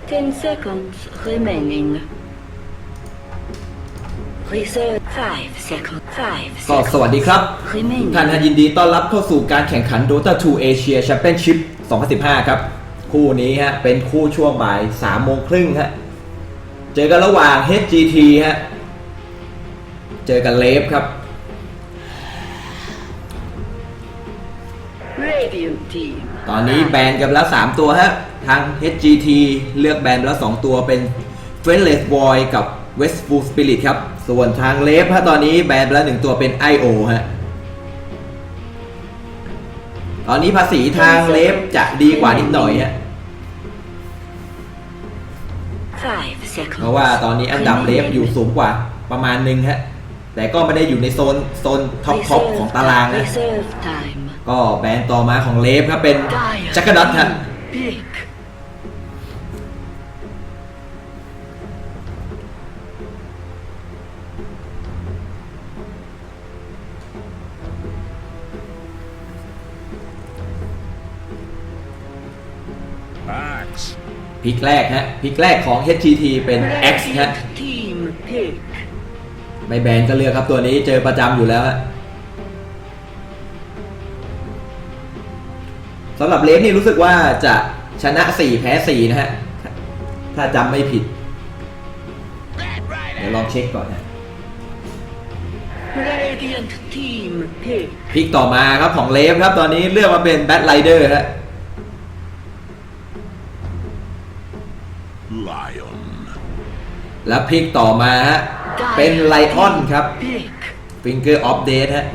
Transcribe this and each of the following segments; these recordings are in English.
10 seconds remaining. Reserve 5 seconds. 5 ก็สวัสดีครับ remaining. ท่านยินดีต้อนรับเข้าสู่การแข่งขัน Dota2 Asia Championship 2015 ครับคู่นี้ฮะเป็นคู่ช่วงบ่าย 3:30 ฮะเจอกันระหว่าง HGT ฮะเจอกัน Rave ครับ Radiant team. ตอนนี้แบนกันแล้ว3ตัวฮะทาง HGT เลือกแบนแล้ว2ตัวเป็น Friendless Void กับ Westful Spirit ครับส่วนทาง Rave ฮะตอนนี้แบนไปแล้ว1ตัวเป็น IO ฮะตอนนี้ภาษีทาง Rave จะดีกว่านิดหน่อยฮะ 5 seconds. เพราะว่าตอนนี้อันดับ Rave อยู่สูงกว่าประมาณนึงฮะแต่ก็ไม่ได้อยู่ในโซนท็อปของตารางนะ Reserve time. ก็แบนต่อมาของ Rave ครับเป็นจักรดัตฮะ Pick. Axe. พิกแรกฮะพิกแรกของ HGT เป็น X ฮะ Radiant team. Pick. ไม่แบนก็เลือกครับตัวนี้เจอประจำอยู่แล้วฮะสำหรับเลฟนี่รู้สึกว่าจะชนะ4แพ้4นะฮะถ้าจำไม่ผิดเดี๋ยวลองเช็คก่อนนะ Radiant team. Pick. พิกต่อมาครับของเลฟครับตอนนี้เลือกมาเป็นแบทไรเดอร์ฮะ Lion. แล้วพิกต่อมาฮะเป็นไลออนครับ Pick. Finger of Death ฮะ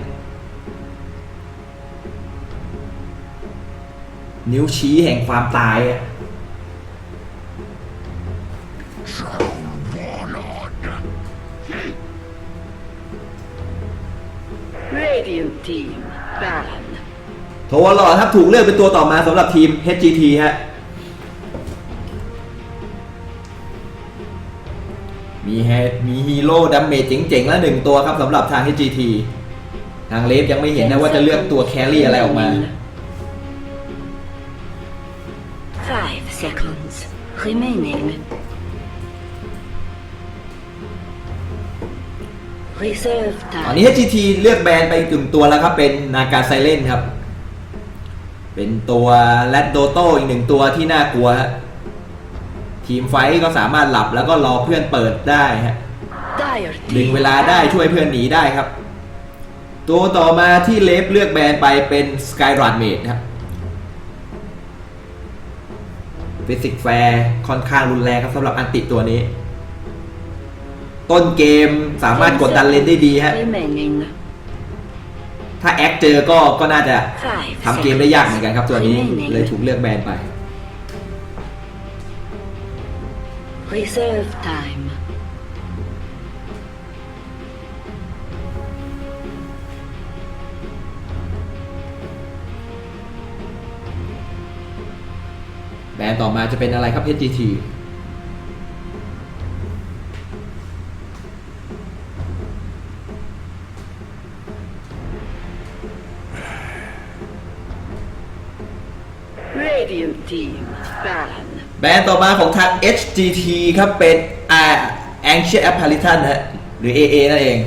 นิ้วชี้แห่งความตายฮะ Radiant team. Ban. โทวลอครับถูกเลือกเป็นตัวต่อมาสำหรับทีม HGT ฮะมีฮีโร่ดัมเมจเจ๋งๆแล้ว1ตัวครับสำหรับทาง HGT ทางเลฟยังไม่เห็นนะว่าจะเลือกตัวแครี่อะไรออกมา 5 seconds remaining. Reserve ตอน time. นี้ HGT เลือกแบนไปกึ่งตัวแล้วครับเป็นนาการไซเลนครับเป็นตัวแรดโดโต้อีก1ตัวที่น่ากลัวฮะทีมไฟท์ก็สามารถหลับแล้วก็รอเพื่อนเปิดได้ฮะ Dire ดึง team. เวลาได้ช่วยเพื่อนหนีได้ครับตัวต่อมาที่เลฟเลือกแบนไปเป็นสกายรัดเมดครับฟิสิกแฟร์ค่อนข้างรุนแรงครับสำหรับอันติตัวนี้ต้นเกมสามารถกดดันเลนได้ดีฮะ Remaining. ถ้าแอคเจอก็น่าจะ 5 ทำเกมได้ยากเหมือนกันครับตัวนี้เลยถูกเลือกแบนไป Reserve time. แบนต่อมาจะเป็นอะไรครับ HGT Radiant team. Ban. แบรนด์ต่อมาของทาง HGT ครับเป็น Ancient Apparition ฮะหรือ AA นั่นเอง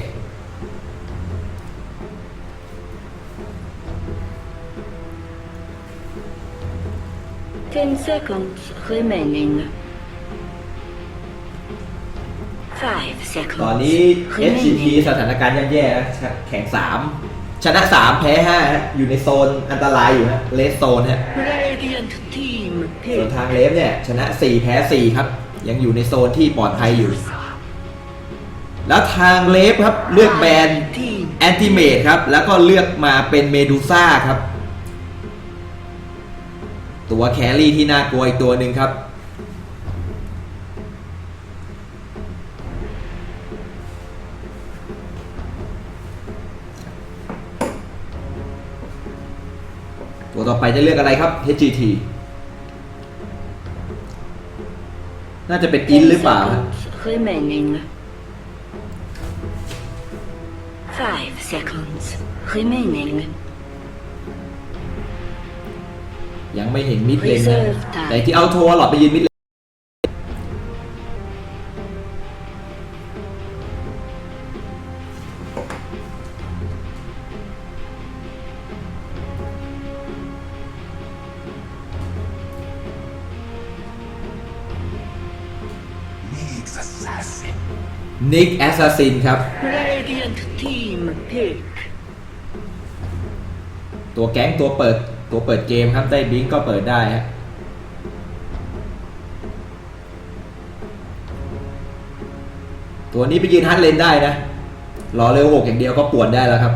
10 seconds remaining. 5 seconds. ตอนนี้ HGT สถานการณ์ย่ำๆนะแข่ง3ชนะ3แพ้5ฮะอยู่ในโซนอันตรายอยู่ฮะเลสโซนฮะ Radiant team. ส่วน Pick. ทางเลฟเนี่ยชนะ4แพ้4ครับยังอยู่ในโซนที่ปลอดภัยอยู่ แล้วทางเลฟครับเลือกแบน Team. แอนติเมทครับแล้วก็เลือกมาเป็นเมดูซ่าครับตัวแครี่ที่น่ากลัวอีกตัวหนึ่งครับตัวต่อไปจะเลือกอะไรครับ HGT น่าจะเป็นอินหรือเปล่า Remaining. 5 seconds remaining. ยังไม่เห็นมิดเลนนะ Reserve time แต่ที่เอาโทวหลอดไปยืนมิดเลน นิกแอสซัสซินครับ Radiant team pick ตัวแก๊งตัวเปิดเกมครับได้บิงก็เปิดได้ฮะตัวนี้ไปยืนฮัตเลนได้นะรอเร็ว6อย่างเดียวก็ป่วนได้แล้วครับ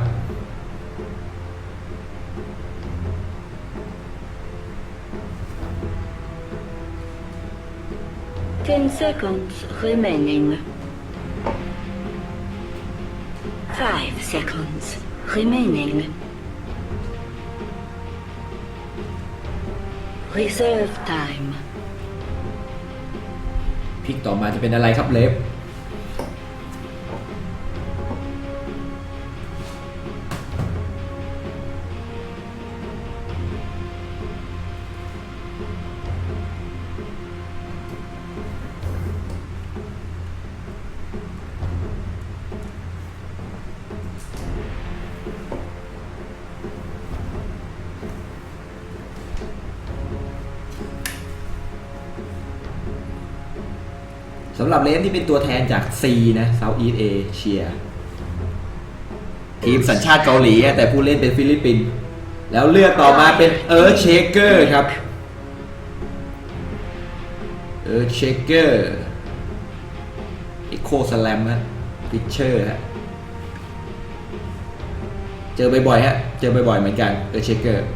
10 seconds remaining 5 seconds remaining Reserve time พิกต่อมาจะเป็นอะไรครับเลฟสำหรับเลฟที่เป็นตัวแทนจาก C นะ Southeast Asia ทีมสัญชาติเกาหลีแต่ผู้เล่นเป็นฟิลิปปินส์แล้วเลือกต่อมาเป็นเชเกอร์ครับเชเกอร์อีโคสแลมฮะพิชเชอร์ฮะเจอบ่อยๆฮะเจอบ่อยๆเหมือนกันเชเกอร์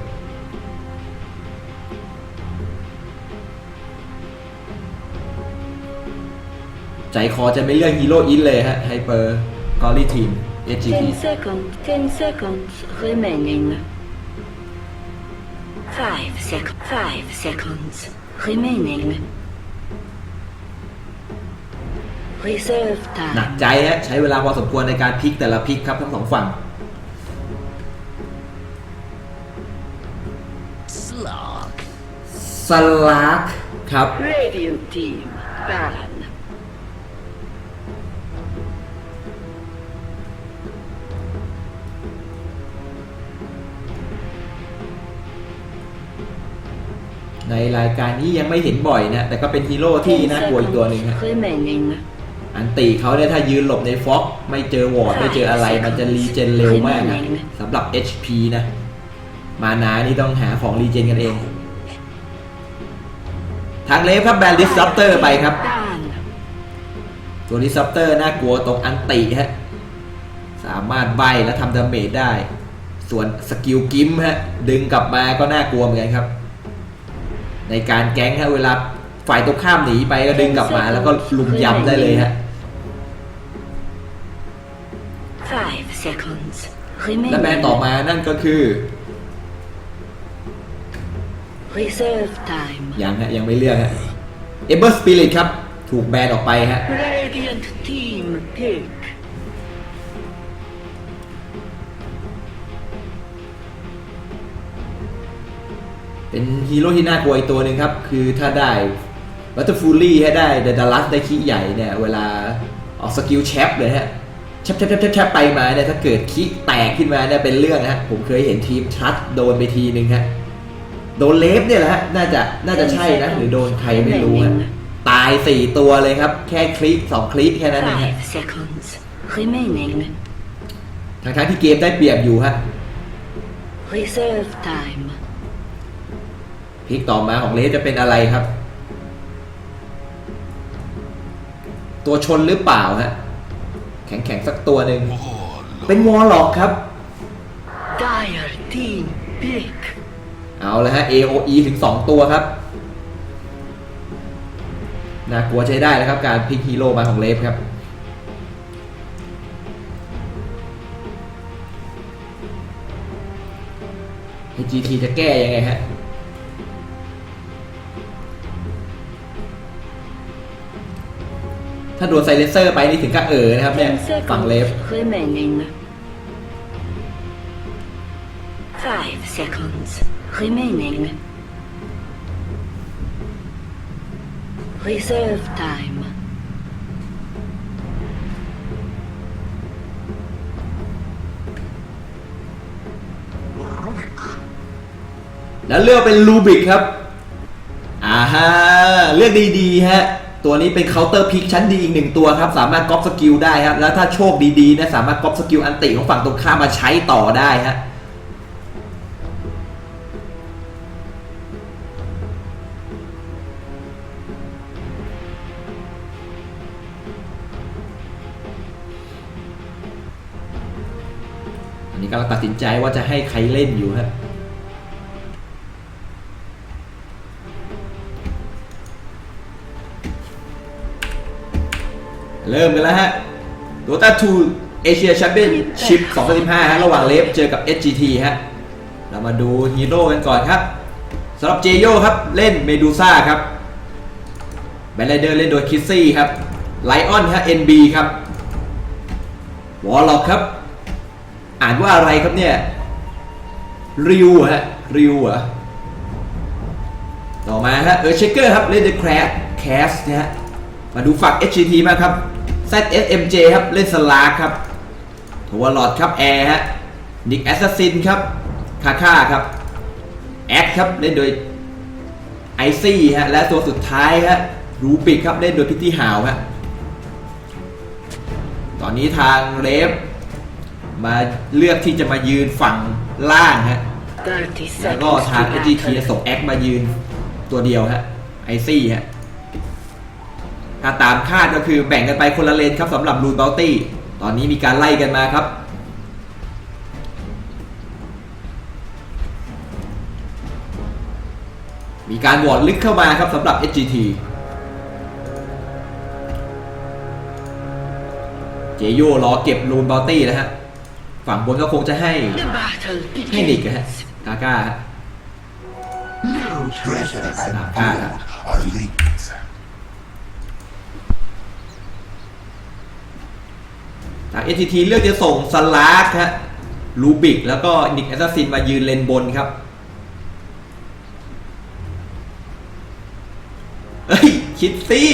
ใจคอจะไม่เลือกฮีโร่อินเลยฮะไฮเปอร์กอรี่ทีม SGT 10 seconds remaining 5 seconds remaining Reserve หนัก time ใจฮะใช้เวลาพอสมควรในการพลิกแต่ละพลิกครับทั้งสองฝั่ง สลากครับ Radiant team ban ในรายการนี้ยังไม่เห็นบ่อยนะแต่ก็เป็นฮีโร่ที่น่ากลัวอีกตัวหนึ่งฮะ remaining อันติเขาเนี่ยถ้ายืนหลบในฟ็อกไม่เจอวอร์ดไม่เจออะไรมันจะรีเจนเร็วมากนะสำหรับ HP นะมานานี่ต้องหาของรีเจนกันเองทางเลฟครับแบนดิสซัปเตอร์ไปครับ ban ตัวดิสซัปเตอร์น่ากลัวตรงอันติฮะสามารถใบและทำดาเมจได้ส่วนสกิลกิมฮะดึงกลับมาก็น่ากลัวเหมือนกันครับในการแก๊งฮะเวลาฝ่ายตรงข้ามหนีไปก็ดึงกลับมาแล้วก็ลุมยำได้เลยฮะ 5 seconds และแบน remaining ต่อมานั่นก็คือ Reserve time ยังไม่เลือกฮะเอเบอร์สปิริตครับถูกแบนออกไปฮะ Radiant team pick เป็นฮีโร่ที่น่ากลัวอีกตัวหนึ่งครับคือถ้าได้วัตเตอร์ฟูลี่ให้ได้เดดัลลัสได้คีใหญ่เนี่ยเวลาออกสกิลแชปเลยฮะแชปไปมาเนี่ยถ้าเกิดคีแตกขึ้นมาเนี่ยเป็นเรื่องฮะผมเคยเห็นทีมชัดโดนไปทีนึงฮะโดนเลฟเนี่ยแหละฮะน่าจะใช่นะหรือโดนใครไม่รู้ฮะตาย4ตัวเลยครับแค่คลิก2คลิกแค่นั้นเองฮะ 5 seconds remaining ทั้งที่เกมได้เปรียบอยู่ฮะ Reserve time พลิกต่อมาของเลฟจะเป็นอะไรครับตัวชนหรือเปล่าฮะแข็งสักตัวหนึ่งเป็นวอลล็อกครับ Dire team pick เอาเลยฮะ AOE ถึง2ตัวครับน่ากลัวใช้ได้แล้วครับการพลิกฮีโร่มาของเลฟครับให้ GT จะแก้ยังไงฮะถ้าโดนไซเลนเซอร์ไปนี่ถึงกับนะครับเนี่ย 10 ฝั่งเลฟ seconds remaining 5 seconds remaining Reserve time. แล้วเลือกเป็นลูบิกครับฮะเลือกดีๆฮะตัวนี้เป็นเคาน์เตอร์พิกชั้นดีอีกหนึ่งตัวครับสามารถก๊อปสกิลได้ครับแล้วถ้าโชคดีๆนะสามารถก๊อปสกิลอันติของฝั่งตรงข้ามมาใช้ต่อได้ฮะอันนี้กำลังตัดสินใจว่าจะให้ใครเล่นอยู่ฮะเริ่มกันแล้วฮะ Dota2 Asia Championship 2015 ฮะระหว่างเลฟเจอกับ SGT ฮะเรามาดูฮีโร่กันก่อนครับสำหรับเจโยครับเล่นเมดูซ่าครับแบนไรเดอร์เล่นโดยคิสซี่ครับไลออนฮะ NB ครับวอลล็อกครับอ่านว่าอะไรครับเนี่ยริวฮะริวเหรอต่อมาฮะเชคเกอร์ครับเล่นโดยแคสนะฮะมาดูฝั่ง SGT มากครับ ZSMJ ครับเล่นสลาร์ครับทัวร์ลอดครับแอร์ฮะนิกแอสซัสซินครับคาค่าครับแอคครับเล่นโดยไอซี่ฮะและตัวสุดท้ายฮะรูบิกครับเล่นโดยพิตตี้ฮาวฮะตอนนี้ทางเรฟมาเลือกที่จะมายืนฝั่งล่างฮะแล้วก็ทาง SGT ส่งแอคมายืนตัวเดียวฮะไอซี่ฮะถ้าตามคาดก็คือแบ่งกันไปคนละเลนครับสำหรับรูนบัลตี้ตอนนี้มีการไล่กันมาครับมีการวอร์ดลึกเข้ามาครับสำหรับ SGT เจโยรอเก็บรูนบัลตี้นะฮะฝั่งบนก็คงจะให้นิกฮะกาก้าฮะทาง NTT เลือกจะส่งสลาร์ฮะลูบิกแล้วก็นิกแอสซัสซินมายืนเลนบนครับเฮ้ยคิดซี่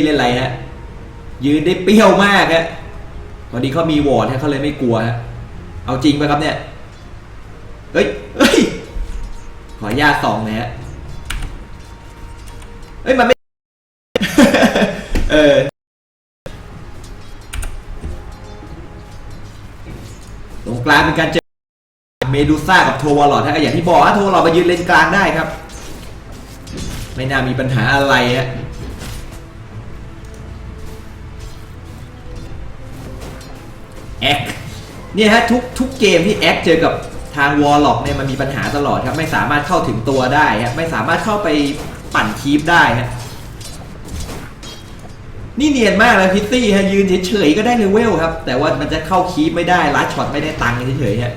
เล่นอะไรฮะยืนได้เปรี้ยวมากฮะพอดีเขามีวอร์ดฮะเขาเลยไม่กลัวฮะเอาจริงไหมครับเนี่ยเฮ้ยขออนุญาตส่องหน่อยฮะเฮ้ยมันไม่ ตรงกลางเป็นการเจอเมดูซ่ากับโทวอลล์ฮะอย่างที่บอกฮะโทวอลล์มายืนเลนกลางได้ครับไม่น่ามีปัญหาอะไรฮะแอคเนี่ยฮะทุกเกมที่แอคเจอกับทางวอลล็อกเนี่ยมันมีปัญหาตลอดครับไม่สามารถเข้าถึงตัวได้ฮะไม่สามารถเข้าไปปั่นคีปได้ฮะนี่เนียนมากเลยพิตตี้ฮะยืนเฉยๆก็ได้เลเวลครับแต่ว่ามันจะเข้าคีปไม่ได้ลัดช็อตไม่ได้ตังค์เฉยๆฮะ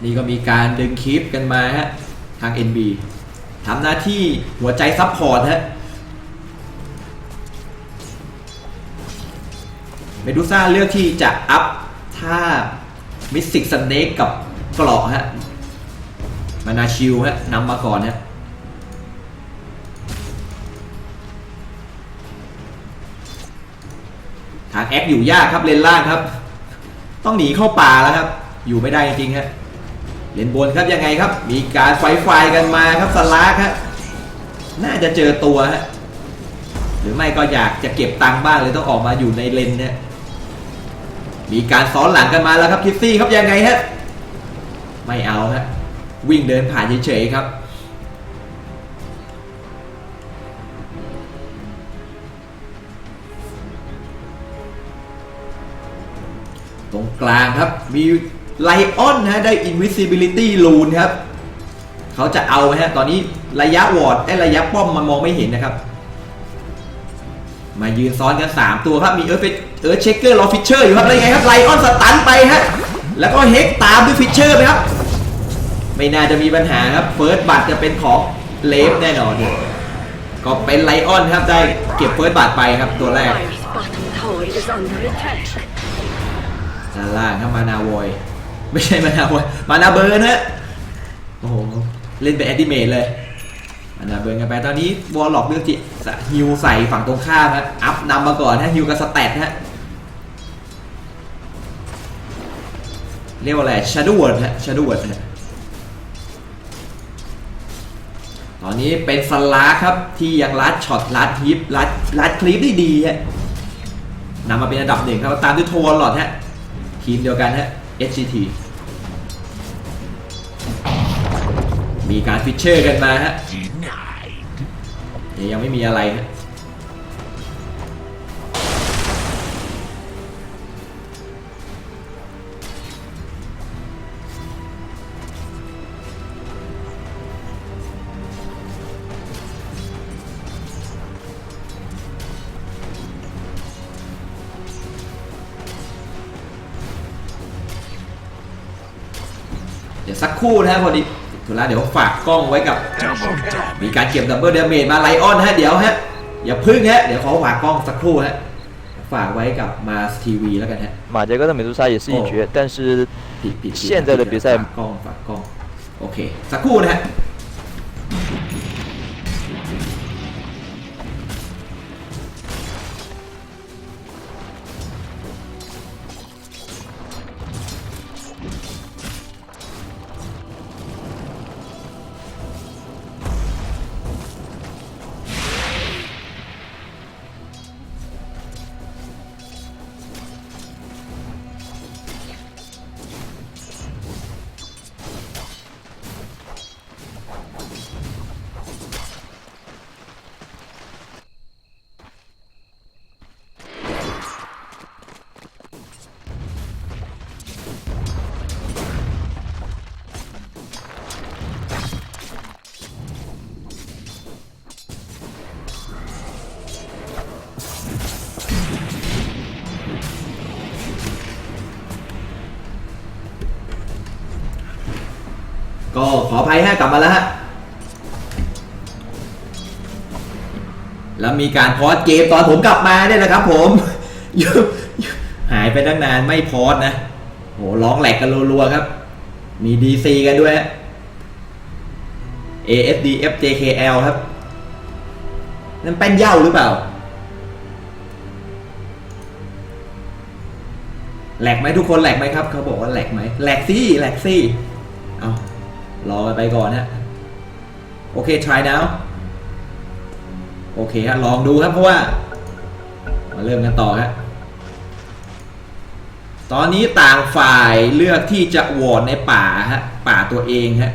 นี่ก็มีการดึงคีปกันมาฮะทาง NB ทำหน้าที่หัวใจซับพอร์ตฮะเมดูซ่าเลือกที่จะอัพท่ามิสซิกสเนกกับเกราะฮะมานาชิลฮะนำมาก่อนฮะทางแอคอยู่ยากครับเลนล่างครับต้องหนีเข้าป่าแล้วครับอยู่ไม่ได้จริงๆฮะเลนบนครับยังไงครับมีการไฟกันมาครับสลาร์ครับน่าจะเจอตัวฮะหรือไม่ก็อยากจะเก็บตังค์บ้างเลยต้องออกมาอยู่ในเลนเนี่ยมีการซ้อนหลังกันมาแล้วครับคิสซี่ครับยังไงฮะไม่เอาฮะวิ่งเดินผ่านเฉยๆครับตรงกลางครับมีไลออนฮะได้ Invisibility Rune ครับเขาจะเอาฮะตอนนี้ระยะวอร์ดระยะป้อมมันมองไม่เห็นนะครับมายืนซ้อนกัน3ตัวครับมีเเช็คเกอร์รอฟิชเชอร์อยู่ครับอะไรไงครับไลออนสตันไปฮะแล้วก็เฮกตามด้วยฟิชเชอร์ไปครับไม่น่าจะมีปัญหาครับเฟิร์สบัตจะเป็นของเลฟแน่นอน ก็เป็นไลออนครับได้เก็บเฟิร์สบาทไปครับตัวแรก Dire's bottom tower is under attack. ด้านล่างครับมานาโวยไม่ใช่มานาโวยมานาเบิร์นฮะโอ้โหเล่นเป็นแอดดิเมทเลยมานาเบิร์นกันไปตอนนี้วอลล็อกเลือกที่ฮิวใส่ฝั่งตรงข้ามครับอัพนำมาก่อนฮะฮิวกับสแตทฮะเรียกว่าอะไรชาร์ดเวิร์ดฮะชาร์ดเวิร์ดฮะตอนนี้เป็นสลาครับที่ยังลัดช็อตลัดฮิปลัดคลิปได้ดีฮะนำมาเป็นอันดับหนึ่งครับตามด้วยโทวอลล็อตฮะทีมเดียวกันฮะ HGT มีการฟิชเชอร์กันมาฮะยังไม่มีอะไรฮะเดี๋ยวสักครู่นะครับพอดีธุระเดี๋ยวฝากกล้องไว้กับมีการเก็บดับเบิลเดเมจมาไลออนฮะเดี๋ยวฮะอย่าพึ่งฮะเดี๋ยวขอฝากกล้องสักครู่ฮะฝากไว้กับมาสทีวีแล้วกันฮะ马杰哥的美杜莎也是一绝，但是现在的比赛ฝากกล้องโอเคสักครู่นะฮะก็ขออภัยฮะกลับมาแล้วฮะแล้วมีการพอสเกมตอนผมกลับมาเนี่ยนะครับผมหายไปตั้งนานไม่พอสนะโหร้องแหลกกันรัวๆครับมี DC กันด้วยฮะ ASD FJKL ครับนั่นเป็นเหย้าหรือเปล่าแหลกไหมทุกคนแหลกไหมครับเขาบอกว่าแหลกไหมแหลกซี่เอารอไปก่อนฮะโอเค try now โอเคฮะลองดูครับเพราะว่ามาเริ่มกันต่อฮะตอนนี้ต่างฝ่ายเลือกที่จะโหวตในป่าฮะป่าตัวเองฮะ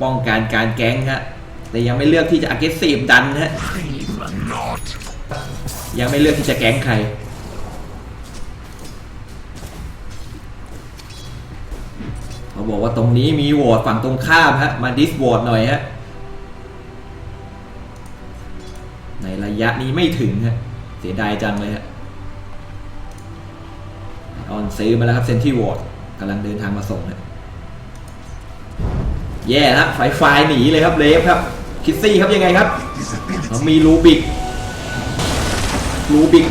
ป้องกันการแก๊งฮะแต่ยังไม่เลือกที่จะ aggressive ดันฮะยังไม่เลือกที่จะแก๊งใครเขาบอกว่าตรงนี้มีโหวตฝั่งตรงข้ามฮะมาดิสโหวตหน่อยฮะในระยะนี้ไม่ถึงฮะเสียดายจังเลยฮะออนซื้อมาแล้วครับเซนที่โหวตกำลังเดินทางมาส่งฮะแย่ฮะไฟหนีเลยครับเลฟครับคิสซี่ครับยังไงครับมีลูบิก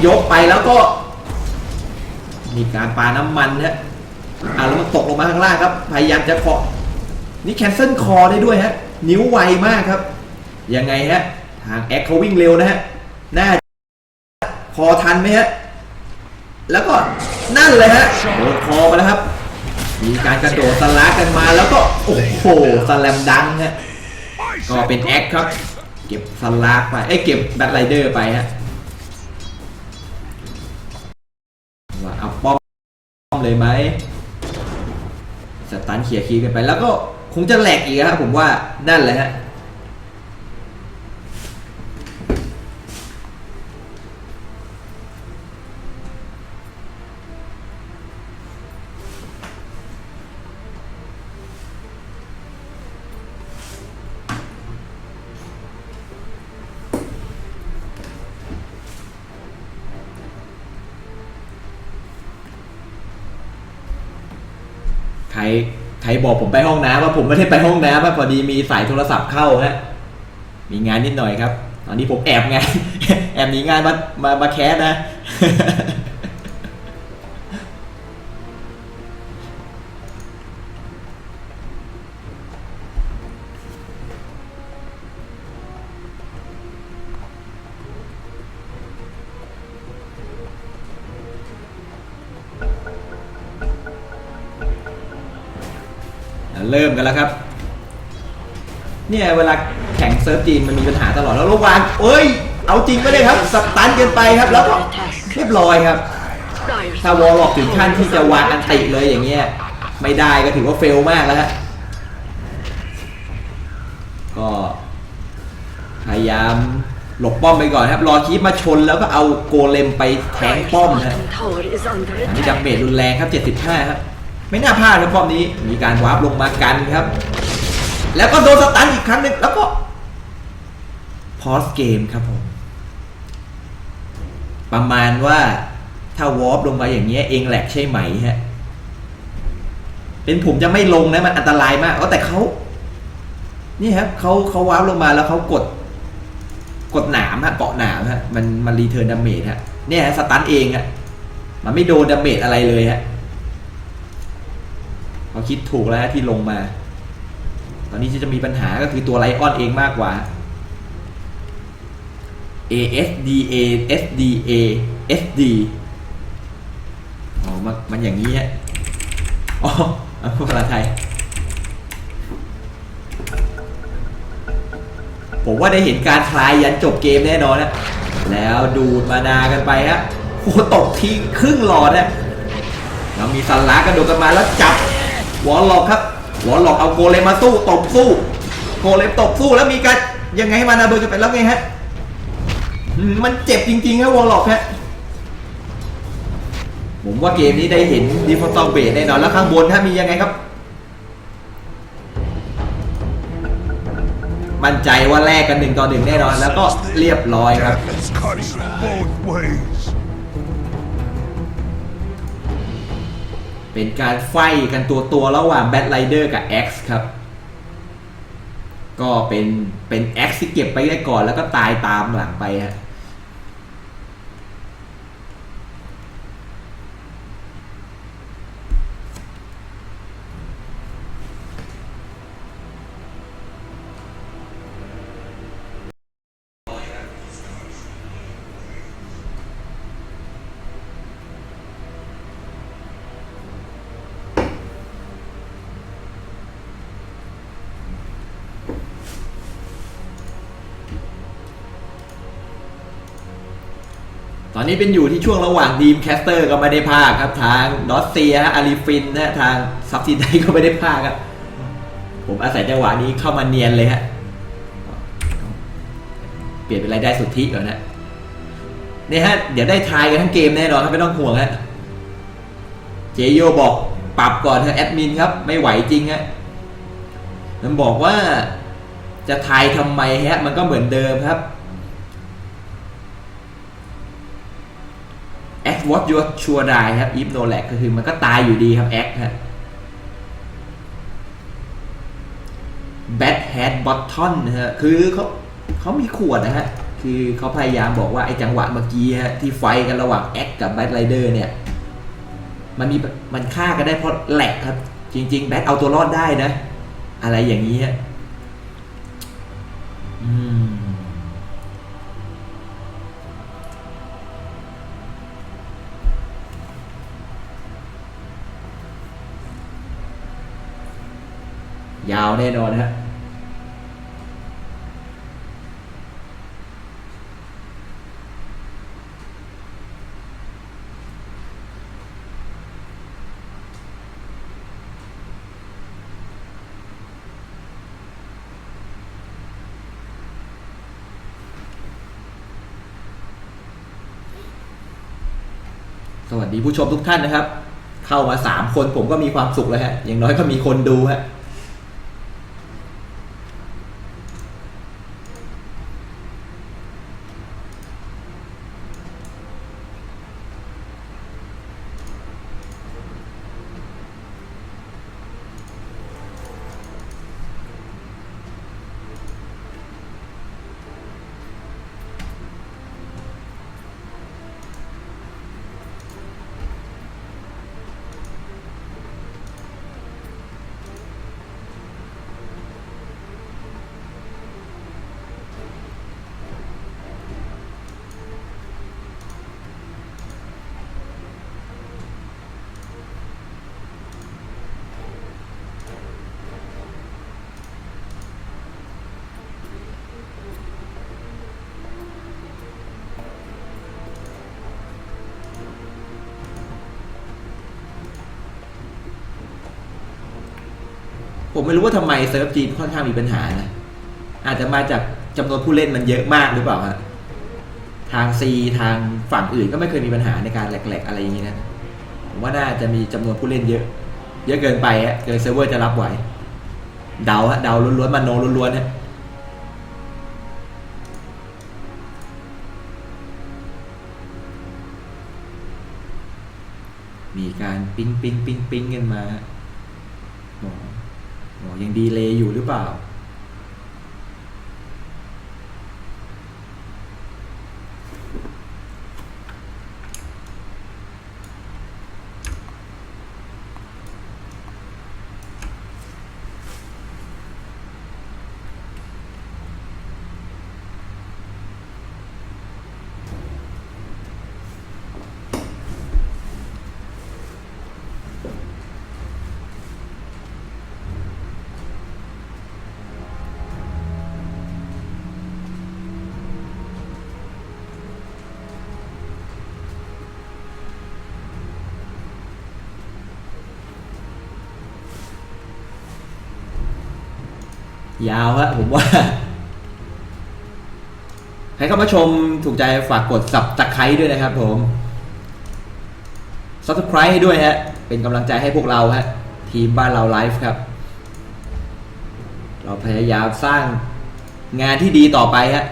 ยกไปแล้วก็มีการปาน้ำมันฮะแล้วมันตกลงมาข้างล่างครับพยายามจะเคาะนี่แคนเซิลคอได้ด้วยฮะนิ้วไวมากครับยังไงฮะทางแอคเขาวิ่งเร็วนะฮะน่าคอทันไหมฮะแล้วก็นั่นเลยฮะโดนคอมาแล้วครับมีการกระโดดสลากันมาแล้วก็โอ้โหสแลมดังฮะก็เป็นแอคครับเก็บสลาไปเก็บแบทไรเดอร์ไปฮะว่าเอาป้อมเลยไหมสตันเขี่ยคีกันไปแล้วก็คงจะแหลกอีกครับผมว่านั่นแหละฮะใครบอกผมไปห้องน้ำว่าผมไม่ได้ไปห้องน้ำพอดีมีสายโทรศัพท์เข้าฮะมีงานนิดหน่อยครับ ตอนนี้ผมแอบไง แอบหนีงานมาแคสนะ เริ่มกันแล้วครับเนี่ยเวลาแข่งเซิร์ฟจีนมันมีปัญหาตลอดแล้วระวังเอ้ยเอาจริงไม่ได้ครับสตันเกินไปครับแล้วก็เรียบร้อยครับถ้าวอลล็อกถึงขั้นที่จะวางอันติเลยอย่างเงี้ยไม่ได้ก็ถือว่าเฟลมากแล้วฮะก็พยายามหลบป้อมไปก่อนครับรอคีปมาชนแล้วก็เอาโกเลมไปแทงป้อมนะอันนี้ดาเมจรุนแรงครับ75ครับไม่น่าพลาดครับป้อมนี้มีการวาร์ปลงมากันครับแล้วก็โดนสตันอีกครั้งหนึ่งแล้วก็พอสเกมครับผมประมาณว่าถ้าวอร์ปลงมาอย่างเงี้ยเองแหลกใช่ไหมฮะเป็นผมจะไม่ลงนะมันอันตรายมากแต่เขานี่ครับเขาวาร์ปลงมาแล้วเขากดหนามฮะเกาะหนามฮะมันรีเทิร์นดาเมจฮะเนี่ยสตันเองฮะมันไม่โดนดาเมจอะไรเลยฮะเขาคิดถูกแล้วที่ลงมาตอนนี้จะมีปัญหาก็คือตัวไลออนเองมากกว่า ASDA SDA SD อ๋อมันอย่างนี้ฮะอ๋อภาษาไทยผมว่าได้เห็นการคลายยันจบเกมแน่นอนนะแล้วดูดมานากันไปฮะโอ้ตกทิ้งครึ่งหลอดนะเรามีสันลักกระโดดกันมาแล้วจับวอลล็อกครับวอลล็อกเอาโกเลมมาสู้ตบสู้โกเลมตบสู้แล้วมีการยังไงมานาเบอร์กันไปแล้วไงฮะมันเจ็บจริงๆครับวอลล็อกฮะผมว่าเกมนี้ได้เห็นดีฟอลต์เบสแน่นอนแล้วข้างบนถ้ามียังไงครับมั่นใจว่าแลกกัน1-1แน่นอนแล้วก็เรียบร้อยครับเป็นการไฟกันตัวระหว่างแบทไรเดอร์กับ X ครับก็เป็น X ที่เก็บไปได้ก่อนแล้วก็ตายตามหลังไปฮะตอนนี้เป็นอยู่ที่ช่วงระหว่างดีมแคสเตอร์ก็ไม่ได้พากครับทางดอสเซียอาริฟินนะทางซับซินไดก็ไม่ได้พากครับผมอาศัยจังหวะนี้เข้ามาเนียนเลยฮะเปลี่ยนเป็นรายได้สุทธิก่อนนะนี่ฮะเดี๋ยวได้ทายกันทั้งเกมแน่นอนครับไม่ต้องห่วงฮะเจโยบอกปรับก่อนเถอะแอดมินครับไม่ไหวจริงฮะมันบอกว่าจะทายทำไมฮะมันก็เหมือนเดิมครับAct what you sure die ครับ if no lag ก็คือมันก็ตายอยู่ดีครับ Act ฮะ Bad head button นะฮะคือเขามีขวดนะฮะคือเขาพยายามบอกว่าไอ้จังหวะเมื่อกี้ฮะที่ไฟกันระหว่าง Act กับ Bad Rider เนี่ยมันฆ่ากันได้เพราะแหลกครับจริงๆ Bad เอาตัวรอดได้นะอะไรอย่างนี้ฮะยาวแน่นอนฮะสวัสดีผู้ชมทุกท่านนะครับเข้ามา3คนผมก็มีความสุขแล้วฮะอย่างน้อยก็มีคนดูฮะ ผมไม่รู้ว่าทำไมเซิร์ฟจีนค่อนข้างมีปัญหานะอาจจะมาจากจำนวนผู้เล่นมันเยอะมากหรือเปล่าฮะทางซีทางฝั่งอื่นก็ไม่เคยมีปัญหาในการแหลกๆอะไรอย่างนี้นะผมว่าน่าจะมีจำนวนผู้เล่นเยอะเกินไปฮะเกินเซิร์ฟเวอร์จะรับไหวเดาฮะเดาล้วนๆมโนล้วนๆฮะมีการปิ๊งกันมายังดีเลย์อยู่หรือเปล่ายาวฮะผมว่าใครเข้ามาชมถูกใจฝากกด Subscribe ด้วยนะครับผม Subscribe ให้ด้วยฮะเป็นกำลังใจให้พวกเราฮะทีมบ้านเราไลฟ์ครับเราพยายามสร้างงานที่ดีต่อไปฮะ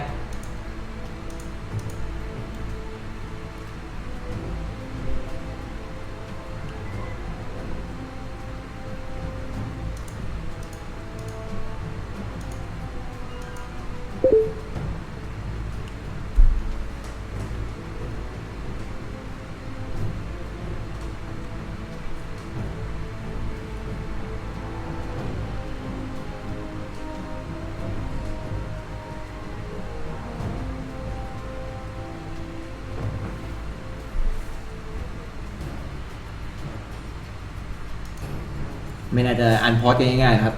ไม่น่าจะอันพอดกันง่ายๆครับ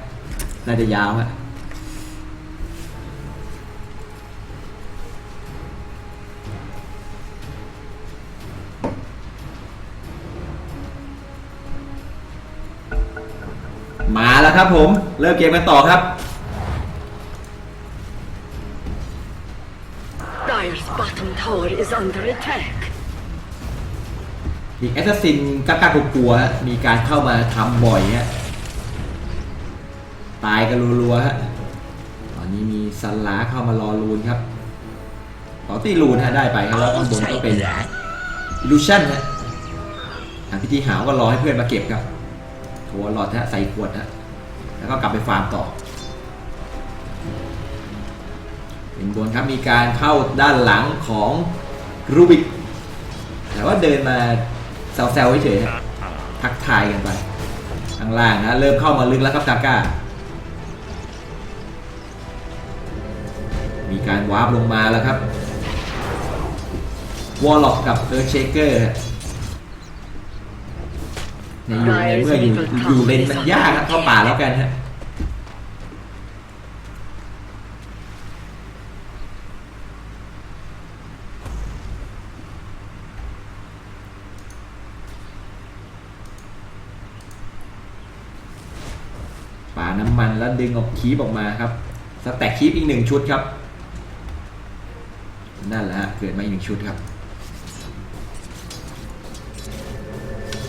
น่าจะยาวฮะมาแล้วครับผมเริ่มเกมกันต่อครับ Dire's bottom tower is under attack. อีกแอสซัสซินกล้ากลัวๆมีการเข้ามาทำบ่อยฮะตายกันรัวๆฮะตอนนี้มีซันลาเข้ามารอลูนครับต่อตีลูนฮะได้ไปครับแล้วข้างบนก็เป็นอิลูชั่นฮะทางพิธีหาวก็รอให้เพื่อนมาเก็บครับโถหลอดฮะใส่ขวดฮะแล้วก็กลับไปฟาร์มต่อเป็นบนครับมีการเข้าด้านหลังของรูบิกแต่ว่าเดินมาแซวๆเฉยๆทักทายกันไปข้างล่างนะเริ่มเข้ามาลึกแล้วครับกาก้ามีการวาร์ปลงมาแล้วครับวอลล็อกกับเอิร์ธเชเกอร์ในเมื่ออยู่เลนมันยากครับเข้าป่าแล้วกันฮะป่าน้ำมันแล้วดึงออกคีบออกมาครับสแต็กคีบอีก1ชุดครับนั่นแหละฮะเกิดมาอีก1ชุดครับ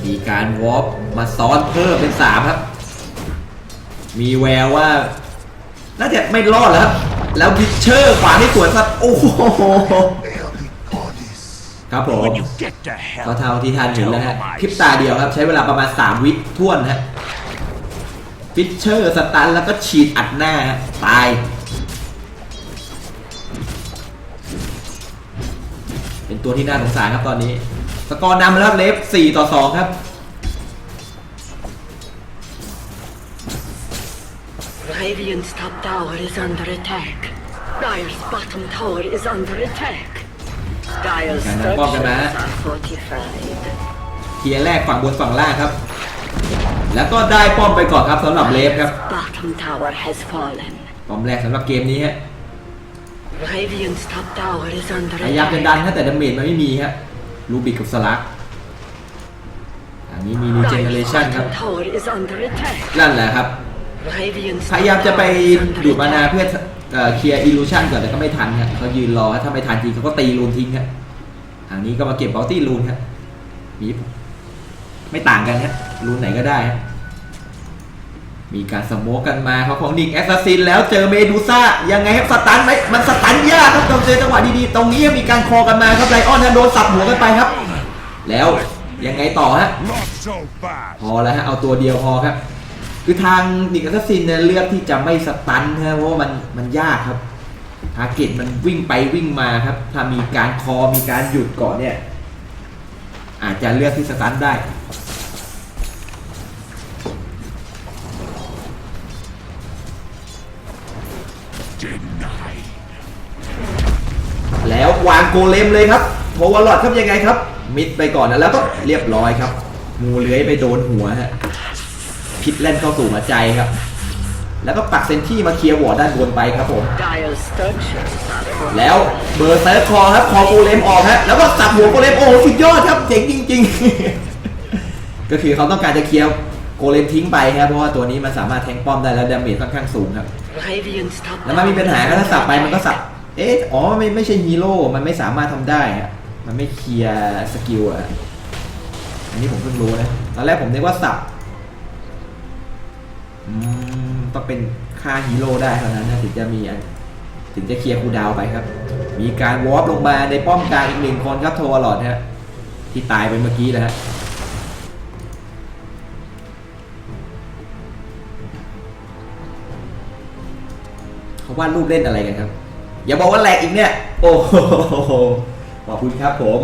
มีการวอล์ปมาซ้อนเพิ่มเป็น3ครับมีแววว่าน่าจะไม่รอดแล้วครับแล้วพิชเชอร์ขวาที่สวนครับโอ้โหครับผมเท่าที่ทันเห็นแล้วฮะคลิปตาเดียวครับใช้เวลาประมาณ3 วิท่วนฮะฟิชเชอร์สตันแล้วก็ฉีดอัดหน้าตายเป็นตัวที่น่าสงสารครับตอนนี้สกอร์นำแล้วเลฟ4-2ครับ Radiant's top tower is under attack. Dire's bottom tower is under attack. Dire's structures are fortified. เคลียร์แรกฝั่งบนฝั่งล่างครับแล้วก็ได้ป้อมไปก่อนครับสำหรับเลฟครับ Bottom tower has fallen. ป้อมแรกสำหรับเกมนี้ฮะ Radiant's top tower is under พยายามจะดัน attack. ฮะแต่ดาเมจมันไม่มีฮะลูบิกกับสลักอันนี้มี Dire's regeneration ครับ bottom tower is under attack. นั่นแหละครับ พยายามจะไปดูดมานาเพื่อเคลียร์อิลูชันก่อนแต่ก็ไม่ทันครับเขายืนรอถ้าไม่ทันจริงเขาก็ตีรูนทิ้งครับทางนี้ก็มาเก็บบัลตี้รูนครับมีไม่ต่างกันครับรูนไหนก็ได้ครับมีการสโมกกันมาเขาของดิกแอสซัสซินแล้วเจอเมดูซ่ายังไงครับสตันไหมมันสตันยากครับต้องเจอจังหวะดีๆตรงนี้มีการคอกันมาครับไลออนโดนสับหัวกันไปครับแล้วยังไงต่อฮะ Not so bad. พอแล้วฮะเอาตัวเดียวพอครับคือทางดิกแอสซัสซินเนี่ยเลือกที่จะไม่สตันนะเพราะว่ามันยากครับทาร์เก็ตมันวิ่งไปวิ่งมาครับถ้ามีการคอมีการหยุดก่อนเนี่ยอาจจะเลือกที่สตันได้แล้ววางโกเลมเลยครับโฮวาร์ลอดครับยังไงครับมิดไปก่อนนะแล้วก็เรียบร้อยครับงูเลื้อยไปโดนหัวฮะพิษเล่นเข้าสู่หัวใจครับแล้วก็ปักเซนที่มาเคลียร์วอร์ดด้านบนไปครับผมแล้วเบอร์เซอร์คอครับคอโกเลมออกฮะแล้วก็สับหัวโกเลมโอ้สุดยอดครับเจ๋งจริงๆ ก็คือเขาต้องการจะเคลียร์โกเลมทิ้งไปครับเพราะว่าตัวนี้มันสามารถแทงป้อมได้แล้วดาเมจค่อนข้างสูงครับแล้วมันมีปัญหาก็ถ้าสับไปมันก็สับไม่ใช่ฮีโร่มันไม่สามารถทำได้ฮะมันไม่เคลียร์สกิลอ่ะอันนี้ผมเพิ่งรู้นะตอนแรกผมนึกว่าสับต้องเป็นค่าฮีโร่ได้เท่านั้นนะถึงจะเคลียร์คูลดาวน์ไปครับมีการวอร์ปลงมาในป้อมกลางอีกหนึ่งคนครับโทวารอดฮะที่ตายไปเมื่อกี้นะฮะเขาวาดรูปเล่นอะไรกันครับอย่าบอกว่าแหลกอีกเนี่ยโอ้โหขอบคุณครับผม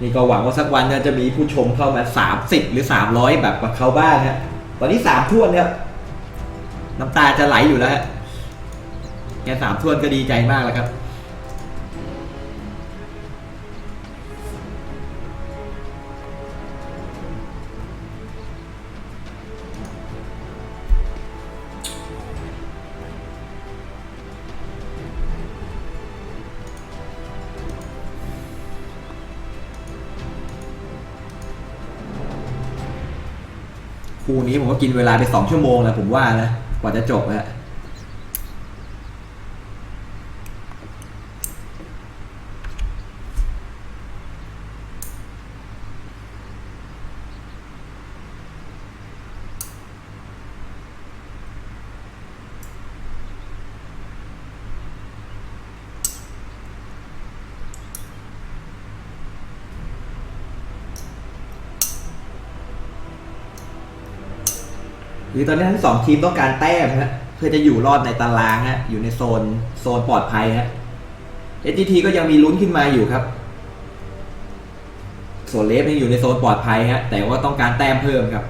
นี่ก็หวังว่าสักวันจะมีผู้ชมเข้ามา30หรือ300แบบกับเขาบ้างฮะตอนนี้3ถ้วนเนี่ยน้ำตาจะไหลอยู่แล้วฮะแค่3ถ้วนก็ดีใจมากแล้วครับคู่นี้ผมก็กินเวลาไป2 ชั่วโมงแล้วผมว่านะกว่าจะจบฮะคือตอนนี้ทั้ง2ทีมต้องการแต้มฮะเพื่อจะอยู่รอดในตารางฮะอยู่ในโซนปลอดภัยฮะ SGT ก็ยังมีลุ้นขึ้นมาอยู่ครับส่วนเลฟยังอยู่ในโซนปลอดภัยฮะแต่ว่าต้องการแต้มเพิ่มครับ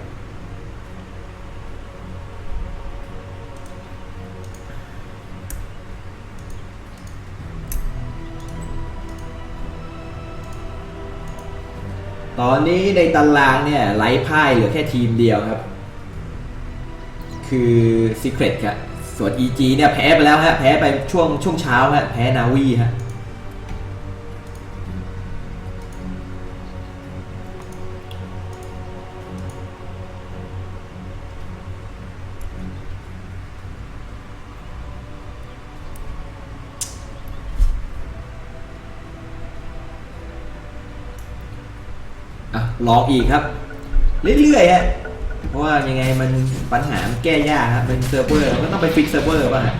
ตอนนี้ในตารางเนี่ยไร้พ่ายเหลือแค่ทีมเดียวครับคือ Secret ครับส่วน EG เนี่ยแพ้ไปแล้วฮะแพ้ไปช่วงเช้าฮะแพ้นาวีฮะลองอีกครับเรื่อยๆฮะเพราะว่ายังไงมันปัญหามันแก้ยากครับเป็นเซิร์ฟเวอร์ก็ต้องไปฟิกเซิร์ฟเวอร์ป่ะฮะ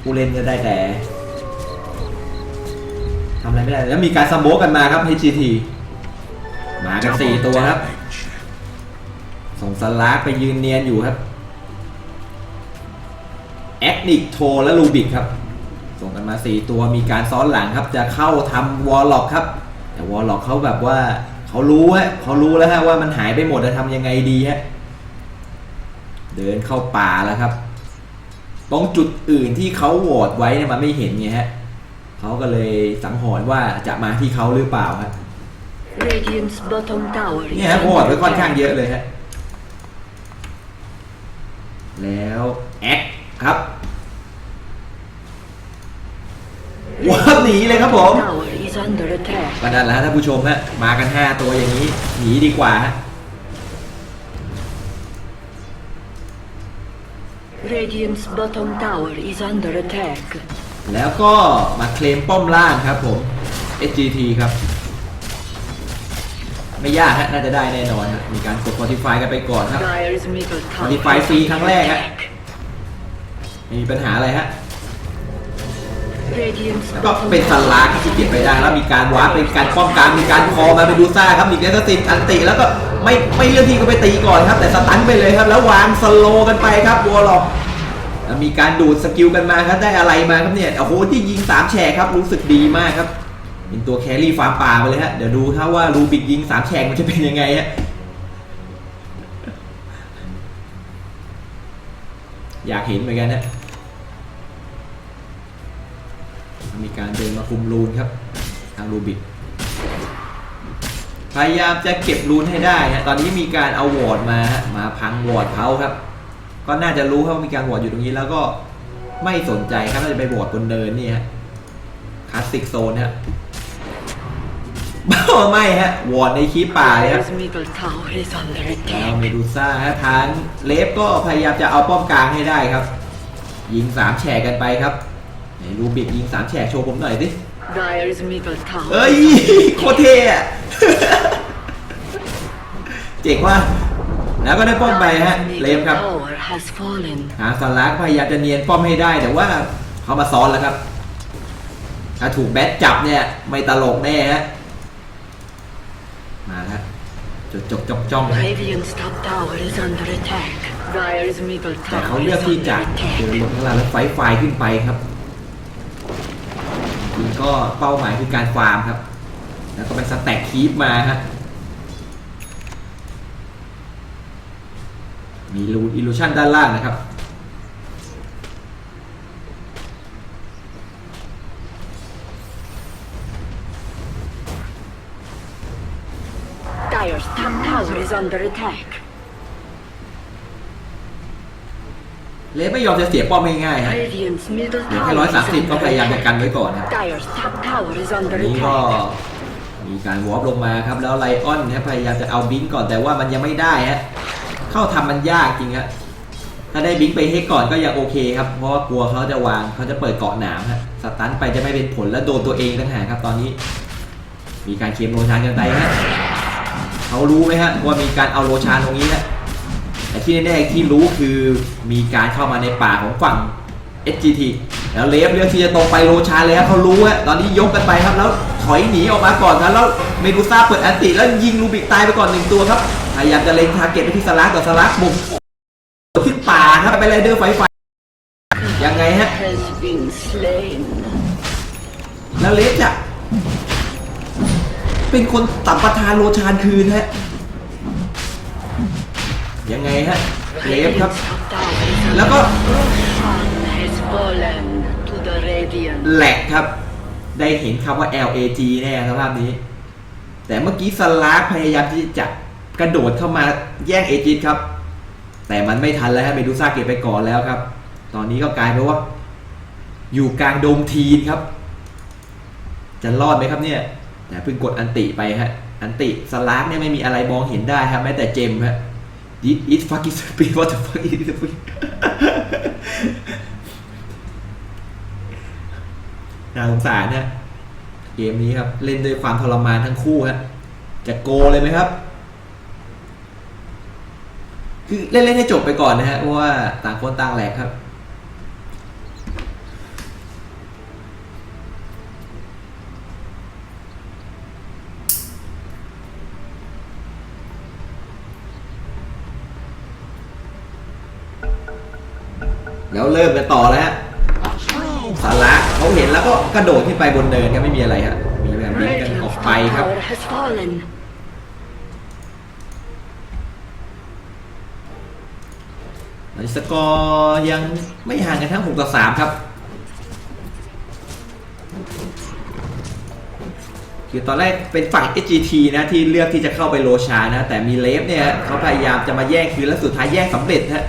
ผู้เล่นจะได้แต่ทำอะไรไม่ได้แล้วมีการสโมกกันมาครับ HGT มากัน4 ตัวครับส่งสลากไปยืนเนียนอยู่ครับ แอคนิกโทและลูบิกครับส่งกันมา4ตัวมีการซ้อนหลังครับจะเข้าทำวอลล็อกครับแต่วอลล็อกเขาแบบว่าเขารู้แล้วฮะว่ามันหายไปหมดจะทำยังไงดีฮะเดินเข้าป่าแล้วครับตรงจุดอื่นที่เขาโหวตไว้เนี่ยมันไม่เห็นไงฮะเขาก็เลยสังหรณ์ว่าจะมาที่เขาหรือเปล่าครับเนี่ยฮะโหวตไว้ค่อนข้างเยอะเลยฮะแล้วแอคครับว้าวหนีเลยครับผมก็นั่นแหละท่านผู้ชมฮะมากัน5ตัวอย่างนี้หนีดีกว่าฮะแล้วก็มาเคลมป้อมล่างครับผม SGT ครับไม่ยากฮะน่าจะได้แน่นอนครับมีการกด Spotify กันไปก่อนครับ Spotify ฟรีครั้งแรกฮะไม่มีปัญหาอะไรฮะแล้วก็เป็นสลากที่เก็บไปได้แล้วมีการวาร์ปเป็นการป้องกันมีการคอมาเป็นดูซ่าครับมีแกสตินอันติแล้วก็ไม่เลือกที่ก็ไปตีก่อนครับแต่สตันไปเลยครับแล้ววางสโลกันไปครับวอลล็อกมีการดูดสกิลกันมาครับได้อะไรมาครับเนี่ยโอ้โหที่ยิง3แฉกครับรู้สึกดีมากครับเป็นตัวแครี่ฟาร์มป่าไปเลยฮะเดี๋ยวดูครับว่ารูบิกยิง3แฉกมันจะเป็นยังไงฮะอยากเห็นเหมือนกันฮะมีการเดินมาคุมรูนครับทางรูบิกพยายามจะเก็บรูนให้ได้ฮะตอนนี้มีการเอาวอร์ดมาพังวอร์ดเขาครับก็น่าจะรู้ว่ามีการวอร์ดอยู่ตรงนี้แล้วก็ไม่สนใจครับน่าจะไปวอร์ดบนเนินนี่ฮะคลาสสิกโซนฮะไม่ฮะวอร์ดในคีป่าเลยครับแล้วเมดูซ่าฮะทางเลฟก็พยายามจะเอาป้อมกลางให้ได้ครับยิง3แฉกกันไปครับรูบิกยิง3แฉกโชว์ผมหน่อยสิเอ้ยโคตรเท่อะเจ๋งว่ะแล้วก็ได้ป้อมไปฮะเลฟครับหาสลักพยายามจะเนียนป้อมให้ได้แต่ว่าเขามาซ้อนแล้วครับถ้าถูกแบทจับเนี่ยไม่ตลกแน่ฮะมาครับจบจ้องแต่เขาเลือกที่จะเดินลงข้างล่างแล้วไฟขึ้นไปครับจริงก็เป้าหมายคือการฟาร์มครับแล้วก็ไปสแต็กคีปมาฮะมีรูนอิลูชันด้านล่างนะครับเลฟไม่ยอมจะเสียป้อมง่ายๆฮะเดี๋ยวแค่130ก็พยายามจะกันไว้ก่อนครับนี้ก็มีการวอร์ปลงมาครับแล้วไลออนพยายามจะเอาบิงก่อนแต่ว่ามันยังไม่ได้ฮะเข้าทำมันยากจริงฮะถ้าได้บิงไปเฮกก่อนก็ยังโอเคครับเพราะว่ากลัวเขาจะวางเขาจะเปิดเกาะหนามฮะสตันไปจะไม่เป็นผลและโดนตัวเองต่างหากครับตอนนี้มีการเคลมโลชานกันไปฮะเขารู้ไหมฮะว่ามีการเอาโลชานตรงนี้ฮะแต่ที่แน่ๆที่รู้คือมีการเข้ามาในป่าของฝั่ง SGT แล้วเลฟเลือกที่จะตรงไปโลชานเลยครับเขารู้ฮะตอนนี้ยกกันไปครับแล้วถอยหนีออกมาก่อนครับแล้วเมดูซ่าเปิดอันติแล้วยิงลูบิกตายไปก่อน1ตัวครับพยายามจะเล็งทาร์เก็ตไปที่สลักต่อสลักบุกที่ป่าครับไปไรเดอร์ไฟยังไงฮะแล้วเลฟจะเป็นคนตัดประทานโลชานคืนฮะยังไงฮะเลฟครับแล้วก็แหลกครับได้เห็นคำว่า LAG แน่สภาพนี้แต่เมื่อกี้สลักพยายามที่จะกระโดดเข้ามาแย่งเอจิตครับแต่มันไม่ทันแล้วฮะเมดูซ่าเก็บไปก่อนแล้วครับตอนนี้ก็กลายเป็นว่าอยู่กลางโดมทีนครับจะรอดไหมครับเนี่ยแต่เพิ่งกดอันติไปฮะอันติสลักเนี่ยไม่มีอะไรมองเห็นได้ครับแม้แต่เจมฮะ This is fucking stupid what the fuck is this น่าสงสารฮะเกมนี้ครับเล่นด้วยความทรมานทั้งคู่ฮะจะโกเลยไหมครับคือเล่นให้จบไปก่อนนะฮะเพราะว่าต่างคนต่างแหลกครับ ดี๋ยวเริ่มกันต่อแล้วฮะสาระเขาเห็นแล้วก็กระโดดขึ้นไปบนเนินครับไม่มีอะไรฮะมีแบบนี้กันออกไปครับสกอร์ยังไม่ห่างกันทั้ง6-3ครับคือตอนแรกเป็นฝั่ง SGT นะที่เลือกที่จะเข้าไปโรชานะแต่มีเลฟเนี่ยเขาพยายามจะมาแย่งคืนและสุดท้ายแย่งสำเร็จฮะ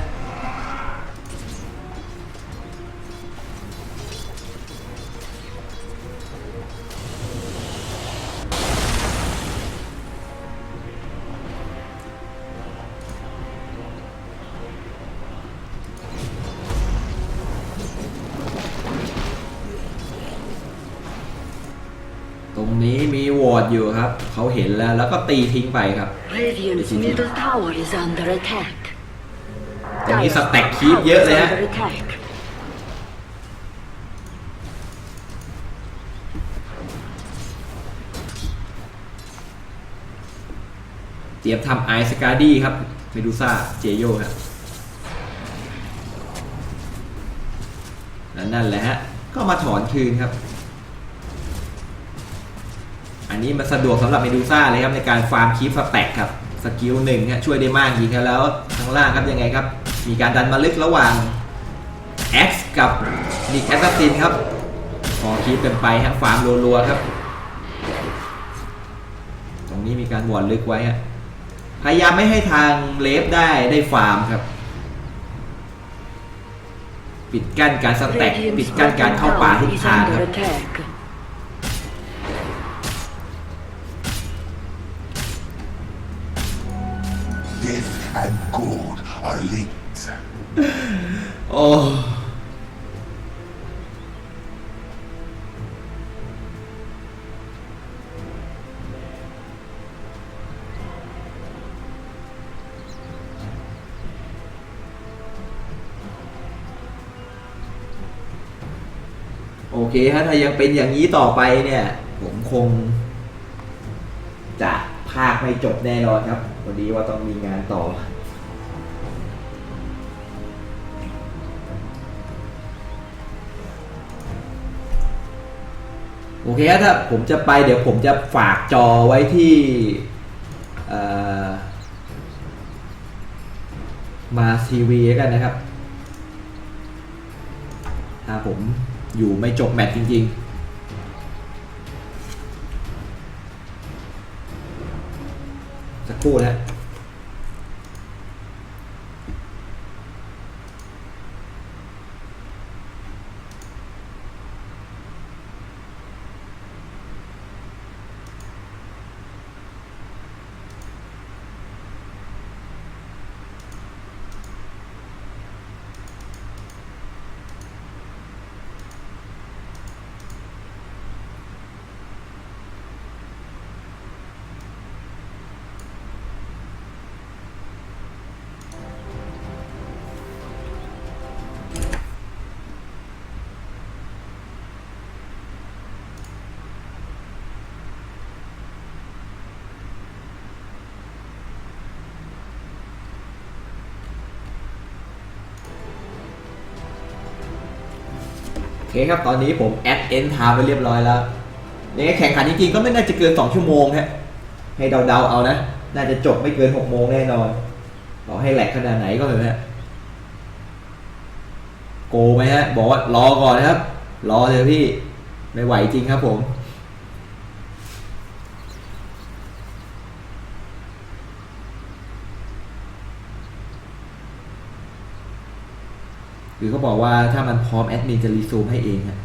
ตรงนี้มีวอร์ดอยู่ครับเขาเห็นแล้วก็ตีทิ้งไปครับตรงนี้สแต็กคีปเยอะเลยฮะเตรียมทำไอสกาดี้ครับเมดูซ่าเจโยครับนั่นแหละฮะก็มาถอนคืนครับอันนี้มันสะดวกสำหรับเมดูซ่าเลยครับในการฟาร์มคีปสแต็กครับสกิล1ฮะช่วยได้มากจริงครับแล้วข้างล่างครับยังไงครับมีการดันมาลึกระหว่าง X กับนิกแอสซัสซินครับพอคีปกันไปฮะฟาร์มรัวๆครับตรงนี้มีการวอร์ดลึกไว้ฮะพยายามไม่ให้ทางเลฟได้ฟาร์มครับปิดกั้นการสแต็กปิดกั้นการเข้าป่าทุกทางครับand gold are linked. โอ้โอเคฮะถ้ายังเป็นอย่างนี้ต่อไปเนี่ยผมคงจะพากไม่จบแน่นอนครับพอดีว่าต้องมีงานต่อโอเคครับถ้าผมจะไปเดี๋ยวผมจะฝากจอไว้ที่มาทีวีกันนะครับถ้าผมอยู่ไม่จบแมตช์จริงๆสักครู่นะโอเคครับตอนนี้ผมแอดเอนไทม์ไปเรียบร้อยแล้วยังไงแข่งขันจริงๆก็ไม่น่าจะเกิน2 ชั่วโมงฮะให้เดาๆเอานะน่าจะจบไม่เกิน6 โมงแน่นอนต่อให้แหลกขนาดไหนก็เถอะฮะโกไหมฮะบอกว่ารอก่อนนะครับรอเลยพี่ไม่ไหวจริงครับผมคือเขาบอกว่าถ้ามันพร้อมแอดมินจะรีซูมให้เองฮะ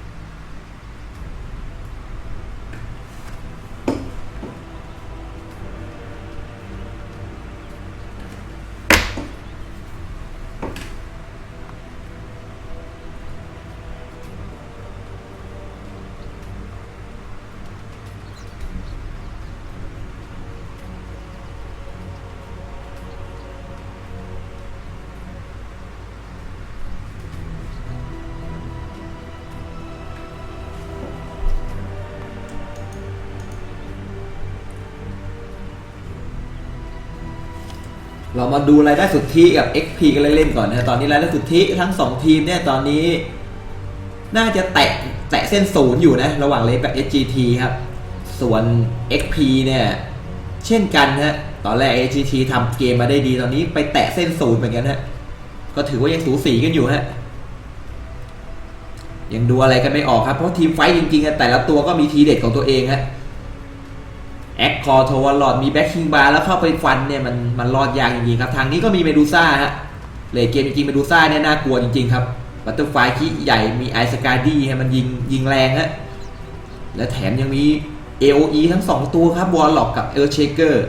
เรามาดูรายได้สุทธิกับ XP กันเล่นๆก่อนนะตอนนี้รายได้สุทธิทั้ง2ทีมเนี่ยตอนนี้น่าจะแตะเส้นศูนย์อยู่นะระหว่างเลฟกับ SGT ครับส่วน XP เนี่ยเช่นกันฮะตอนแรก SGT ทำเกมมาได้ดีตอนนี้ไปแตะเส้นศูนย์เหมือนกันฮะก็ถือว่ายังสูสีกันอยู่ฮะยังดูอะไรกันไม่ออกครับเพราะทีมไฟท์จริงๆแต่ละตัวก็มีทีเด็ดของตัวเองฮะแอคคอร์โทวลอดมีแบ็คคิงบาร์แล้วเข้าไปฟันเนี่ยมันรอดยากจริงๆครับทางนี้ก็มีเมดูซ่าฮะเลดเกมจริงๆเมดูซ่าเนี่ยน่ากลัวจริงๆครับบัตเตอร์ไฟคิใหญ่มีไอสกาดี้ฮะมันยิงแรงฮะและแถมยังมี AOE ทั้ง2ตัวครับวอลล็อกกับเออร์เชเกอร์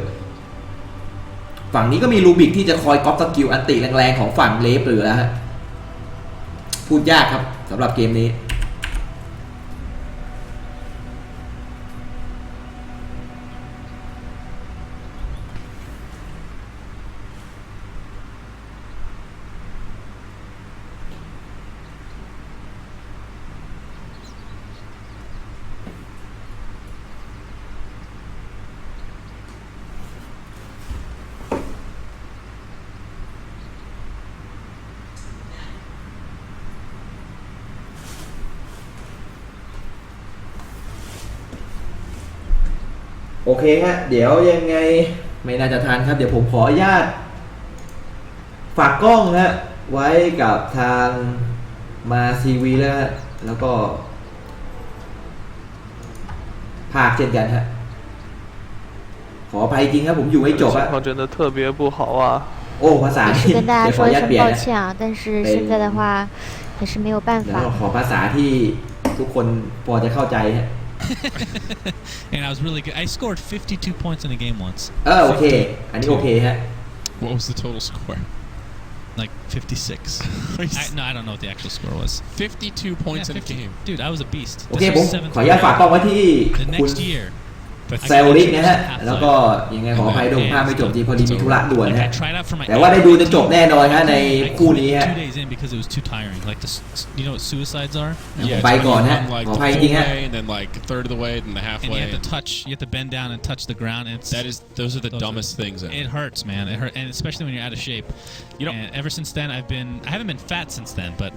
ฝั่งนี้ก็มีลูบิกที่จะคอยก๊อปสกิลอันติแรงๆของฝั่งเลฟหรือแล้วฮะพูดยากครับสำหรับเกมนี้โอเคฮะเดี๋ยวยังไงไม่น่าจะทันครับเดี๋ยวผมขออนุญาตฝากกล้องฮะไว้กับทางมาทีวีแล้วก็ภาคเช่นกันฮะขออภัยจริงครับผมอยู่ไม่จบอะ真的特别不好啊โอ้ภาษาที่跟大家说一声抱歉啊，但是现在的话也是没有办แล้ว法。ขอภาษาที่ทุกคนพอจะเข้าใจฮะAnd I was really good. I scored 52 points in a game once. โอเคอันนี้โอเคฮะ What was the total score? Like 56. No, I don't know what the actual score was. 52 points in a game. Dude, I was a beast. โอเคผมขออนุญาตฝากกล้องไว้ที่ The คุณ next year. เซลลิกนะฮะแล้วก็ยังไงขออภัยด้วยภาพไม่จบจริงพอดีมีธุระด่วน Like ฮะ I tried out for my แต่ว่าได้ดูจนจบแน่นอนฮะในคู่นี้ฮะ 2 days in because it was too tiring. Like you know what suicides are? Yeah, ไปก่อนฮะ from like ขอ the อภัย full จริงฮะ way, and then like a third of the way, and the And halfway. you have to bend down and touch the ground. And Those are the dumbest things ever. It hurts, man. It hurt, and especially when you're out of shape. You know, and ever since then, I haven't been fat since then, but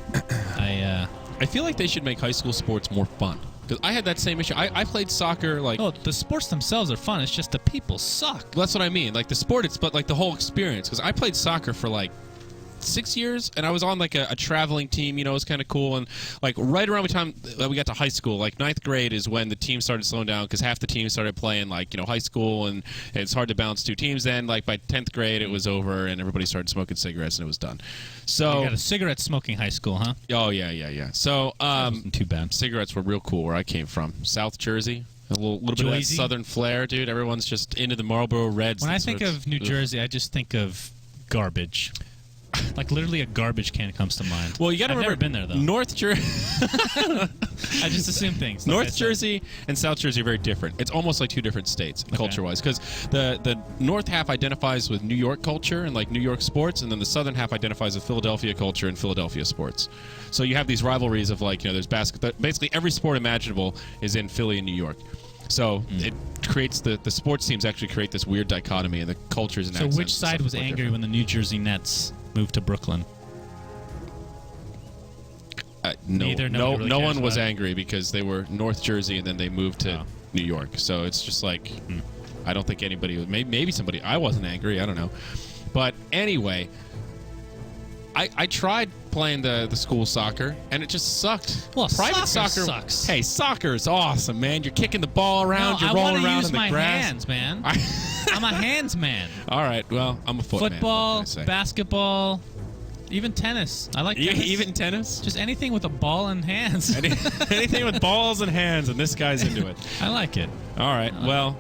I feel like they should make high school sports more fun. Because I had that same issue. I played soccer like. Oh, the sports themselves are fun. It's just the people suck. That's what I mean. Like the sport, but like the whole experience. Because I played soccer for like 6 years, and I was on like a traveling team. You know, it was kind of cool. And like right around the time that we got to high school, like 9th grade is when the team started slowing down because half the team started playing like high school, and it's hard to balance 2 teams. Then like by 10th grade, it was over, and everybody started smoking cigarettes, and it was done. So you got a cigarette smoking high school, huh? Oh yeah. So wasn't too bad. Cigarettes were real cool where I came from, South Jersey. A little bit of that southern flair, dude. Everyone's just into the Marlboro Reds. When I think of New Jersey, I just think of garbage. Like literally a garbage can comes to mind. Well, you got to remember, never been there though. North Jersey. I just assume things. Like North Jersey and South Jersey are very different. It's almost like 2 different states culture-wise, because the north half identifies with New York culture and like New York sports, and then the southern half identifies with Philadelphia culture and Philadelphia sports. So you have these rivalries of like there's basketball. Basically, every sport imaginable is in Philly and New York. So it creates the sports teams actually create this weird dichotomy, and the cultures and accents. So which side was angry when the New Jersey Nets moved to Brooklyn? No one was angry because they were North Jersey and then they moved to New York. So it's just like I don't think anybody was. Maybe somebody. I wasn't angry. I don't know. But anyway, I tried playing the school soccer and it just sucked. Well, private soccer sucks. Hey, soccer is awesome, man. You're kicking the ball around. You're rolling around in the grass. I want to use my hands, man. I'm a hands man. All right. Well, I'm a foot Football, man. Football, basketball. Even tennis. I like tennis. Even tennis? Just anything with a ball and hands. Anything with balls and hands, and this guy's into it. I like it. All right. Well.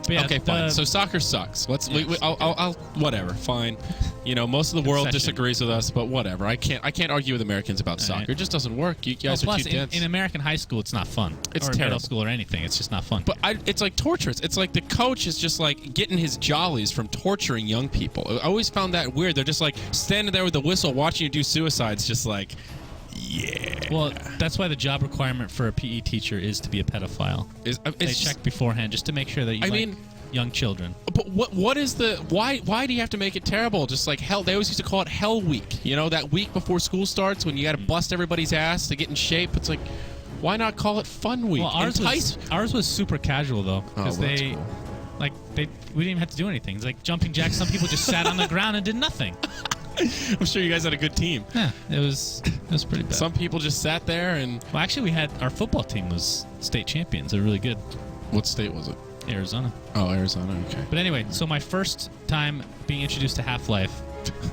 Yeah, okay, fine. So soccer sucks. I'll whatever. Fine. Most of the world disagrees with us, but whatever. I can't argue with Americans about soccer. It just doesn't work. You guys are too dense. In American high school, it's not fun. It's or terrible. Middle school or anything. It's just not fun. But it's like torturous. It's like the coach is just like getting his jollies from torturing young people. I always found that weird. They're just like standing there with the whistle, watching you do suicides, just like. Yeah. Well, that's why the job requirement for a PE teacher is to be a pedophile. They check beforehand just to make sure that you. young children. But what is the why do you have to make it terrible? Just like hell, they always used to call it Hell Week. You know, that week before school starts when you got to bust everybody's ass to get in shape. It's like, why not call it Fun Week? Well, ours was super casual though, because that's cool. we didn't even have to do anything. It's like jumping jacks. Some people just sat on the ground and did nothing. I'm sure you guys had a good team. Yeah, it was pretty bad. Some people just sat there and. Well, actually, we had our football team was state champions. They're really good. What state was it? Arizona. Oh, Arizona. Okay. But anyway, so my first time being introduced to Half-Life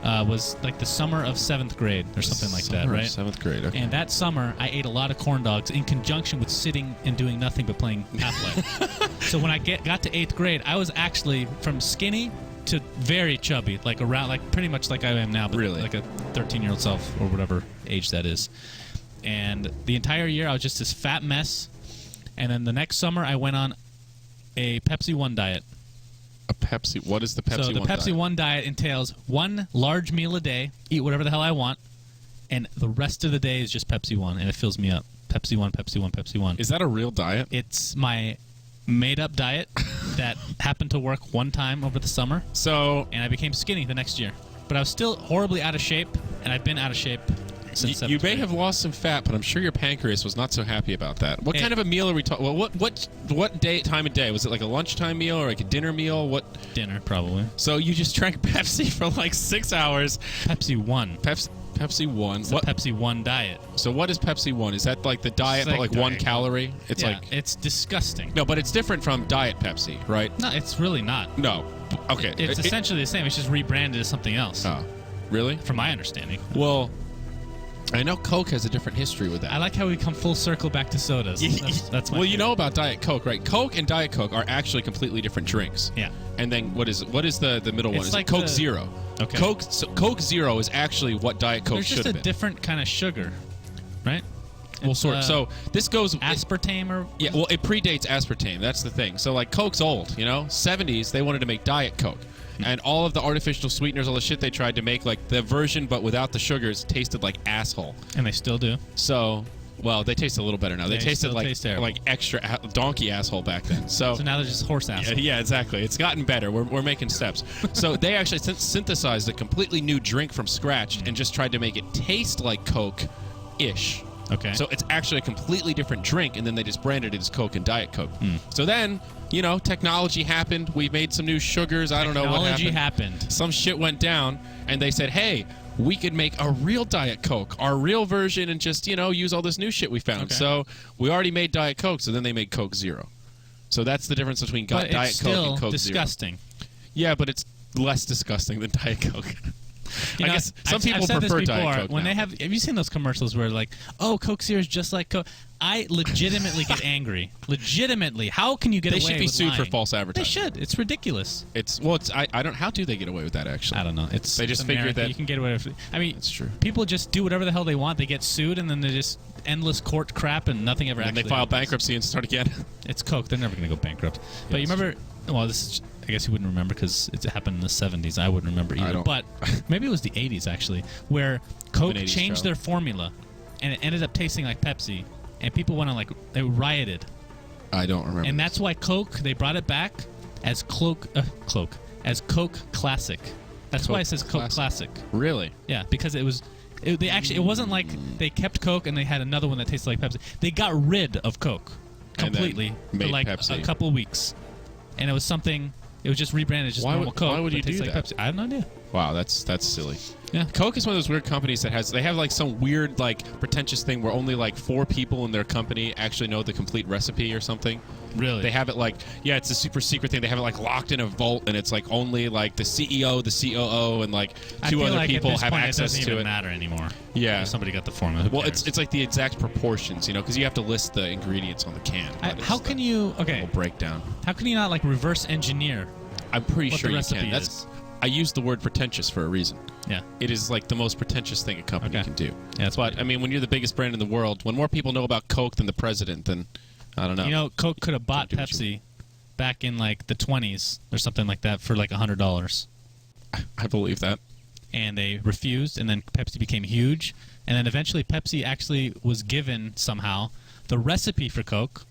was like the summer of 7th grade or something like that, right? 7th grade. Okay. And that summer, I ate a lot of corn dogs in conjunction with sitting and doing nothing but playing Half-Life. So when I got to 8th grade, I was actually from skinny to very chubby, like pretty much like I am now, but really? like a 13-year-old self or whatever age that is. And the entire year, I was just this fat mess. And then the next summer, I went on a Pepsi 1 diet. A Pepsi? What is the Pepsi 1 diet? So the Pepsi 1 diet entails one large meal a day, eat whatever the hell I want, and the rest of the day is just Pepsi 1, and it fills me up. Pepsi 1, Pepsi 1, Pepsi 1. Is that a real diet? It's my made-up diet that happened to work one time over the summer. And I became skinny the next year. But I was still horribly out of shape, and I've been out of shape since you may have lost some fat, but I'm sure your pancreas was not so happy about that. What kind of a meal are we talking? Well, what time of day? Was it like a lunchtime meal or like a dinner meal? What? Dinner, probably. So you just drank Pepsi for like 6 hours. Pepsi 1. Pepsi 1. It's a Pepsi 1 diet. So what is Pepsi 1? Is that like the diet, but like 1 calorie? It's it's disgusting. No, but it's different from Diet Pepsi, right? No, it's really not. No. Okay. It's essentially the same. It's just rebranded as something else. Oh, really? From my understanding. Well, I know Coke has a different history with that. I like how we come full circle back to sodas. That's my well, you know about Diet Coke, right? Coke and Diet Coke are actually completely different drinks. Yeah. And then what is the middle one? It's like Coke Zero. Okay. Coke Zero is actually what Diet Coke should have been. There's just a different kind of sugar, right? Well, sort of. So this goes aspartame or yeah. Well, it predates aspartame. That's the thing. So like Coke's old. You know, 70s they wanted to make Diet Coke. And all of the artificial sweeteners, all the shit they tried to make, like the version but without the sugars, tasted like asshole. And they still do. So, well, they taste a little better now. They tasted like extra donkey asshole back then. So now they're just horse asshole. Yeah, exactly. It's gotten better. We're making steps. So they actually synthesized a completely new drink from scratch and just tried to make it taste like Coke-ish. Okay. So it's actually a completely different drink, and then they just branded it as Coke and Diet Coke. So then, you know, technology happened. We made some new sugars. I don't know what happened. Technology happened. Some shit went down, and they said, hey, we could make a real Diet Coke, our real version, and just, you know, use all this new shit we found. Okay. So we already made Diet Coke, so then they made Coke Zero. So that's the difference between Diet Coke and Coke Zero. But it's still disgusting. Yeah, but it's less disgusting than Diet Coke. I guess some people prefer Diet Coke when now. have you seen those commercials where like, oh, Coke Zero is just like Coke? I legitimately get angry. Legitimately, how can you get away with They should be sued lying? for false advertising. They should. It's ridiculous. I don't. How do they get away with that? Actually, I don't know. They just figured that you can get away with it. I mean, it's true. People just do whatever the hell they want. They get sued, and then they just endless court crap, and nothing ever. And they file bankruptcy and start again. It's Coke. They're never going to go bankrupt. But you remember? Well, this is. I guess you wouldn't remember because it happened in the 70s. I wouldn't remember either. But maybe it was the 80s, actually, where Coke changed their formula, and it ended up tasting like Pepsi, and people went on, like, they rioted. I don't remember. And that's why Coke, they brought it back as Coke Classic. That's why it says Coke Classic. Really? Yeah, because it wasn't like they kept Coke and they had another one that tasted like Pepsi. They got rid of Coke completely for like Pepsi. a couple weeks. And it was something... It was just rebranded as just normal Coke. Why would you do like that? Pepsi. I have no idea. Wow, that's silly. Yeah. Coke is one of those weird companies that they have like some weird like pretentious thing where only like 4 people in their company actually know the complete recipe or something. Really? They have it like, yeah, it's a super secret thing. They have it like locked in a vault, and it's like only like the CEO, the COO, and like 2 other people have access to it. It doesn't even matter anymore. Yeah. Somebody got the formula. Well, it's like the exact proportions, you know, because you have to list the ingredients on the can. How can you? Okay. Little breakdown. How can you not like reverse engineer? I'm pretty sure the you can. is? I use the word pretentious for a reason. Yeah. It is like the most pretentious thing a company can do. Yeah, but I mean, when you're the biggest brand in the world, when more people know about Coke than the president, then I don't know. You know, Coke could have bought Pepsi back in like the 20s or something like that for like $100. I believe that. And they refused, and then Pepsi became huge, and then eventually Pepsi actually was given somehow the recipe for Coke,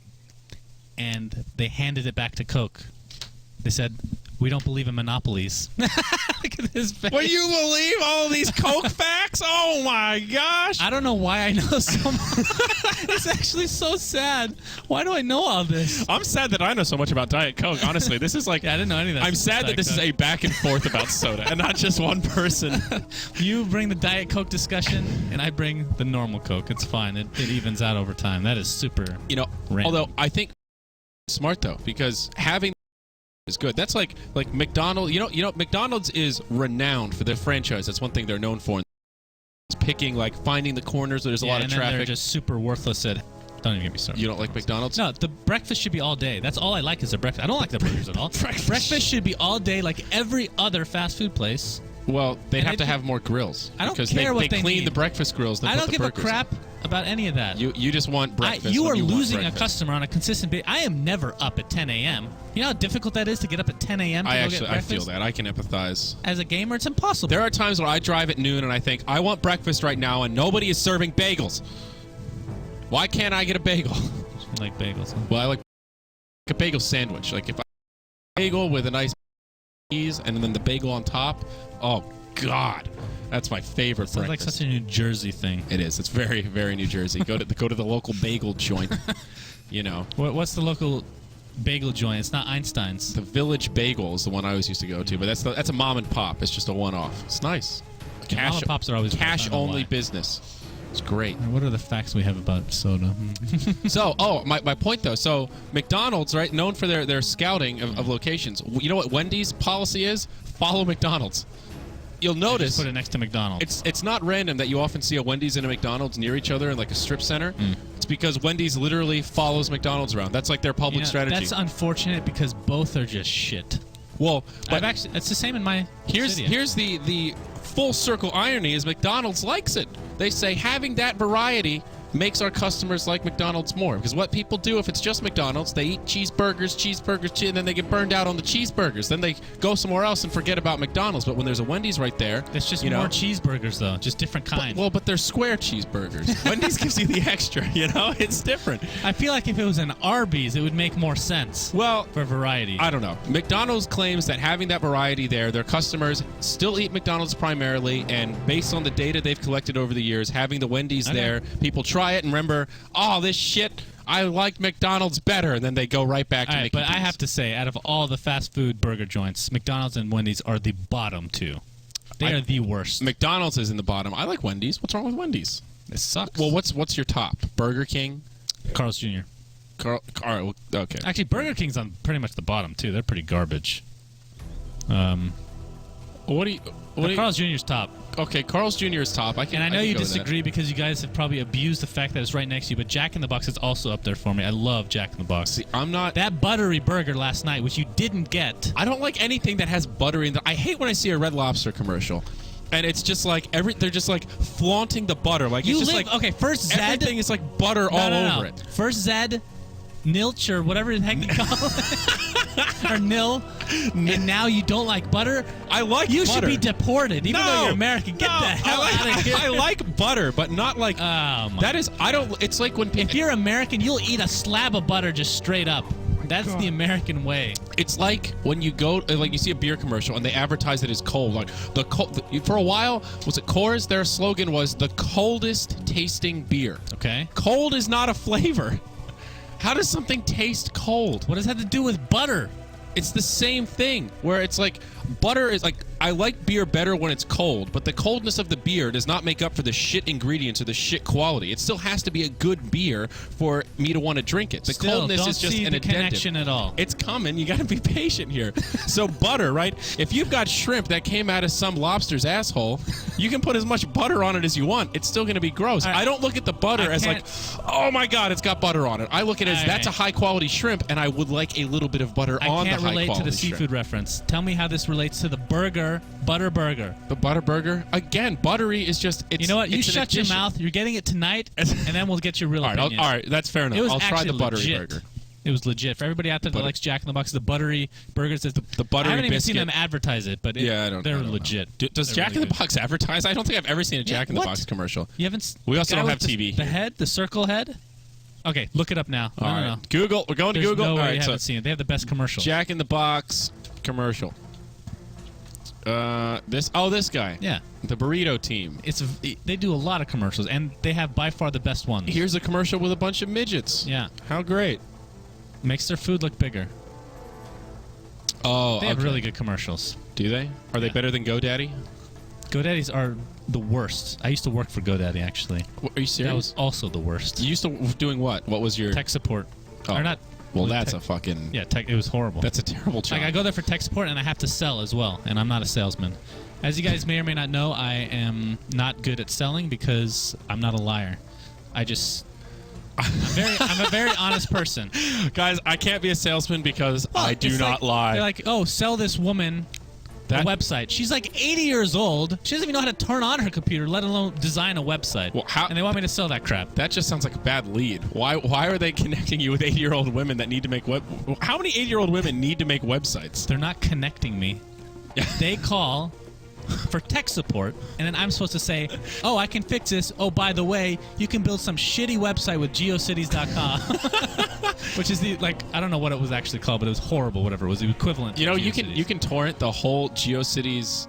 and they handed it back to Coke. They said, we don't believe in monopolies. Look at his face. Will you believe all these Coke facts? Oh my gosh! I don't know why I know so much. It's actually so sad. Why do I know all this? I'm sad that I know so much about Diet Coke. Honestly, this is like Yeah, I didn't know any of that. I'm sad that this is a back and forth about soda and not just one person. You bring the Diet Coke discussion, and I bring the normal Coke. It's fine. It evens out over time. That is super. You know, random. although I think it's smart though, because having is good. That's like McDonald's. You know, McDonald's is renowned for their franchise. That's one thing they're known for. It's picking, like finding the corners where there's a lot of and then traffic. They're just super worthless at. Don't even get me started. You don't like McDonald's? No, the breakfast should be all day. That's all I like is the breakfast. I don't like the burgers at all. Breakfast should be all day, like every other fast food place. Well, they'd have to have more grills. I don't because care what they they clean need. the breakfast grills. Then I don't put the give a burgers crap about any of that. You just want breakfast. You when are you want losing a breakfast. customer on a consistent basis. I am never up at 10 a.m. You know how difficult that is to get up at 10 a.m. I get feel breakfast? that. I can empathize. As a gamer, it's impossible. There are times where I drive at noon and I think, I want breakfast right now, and nobody is serving bagels. Why can't I get a bagel? You like bagels, huh? Well, I like a bagel sandwich. Like if I bagel with a nice cheese and then the bagel on top. Oh God, that's my favorite Sounds breakfast. like such a New Jersey thing. It is. It's very, very New Jersey. Go to the local bagel joint. You know, What's the local bagel joint? It's not Einstein's. the Village Bagel is the one I always used to go to, but that's a mom and pop. It's just a one-off. It's nice. Yeah, mom and pops are always cash I don't know only why. business. It's great. What are the facts we have about soda? So, my point though. So, McDonald's, right, known for their scouting of locations. You know what Wendy's policy is? Follow McDonald's. You'll notice. Just put it next to McDonald's. It's not random that you often see a Wendy's and a McDonald's near each other in like a strip center. It's because Wendy's literally follows McDonald's around. That's like their public strategy. That's unfortunate because both are just shit. Well, but it's the same in my city. Here's the full circle irony is McDonald's likes it. They say having that variety makes our customers like McDonald's more. Because what people do if it's just McDonald's, they eat cheeseburgers, and then they get burned out on the cheeseburgers. Then they go somewhere else and forget about McDonald's. But when there's a Wendy's right there, it's just more cheeseburgers though, just different kind. But they're square cheeseburgers. Wendy's gives you the extra, you know? It's different. I feel like if it was an Arby's, it would make more sense. Well, for variety. I don't know. McDonald's claims that having that variety there, their customers still eat McDonald's primarily, and based on the data they've collected over the years, having the Wendy's there, people try it and remember, oh, this shit, I like McDonald's better, and then they go right back to Mickey D's. But I have to say, out of all the fast food burger joints, McDonald's and Wendy's are the bottom two. They are the worst. McDonald's is in the bottom. I like Wendy's. What's wrong with Wendy's? It sucks. Well, what's your top? Burger King? Carl's Jr. All right, okay. Actually, Burger King's on pretty much the bottom, too. They're pretty garbage. Carl's Jr.'s top. Okay, Carl's Jr. is top. And I know you disagree because you guys have probably abused the fact that it's right next to you, but Jack in the Box is also up there for me. I love Jack in the Box. See, I'm not... That buttery burger last night, which you didn't get. I don't like anything that has butter in I hate when I see a Red Lobster commercial. And it's just like they're just like flaunting the butter. Like it's just like first Zed, everything is like butter all over it. First Zed, Nilch or whatever the heck you call it, or Nil, and now you don't like butter. I like you butter. should be deported, even though you're American. Get the hell out of here. I like butter, but not like that is. I don't. It's like when people. If you're American, you'll eat a slab of butter just straight up. That's the American way. It's like when you go, like you see a beer commercial and they advertise it as cold. Like for a while, was it Coors? Their slogan was the coldest tasting beer. Okay. Cold is not a flavor. How does something taste cold? What does that have to do with butter? It's the same thing where it's like butter is like I like beer better when it's cold, but the coldness of the beer does not make up for the shit ingredients or the shit quality. It still has to be a good beer for me to want to drink it. The coldness is just an addendum. Connection at all. It's coming. You got to be patient here. So butter, right? If you've got shrimp that came out of some lobster's asshole, you can put as much butter on it as you want. It's still going to be gross. I don't look at the butter as like, oh my God, it's got butter on it. I look at it as that's a high quality shrimp, and I would like a little bit of butter on the high quality shrimp. I can't relate to the seafood reference. Tell me how this relates to the butter burger. The butter burger? Again, buttery is just... You know what? You shut your mouth. You're getting it tonight, and then we'll get your real opinion. All right, that's fair enough. I'll try the buttery burger. It was legit. For everybody out there that likes Jack in the Box, the buttery burgers, the buttery I haven't even seen them advertise it, but they're legit. Does Jack in the Box advertise? I don't think I've ever seen a Jack in the Box commercial. You haven't... We also don't have TV. The head? The circle head? Okay, look it up now. All No, right. no, no. Google. We're going to There's Google. no All way right, you so haven't seen it. They have the best commercial. Jack in the Box commercial. This guy. Yeah. The burrito team. They do a lot of commercials, and they have by far the best ones. Here's a commercial with a bunch of midgets. Yeah. How great. Makes their food look bigger. Oh, They have okay. really good commercials. Do they? Are they Yeah. better than GoDaddy? GoDaddies are the worst. I used to work for GoDaddy, actually. Are you serious? That was also the worst. You used to doing what? What was your Tech support. Oh. Or not. Well, was it that's tech- a fucking. Yeah, it was horrible. That's a terrible job. Like, I go there for tech support, and I have to sell as well, and I'm not a salesman. As you guys may or may not know, I am not good at selling because I'm not a liar. I'm a very honest person. Guys, I can't be a salesman because I do It's not like, lie. They're like, oh, sell this woman a website. She's like 80 years old. She doesn't even know how to turn on her computer, let alone design a website. Well, how- and they want me to sell that crap. That just sounds like a bad lead. Why are they connecting you with 80-year-old women that need to make web? How many 80-year-old women need to make websites? They're not connecting me. They call for tech support, and then I'm supposed to say, oh, I can fix this. Oh, by the way, you can build some shitty website with geocities.com. Which is I don't know what it was actually called, but it was horrible, whatever. It was the equivalent to You GeoCities. can torrent the whole GeoCities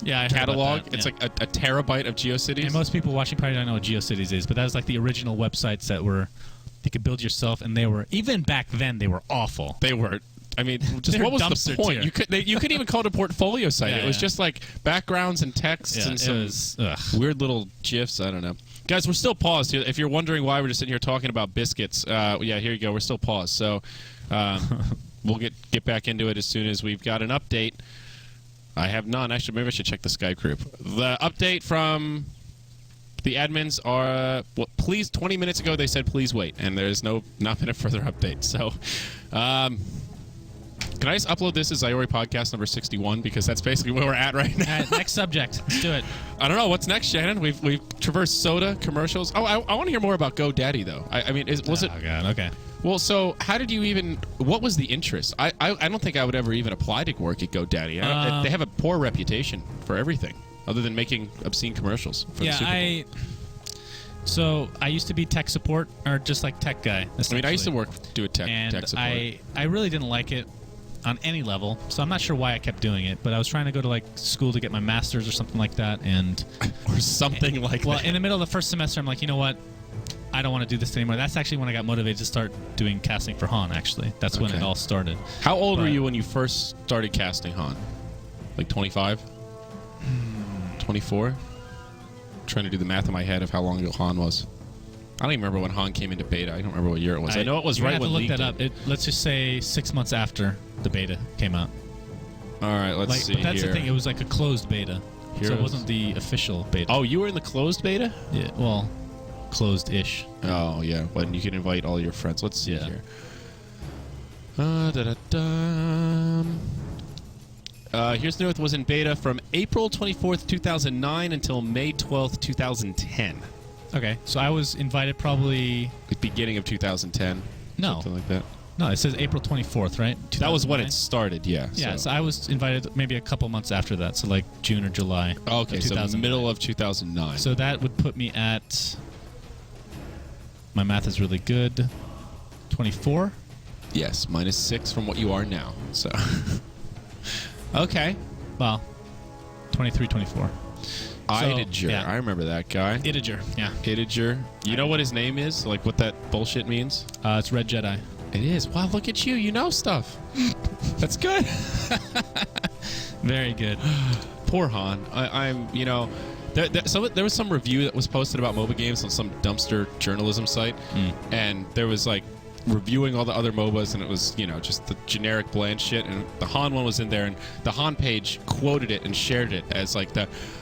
Yeah, I heard about catalog. that, It's yeah. like a terabyte of GeoCities. And most people watching probably don't know what GeoCities is, but that was like the original websites that were you could build yourself, and they were, even back then, they were awful. They were. I mean, just They're what was dumpster the point? tier. You couldn't even call it a portfolio site. Yeah, It was yeah. just like backgrounds and texts Yeah, and it some was, ugh. weird little gifs. I don't know. Guys, we're still paused. If you're wondering why we're just sitting here talking about biscuits, yeah, here you go. We're still paused. So we'll get back into it as soon as we've got an update. I have none. Actually, maybe I should check the Skype group. The update from the admins are, please, 20 minutes ago they said please wait, and there's not been a further update. So, can I just upload this as Iori podcast number 61, because that's basically where we're at right now. All right, next subject. Let's do it. I don't know what's next, Shannon. We've traversed soda commercials. Oh, I want to hear more about GoDaddy though. I mean, was it? Oh god. Okay. Well, so how did you even? What was the interest? I don't think I would ever even apply to work at GoDaddy. They have a poor reputation for everything, other than making obscene commercials. For the Super Bowl. So I used to be tech support, or just like tech guy. I mean, I used to do a tech and support. I really didn't like it on any level, so I'm not sure why I kept doing it. But I was trying to go to like school to get my master's or something like that, and or something like that. Well, in the middle of the first semester, I'm like, you know what? I don't want to do this anymore. That's actually when I got motivated to start doing casting for Han. Actually, that's when it all started. How old were you when you first started casting Han? Like 25? 24? Trying to do the math in my head of how long ago Han was. I don't even remember when Han came into beta. I don't remember what year it was. I know it was right when League League have to look that up. Let's just say 6 months after the beta came out. All right, let's see But that's here. the thing. It was like a closed beta, so it Heroes. wasn't the official beta. Oh, you were in the closed beta? Yeah. Well, closed-ish. Oh, yeah. When you can invite all your friends. Let's see here. Here's North was in beta from April 24th, 2009 until May 12th, 2010. Okay, so I was invited probably... The beginning of 2010. No. Something like that. No, it says April 24th, right? That was when 2009? it started, yeah. Yeah, so I was invited maybe a couple months after that, so like June or July. Okay, of so 2009. middle of 2009. So that would put me at... My math is really good. 24? Yes, -6 from what you are now. So, okay. Well, 23, 24. Idiger. yeah. I remember that guy. Idiger, yeah. Idiger. You know what his name is? Like what that bullshit means? It's Red Jedi. It is. Wow, look at you. You know stuff. That's good. Very good. Poor Han. I'm, you know... There was some review that was posted about MOBA games on some dumpster journalism site, and there was like reviewing all the other MOBAs, and it was, you know, just the generic bland shit, and the Han one was in there, and the Han page quoted it and shared it as like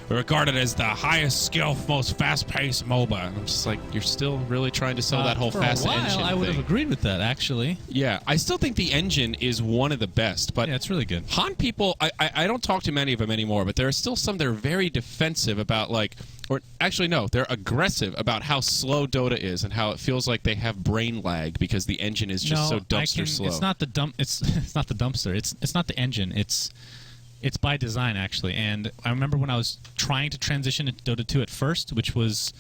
regarded as the highest skill, most fast-paced MOBA. And I'm just like, you're still really trying to sell that whole for fast a while, engine I would thing. have agreed with that, actually. Yeah, I still think the engine is one of the best, but Yeah, it's really good. Han people, I don't talk to many of them anymore, but there are still some that are very defensive about like, or actually no, they're aggressive about how slow Dota is and how it feels like they have brain lag because the engine is just so dumpster slow. It's not the it's not the dumpster. It's not the engine. It's by design, actually. And I remember when I was trying to transition into Dota 2 at first, which was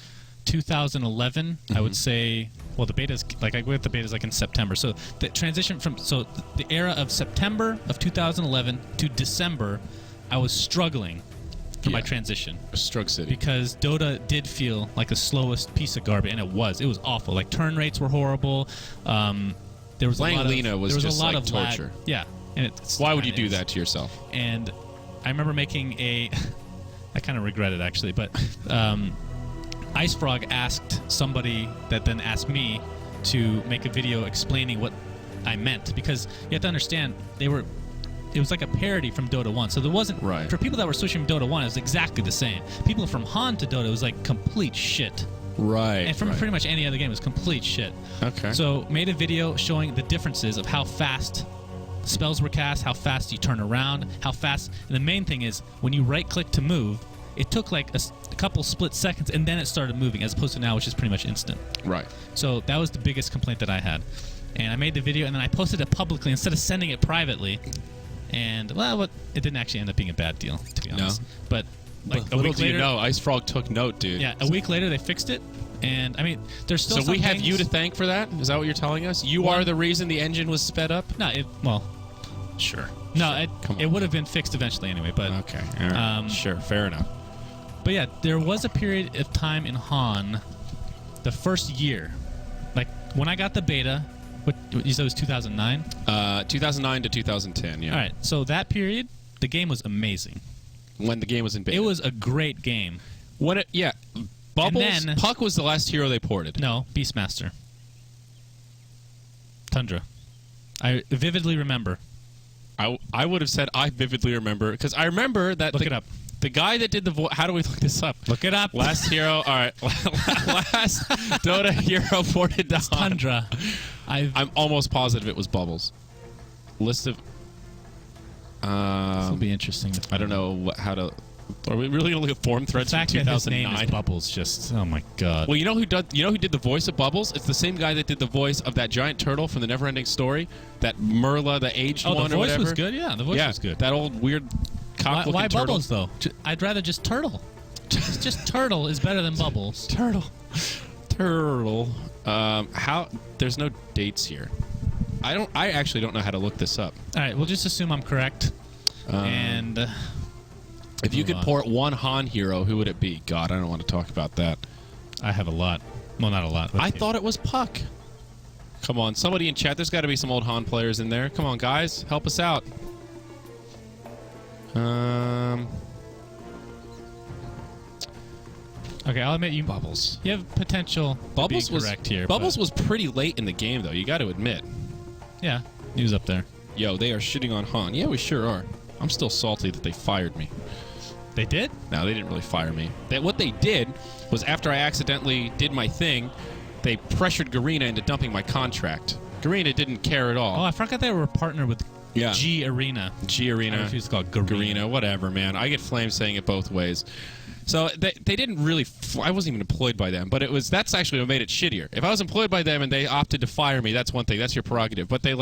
2011, I would say. Well, the beta's like I went the beta's like in September. So the transition from the era of September of 2011 to December, I was struggling for my transition. Strug City. Because Dota did feel like the slowest piece of garbage, and it was awful. Like turn rates were horrible. There was Playing a lot Lena of, was there was just a lot like of torture. Lag. Yeah. And it's, Why would you do that to yourself? And I remember making I kind of regret it actually, but Ice Frog asked somebody that then asked me to make a video explaining what I meant, because you have to understand it was like a parody from Dota 1, so there wasn't right. For people that were switching from Dota 1, it was exactly the same. People from Han to Dota, it was like complete shit. Right. And from pretty much any other game, it was complete shit. Okay. So made a video showing the differences of how fast spells were cast, how fast you turn around, how fast. And the main thing is when you right click to move, it took like a couple split seconds and then it started moving, as opposed to now, which is pretty much instant. Right. So that was the biggest complaint that I had. And I made the video and then I posted it publicly instead of sending it privately. And well, it didn't actually end up being a bad deal, to be honest. No. But like a week later, Ice Frog took note, dude. Yeah, a week later they fixed it. And I mean, there's still. So we have you to thank for that? Is that what you're telling us? You are the reason the engine was sped up? No, sure. No, it would have been fixed eventually anyway. But okay, all right. Sure, fair enough. But yeah, there was a period of time in Han, the first year, like when I got the beta. What you said was 2009? 2009 to 2010. Yeah. All right. So that period, the game was amazing. When the game was in beta, it was a great game. Bubbles. Then, Puck was the last hero they ported. No, Beastmaster. Tundra. I vividly remember. I would have said I vividly remember, because I remember that. Look it up. The guy that did the voice. How do we look this up? Look it up. Last hero. All right. Last Dota hero ported to Tundra. I'm almost positive it was Bubbles. List of. This will be interesting. I don't know how to. Are we really going to look at forum threads from 2009? His name is Bubbles. Just oh my god. Well, you know who did the voice of Bubbles? It's the same guy that did the voice of that giant turtle from the Neverending Story. That Merla, the aged one, or whatever. The voice was good. Yeah, the voice was good. That old weird. Why Bubbles though? I'd rather just Turtle. just Turtle is better than Bubbles. Turtle. How? There's no dates here. I actually don't know how to look this up. All right, we'll just assume I'm correct. And if you could port one Han hero, who would it be? God, I don't want to talk about that. I have a lot. Well, not a lot. I thought it was Puck. Come on, somebody in chat. There's got to be some old Han players in there. Come on, guys, help us out. Okay, I'll admit you. Bubbles. You have potential. Bubbles was correct here. Bubbles was pretty late in the game, though. You got to admit. Yeah, he was up there. Yo, they are shitting on Han. Yeah, we sure are. I'm still salty that they fired me. They did? No, they didn't really fire me. What they did was, after I accidentally did my thing, they pressured Garena into dumping my contract. Garena didn't care at all. Oh, I forgot they were partnered with G Arena. G Arena. I refuse to call it Garena. Whatever, man. I get flamed saying it both ways. So they didn't really. I wasn't even employed by them, but that's actually what made it shittier. If I was employed by them and they opted to fire me, that's one thing. That's your prerogative. But they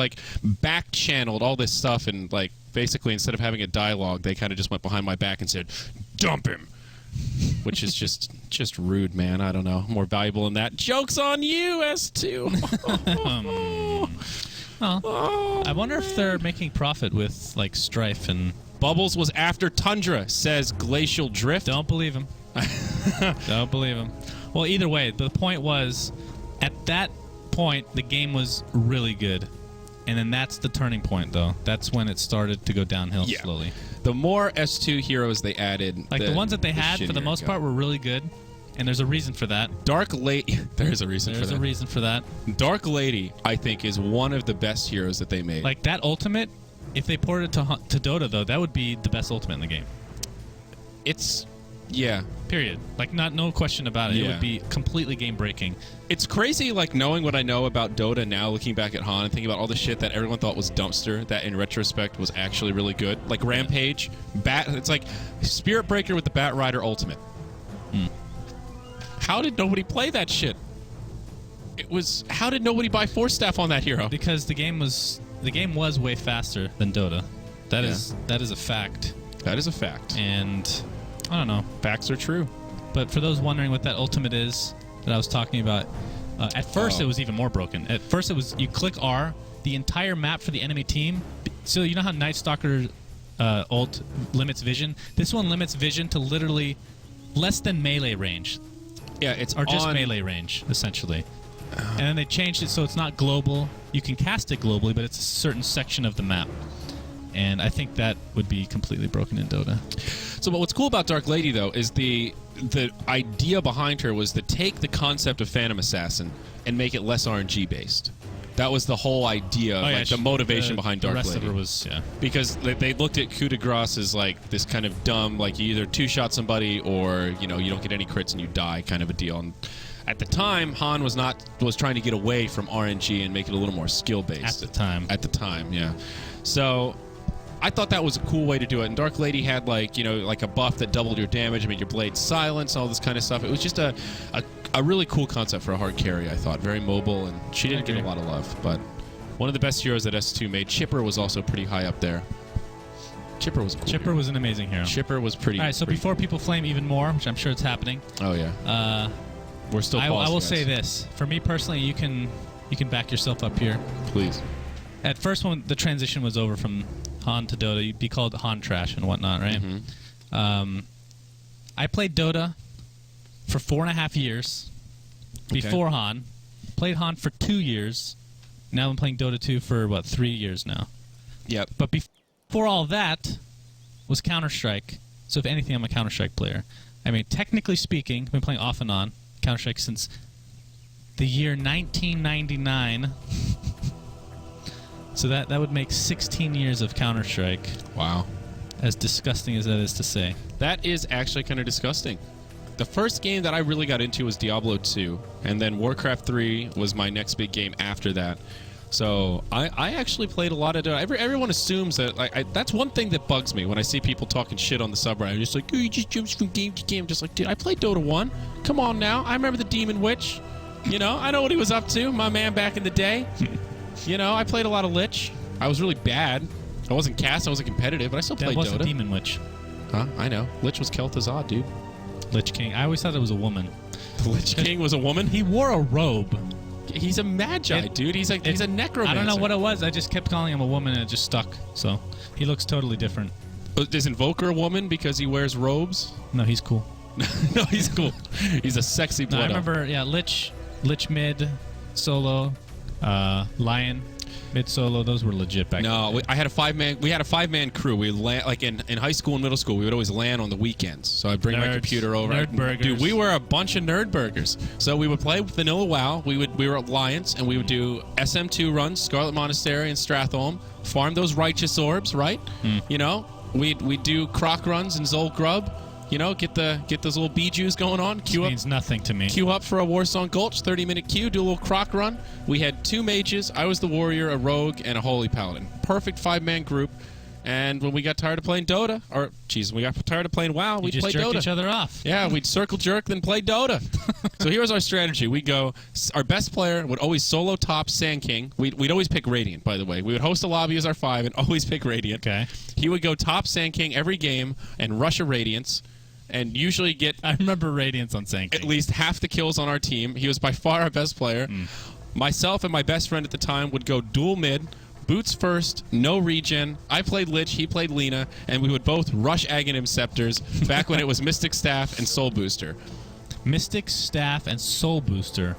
back channeled all this stuff, and basically instead of having a dialogue, they kind of just went behind my back and said, "Dump him," which is just rude, man. I don't know. More valuable than that. Joke's on you, S2. Well, I wonder if they're making profit with Strife and. Bubbles was after Tundra, says Glacial Drift. Don't believe him. Don't believe him. Well, either way, the point was, at that point, the game was really good. And then that's the turning point, though. That's when it started to go downhill slowly. The more S2 heroes they added... the ones that they had, for the most part, were really good. And there's a reason for that. Dark Lady... There's a reason for that. There's a reason for that. Dark Lady, I think, is one of the best heroes that they made. That ultimate... If they ported it to Dota, though, that would be the best ultimate in the game. It's... Yeah. Period. No question about it. Yeah. It would be completely game-breaking. It's crazy, knowing what I know about Dota now, looking back at Han and thinking about all the shit that everyone thought was dumpster, that in retrospect was actually really good. Like Rampage, it's like Spirit Breaker with the Bat Rider ultimate. How did nobody play that shit? How did nobody buy Force Staff on that hero? Because the game was way faster than Dota. That is a fact. That is a fact. And I don't know. Facts are true. But for those wondering what that ultimate is, that I was talking about. At first, it was even more broken. At first, it was you click R, the entire map for the enemy team. So you know how Night Stalker ult limits vision? This one limits vision to literally less than melee range. Yeah, it's or just melee range, essentially. And then they changed it so it's not global. You can cast it globally, but it's a certain section of the map. And I think that would be completely broken in Dota. So, but what's cool about Dark Lady, though, is the idea behind her was to take the concept of Phantom Assassin and make it less RNG based. That was the whole idea, the motivation behind Dark Lady. The rest of her was, because they looked at coup de grace as like this kind of dumb, like you either two-shot somebody or you don't get any crits and you die kind of a deal. And at the time, Han was trying to get away from RNG and make it a little more skill based. At the time, yeah. So I thought that was a cool way to do it. And Dark Lady had like a buff that doubled your damage, made your blade silence, all this kind of stuff. It was just a really cool concept for a hard carry, I thought. Very mobile, and she didn't get a lot of love. But one of the best heroes that S2 made. Chipper was also pretty high up there. Chipper was cool. Chipper was an amazing hero. Chipper was pretty. All right, so before people flame even more, which I'm sure it's happening. Oh yeah. We're still. I will say this. For me personally, you can back yourself up here. Please. At first, when the transition was over from Han to Dota, you'd be called Han trash and whatnot, right? Mm-hmm. I played Dota for 4.5 years before Han. Played Han for 2 years. Now I'm playing Dota 2 for 3 years now. Yep. But before all that was Counter-Strike. So if anything, I'm a Counter-Strike player. I mean, technically speaking, I've been playing off and on Counter-Strike since the year 1999. So that would make 16 years of Counter-Strike. Wow. As disgusting as that is to say. That is actually kind of disgusting. The first game that I really got into was Diablo 2, and then Warcraft 3 was my next big game after that. So I actually played a lot of Dota. Everyone assumes that that's one thing that bugs me when I see people talking shit on the subreddit. I'm just like, oh, you just jumps from game to game. I'm just like, dude, I played Dota 1. Come on now. I remember the Demon Witch. I know what he was up to. My man back in the day. I played a lot of Lich. I was really bad. I wasn't cast. I wasn't competitive, but I still played Dota. That wasn't Demon Witch. Huh? I know. Lich was Kel'Thuzad, dude. Lich King. I always thought it was a woman. The Lich King was a woman? He wore a robe. He's a magi, dude. He's a necromancer. I don't know what it was. I just kept calling him a woman and it just stuck. So he looks totally different. Is Invoker a woman because he wears robes? No, he's cool. No, he's cool. He's a sexy blood. I remember, Lich mid, solo, Lion, mid solo. Those were legit back then. No, I had a 5-man. We had a 5-man crew. We like in high school and middle school. We would always LAN on the weekends. So I'd bring my computer over. Nerd burgers. Dude, we were a bunch of nerd burgers. So we would play Vanilla WoW. We were Alliance, and we would do SM2 runs, Scarlet Monastery and Stratholme. Farm those righteous orbs, right? We'd do Croc runs and Zol Grub. Get those little Bijus going on. Queue up. Means nothing to me. Queue up for a Warsong Gulch, 30-minute queue, do a little Croc run. We had 2 mages. I was the warrior, a rogue, and a holy paladin. Perfect 5-man group. And when we got tired of playing Dota, we got tired of playing WoW, we'd play Dota. Just jerk each other off. Yeah, we'd circle jerk, then play Dota. So here's our strategy. We'd go, our best player would always solo top Sand King. We'd always pick Radiant, by the way. We would host a lobby as our 5 and always pick Radiant. Okay. He would go top Sand King every game and rush a Radiance. And usually get... I remember Radiance on Sand King. At least half the kills on our team. He was by far our best player. Myself and my best friend at the time would go dual mid, boots first, no regen. I played Lich, he played Lina, and we would both rush Aghanim Scepters back when it was Mystic Staff and Soul Booster. Mystic Staff and Soul Booster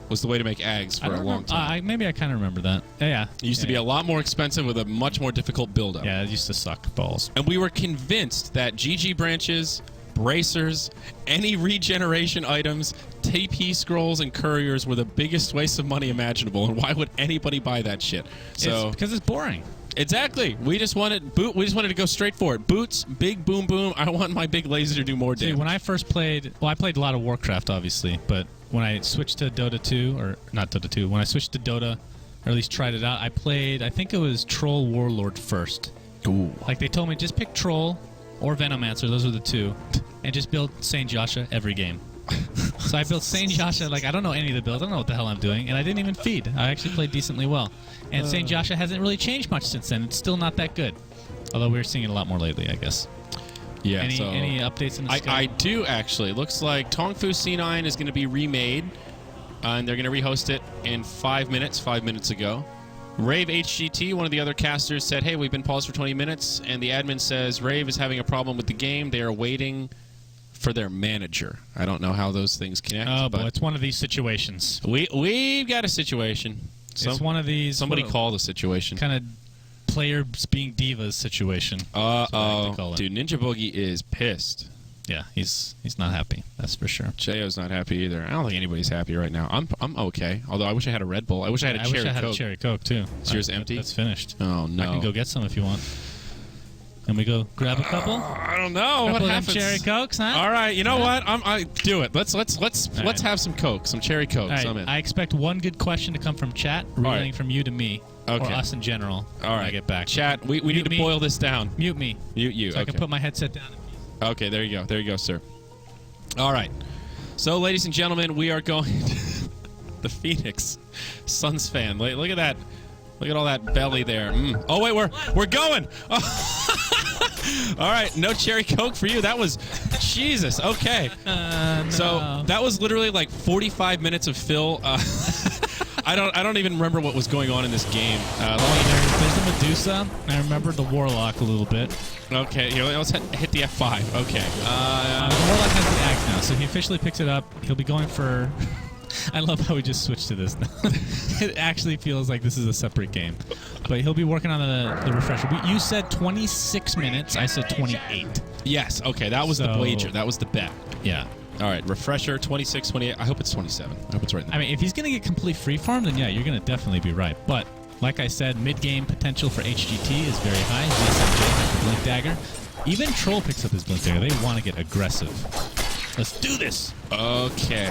was the way to make Ags for a long time. Maybe I kind of remember that. Yeah. It used to be a lot more expensive with a much more difficult build-up. Yeah, it used to suck balls. And we were convinced that GG branches... bracers, any regeneration items, TP scrolls, and couriers were the biggest waste of money imaginable. And why would anybody buy that shit? Because it's boring. Exactly. We just wanted to go straight for it. Boots, big boom boom. I want my big laser to do more damage. When I first played, I played a lot of Warcraft, obviously, but when I switched to Dota 2, or not Dota 2, when I switched to Dota, or at least tried it out, I played, I think it was Troll Warlord first. Ooh. Like they told me, just pick Troll or Venomancer, those are the 2, and just build Saint Joshua every game. So I built Saint Joshua, I don't know any of the builds, I don't know what the hell I'm doing, and I didn't even feed. I actually played decently well. And Saint Joshua hasn't really changed much since then. It's still not that good. Although we're seeing it a lot more lately, I guess. Yeah. Any updates in the schedule? I do actually. Looks like Tongfu C9 is going to be remade, and they're going to rehost it in 5 minutes. 5 minutes ago. Rave HGT, one of the other casters, said, "Hey, we've been paused for 20 minutes," and the admin says Rave is having a problem with the game. They are waiting for their manager. I don't know how those things connect. Oh, but boy, it's one of these situations. We've got a situation. It's one of these. Somebody call the situation. Kind of players being divas situation. Dude, Ninja Boogie is pissed. Yeah, he's not happy. That's for sure. Cheo's not happy either. I don't think anybody's happy right now. I'm okay. Although I wish I had a Red Bull. I wish I had a cherry Coke. I wish I had a cherry Coke too. Is yours empty? That's finished. Oh no. I can go get some if you want. Can we go grab a couple? I don't know. What happens? Cherry Cokes, huh? All right. You know what? I do it. Let's have some Coke, some cherry Cokes. Right. I'm in. I expect one good question to come from chat, relaying from you to me, or us in general. All right. When I get back. Chat. We need to boil this down. Mute me. Mute you. So I can put my headset down. Okay. There you go. There you go, sir. All right. So, ladies and gentlemen, we are going to the Phoenix Suns fan. Look at that. Look at all that belly there. Oh wait, we're going. All right, no cherry Coke for you. That was Jesus. Okay. No. So that was literally like 45 minutes of Phil. I don't even remember what was going on in this game. There's the Medusa. I remember the Warlock a little bit. Okay, here, let's hit the F5. Okay. The Warlock has the axe now, so he officially picks it up. He'll be going for... I love how we just switched to this now. It actually feels like this is a separate game. But he'll be working on the refresher. You said 26 minutes. I said 28. Yes. Okay, that was the wager. That was the bet. Yeah. All right, refresher, 26, 28. I hope it's 27. I hope it's right. I mean, if he's going to get complete freeform, then yeah, you're going to definitely be right. But like I said, mid-game potential for HGT is very high. ZSMJ has the Blink Dagger. Even Troll picks up his Blink Dagger. They want to get aggressive. Let's do this. Okay.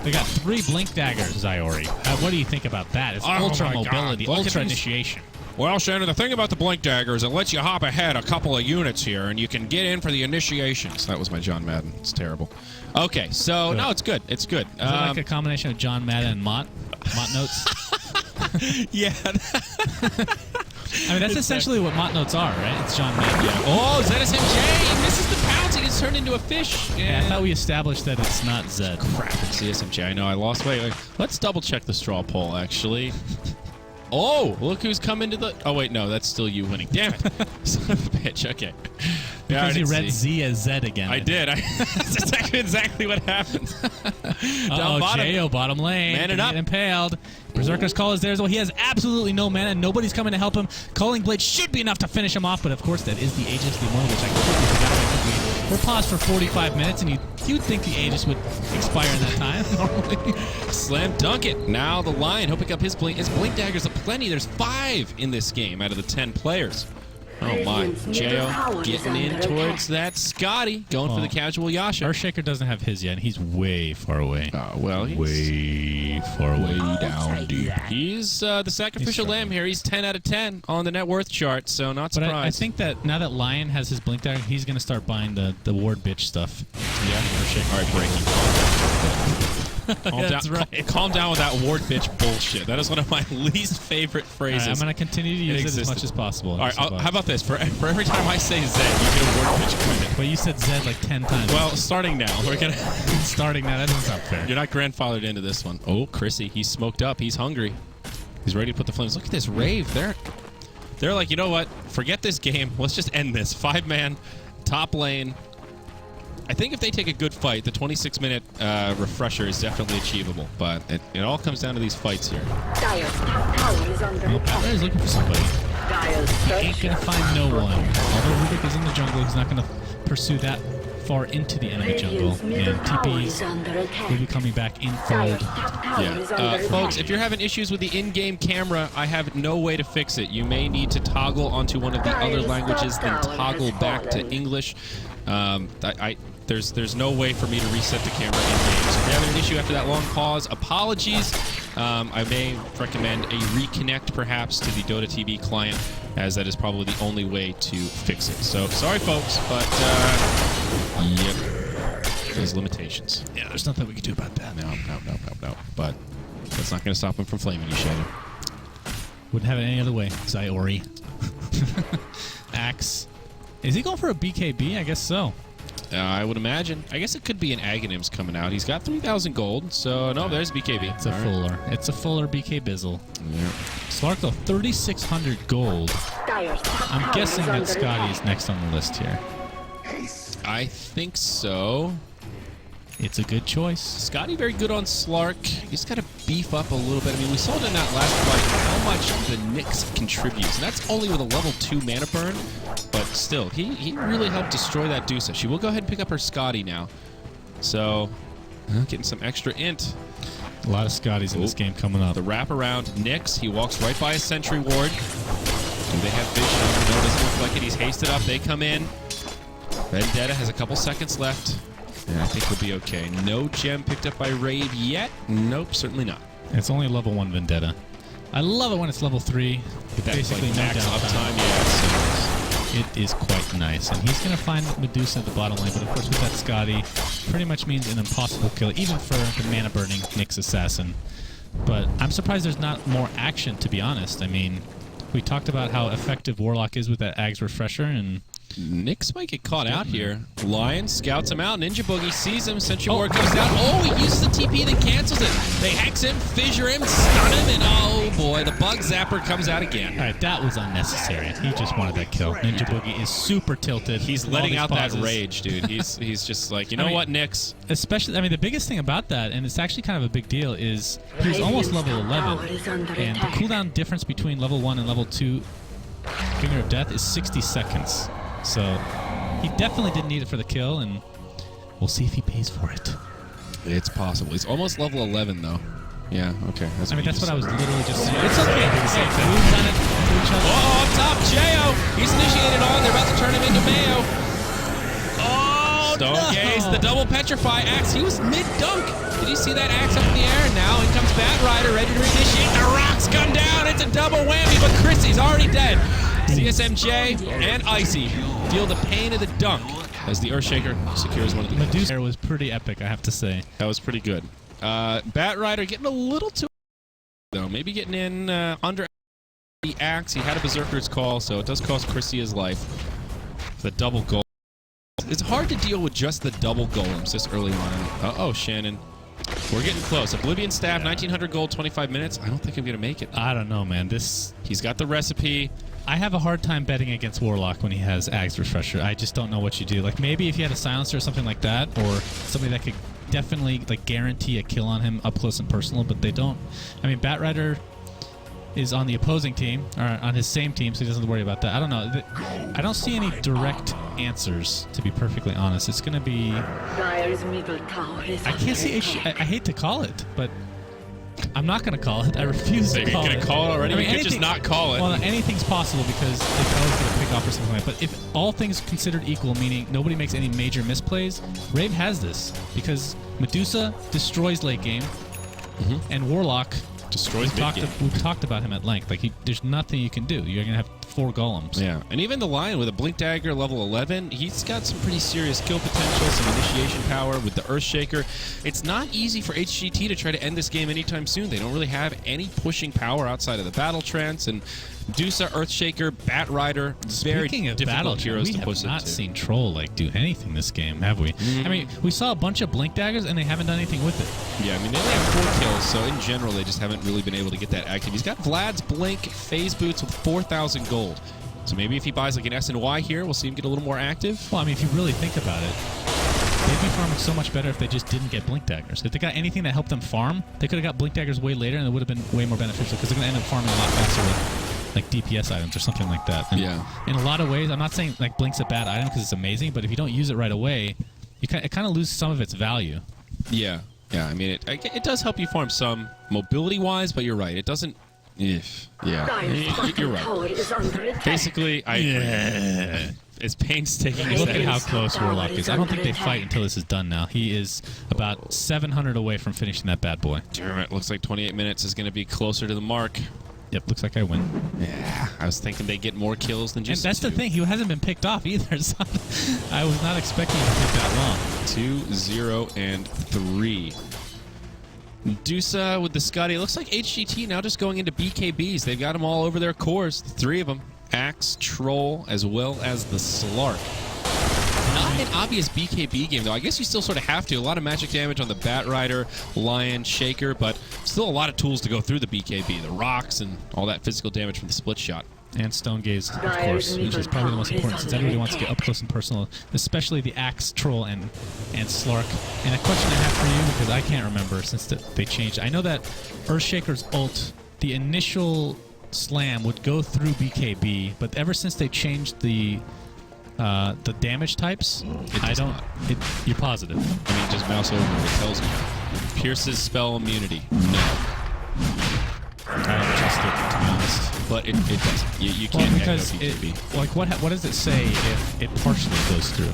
They got 3 Blink Daggers, Zyori. What do you think about that? It's ultra mobility, ultra initiation. Well, Shannon, the thing about the Blink Dagger is it lets you hop ahead a couple of units here, and you can get in for the initiations. That was my John Madden. It's terrible. Okay, so, no, it's good. It's good. Is it like a combination of John Madden and Mott Notes? Yeah. I mean, that's essentially what Mott Notes are, right? It's John Madden. Yeah. Oh, ZSMJ! This is the pouncing. It's turned into a fish. Yeah, I thought we established that it's not Zed. Crap, it's ZSMJ. I know, I lost. Wait. Let's double-check the straw poll, actually. Oh, look who's come into the... Oh, wait, no, that's still you winning. Damn it. Son of a bitch. Okay. Because you read Z as Z again. I did. That's exactly what happened. Down bottom. J.O. bottom lane. Man it up. Get impaled. Berserker's Call is there as well. He has absolutely no mana. Nobody's coming to help him. Culling Blade should be enough to finish him off, but of course that is the Aegis Demon, which I completely forgot about. We're paused for 45 minutes, and you'd think the Aegis would expire in that time normally. Slam dunk it. Now the Lion, he'll pick up his Blink. His Blink Daggers aplenty. There's 5 in this game out of the 10 players. Oh my, J.O. getting in towards that Scotty, going for the casual Yasha. Earthshaker doesn't have his yet, and he's way far away. Well, he's way far away. Down deep. He's the sacrificial lamb here. He's 10 out of 10 on the net worth chart, so not surprised. But I think that now that Lion has his Blink Dagger, he's going to start buying the ward bitch stuff. Yeah, Earthshaker. All right, breaking. Calm down with that ward bitch bullshit. That is one of my least favorite phrases. I'm going to continue to use it as much as possible. All right, how about this? For every time I say Zed, you get a word bitch credit. But you said Zed like 10 times. Well, starting now. We're gonna starting now. That doesn't sound fair. You're not grandfathered into this one. Oh, Chrissy, he's smoked up. He's hungry. He's ready to put the flames. Look at this Rave. They're like, you know what? Forget this game. Let's just end this. 5-man, top lane. I think if they take a good fight, the 26-minute refresher is definitely achievable. But it all comes down to these fights here. Pat is looking for somebody. He ain't going to find no one. Although Rubik is in the jungle, he's not going to pursue that far into the enemy jungle. And TPs will be coming back in fold. Yeah. Folks, if you're having issues with the in-game camera, I have no way to fix it. You may need to toggle onto one of the other languages, then toggle back to English. There's no way for me to reset the camera in game. So if you're having an issue after that long pause, apologies. I may recommend a reconnect perhaps to the Dota TV client, as that is probably the only way to fix it. So sorry folks, but yep, there's limitations. Yeah, there's nothing we can do about that. No. But that's not going to stop him from flaming you, Shadow. Wouldn't have it any other way, Zyori. Axe. Is he going for a BKB? I guess so. I would imagine. I guess it could be an Aghanims coming out. He's got 3,000 gold, so no, there's BKB. It's a fuller. It's a fuller BK Bizzle. Yeah. Slark though, 3,600 gold. I'm guessing that Scotty is next on the list here. I think so. It's a good choice. Scotty very good on Slark. He's got to beef up a little bit. I mean, we saw in that last fight how much the Nyx contributes. And that's only with a level 2 mana burn. But still, he really helped destroy that Dusa. She will go ahead and pick up her Scotty now. So, getting some extra int. A lot of Scotties in this game coming up. The wraparound Nyx, he walks right by a sentry ward. Do they have vision? No, it doesn't look like it. He's hasted up. They come in. Vendetta has a couple seconds left. I think we'll be okay. No gem picked up by Rave yet. Nope, certainly not. It's only level 1 Vendetta. I love it when it's level 3. That's Basically like no max downtime. uptime, yeah. It is quite nice. And he's going to find Medusa at the bottom lane, but of course with that Scotty, pretty much means an impossible kill, even for the mana-burning Nyx Assassin. But I'm surprised there's not more action, to be honest. I mean, we talked about how effective Warlock is with that Ags Refresher, and Nyx might get caught out here. Lion scouts him out. Ninja Boogie sees him. Sentry Ward comes down. Oh, he uses the TP, then cancels it. They hex him, fissure him, stun him, and oh boy, the bug zapper comes out again. all right, that was unnecessary. He just wanted that kill. Ninja Boogie is super tilted. He's from all letting these out pauses. that rage, dude. He's just like, you know what, Nyx? Especially, I mean, the biggest thing about that, and it's actually kind of a big deal, is he was almost level 11, and the cooldown difference between level 1 and level 2 Finger of Death is 60 seconds. So he definitely didn't need it for the kill, and we'll see if he pays for it. It's possible. He's almost level 11, though. Yeah, okay. I mean, that's what I was literally just saying. It's okay. We've done it to each other. Oh, up top, J.O. He's initiated on. They're about to turn him into Mayo. Oh, Stone Gaze, the double petrify axe. He was mid-dunk. Did you see that axe up in the air? Now in comes Bat Rider, ready to reinitiate. The rocks come down. It's a double whammy, but Chrissy's already dead. CSMJ and Icy deal the pain of the dunk as the Earthshaker secures one of the Medusa was pretty epic, I have to say. That was pretty good. Bat Rider getting a little too though. Maybe getting in under the axe. He had a Berserker's call, so it does cost Chrissy his life. The double goal. It's hard to deal with just the double golems this early on. Uh-oh, Shannon. We're getting close. Oblivion Staff, 1,900 gold, 25 minutes. I don't think I'm going to make it. I don't know, man. He's got the recipe. I have a hard time betting against Warlock when he has Ags Refresher. I just don't know what you do. Like, maybe if you had a Silencer or something like that, or somebody that could definitely, like, guarantee a kill on him up close and personal, but they don't. I mean, Bat Rider is on the opposing team, or on his same team, so he doesn't have to worry about that. I don't know. I don't see any direct answers, to be perfectly honest. It's going to be... I can't see... I hate to call it, but... I'm not going to call it. I refuse to call it. You're going to call it already? I mean, you could just not call it. Well, anything's possible because they can always get a pick off or something like that. But if all things considered equal, meaning nobody makes any major misplays, Rave has this because Medusa destroys late game, and Warlock destroys mid game. We've talked about him at length. Like, there's nothing you can do. You're going to have 4 golems. Yeah, and even the Lion with a Blink Dagger level 11, he's got some pretty serious kill potential, some initiation power with the Earthshaker. It's not easy for HGT to try to end this game anytime soon. They don't really have any pushing power outside of the Battle Trance, and Medusa, Earthshaker, Bat Rider, very difficult heroes to push we have not into. seen Troll like do anything this game, have we? I mean, we saw a bunch of Blink Daggers, and they haven't done anything with it. Yeah, I mean, they only have 4 kills, so in general, they just haven't really been able to get that active. He's got Vlad's Blink Phase Boots with 4,000 gold. So maybe if he buys like an S&Y here, we'll see him get a little more active. Well, I mean, if you really think about it, they'd be farming so much better if they just didn't get Blink Daggers. If they got anything that helped them farm, they could have got Blink Daggers way later, and it would have been way more beneficial because they're going to end up farming a lot faster with like DPS items or something like that. And in a lot of ways, I'm not saying like Blink's a bad item because it's amazing, but if you don't use it right away, it kind of loses some of its value. Yeah. I mean, it does help you farm some mobility-wise, but you're right. It doesn't... Yeah. You're right. Basically, it's painstaking. Look at how close Warlock is. I don't think they fight until this is done now. He is about 700 away from finishing that bad boy. Damn it. Looks like 28 minutes is going to be closer to the mark. Yep, looks like I win. Yeah, I was thinking they get more kills than just And that's 2. the thing. He hasn't been picked off either. So I was not expecting him to take that long. 2, 0, and 3. Medusa with the Scotty. It looks like HGT now just going into BKBs. They've got them all over their cores, 3 of them. Axe, Troll, as well as the Slark. Not an obvious BKB game, though. I guess you still sort of have to. A lot of magic damage on the Bat Rider, Lion, Shaker, but still a lot of tools to go through the BKB. The rocks and all that physical damage from the split shot. And Stone Gaze, of course, which is probably the most important since everybody wants to get up close and personal, especially the Axe, Troll, and Slark. And a question I have for you, because I can't remember since they changed. I know that Earthshaker's ult, the initial slam would go through BKB, but ever since they changed the damage types, you're positive. I mean, just mouse over and it tells me. Pierces spell immunity. No. I don't trust it, to be honest. But it doesn't. You can't because what does it say if it partially goes through?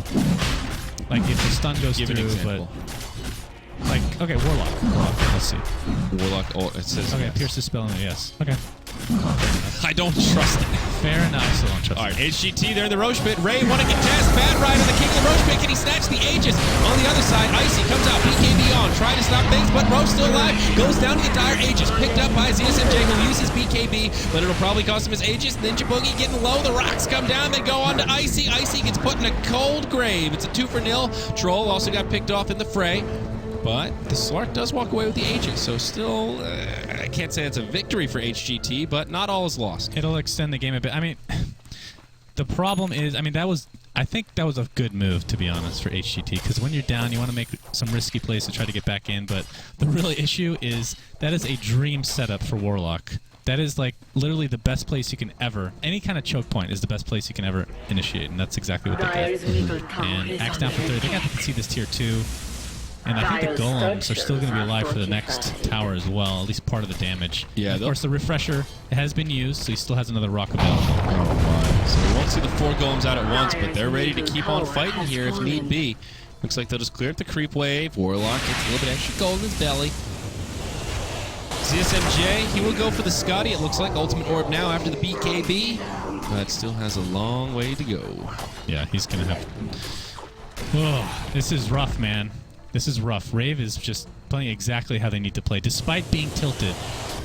Like if the stun goes Give through, an example. but like okay, Warlock. Let's see. Warlock. Oh, it says okay. yes. Pierce the spell. Yes. Okay. I don't trust it. Fair enough. I still don't trust All right, it. HGT there in the Roche pit. Rave want to contest. Bad Rider, the king of the Roche pit. Can he snatch the Aegis? On the other side, Icy comes out. BKB on. Trying to stop things, but Roche still alive. Goes down to the dire Aegis. Picked up by ZSMJ, who uses BKB, but it'll probably cost him his Aegis. Ninja Boogie getting low. The rocks come down. They go on to Icy. Icy gets put in a cold grave. It's a 2-0. Troll also got picked off in the fray. But the Slark does walk away with the Aegis, so still, I can't say it's a victory for HGT, but not all is lost. It'll extend the game a bit. I mean, the problem is, I think that was a good move, to be honest, for HGT, because when you're down, you want to make some risky plays to try to get back in, but the real issue is that is a dream setup for Warlock. That is like literally the best place you can ever, any kind of choke point is the best place you can ever initiate, and that's exactly what they did. And Axe down for 3, they got to see this tier 2. And I think the golems are still going to be alive for the next tower as well, at least part of the damage. Yeah. And of course, the refresher has been used, so he still has another rock available. Oh my. So we won't see the 4 golems out at once, but they're ready to keep on fighting here if need be. Looks like they'll just clear up the creep wave. Warlock gets a little bit extra gold in his belly. ZSMJ, he will go for the Scotty. It looks like Ultimate Orb now after the BKB, but still has a long way to go. Yeah, he's going to have... Oh, this is rough, man. This is rough. Rave is just playing exactly how they need to play, despite being tilted.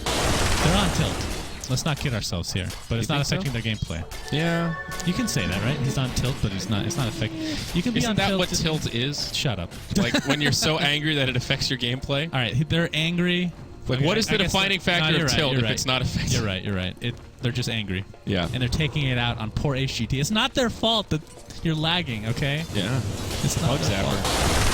They're on tilt. Let's not kid ourselves here. But it's not affecting their gameplay. Yeah. You can say that, right? He's on tilt, but it's not affecting... You can be Isn't on that tilt. what tilt is? Shut up. Like when you're so angry that it affects your gameplay? All right, they're angry. Like, what is the defining factor of tilt if it's not affecting? You're right. They're just angry. Yeah. And they're taking it out on poor HGT. It's not their fault that you're lagging, okay? Yeah. It's not their fault.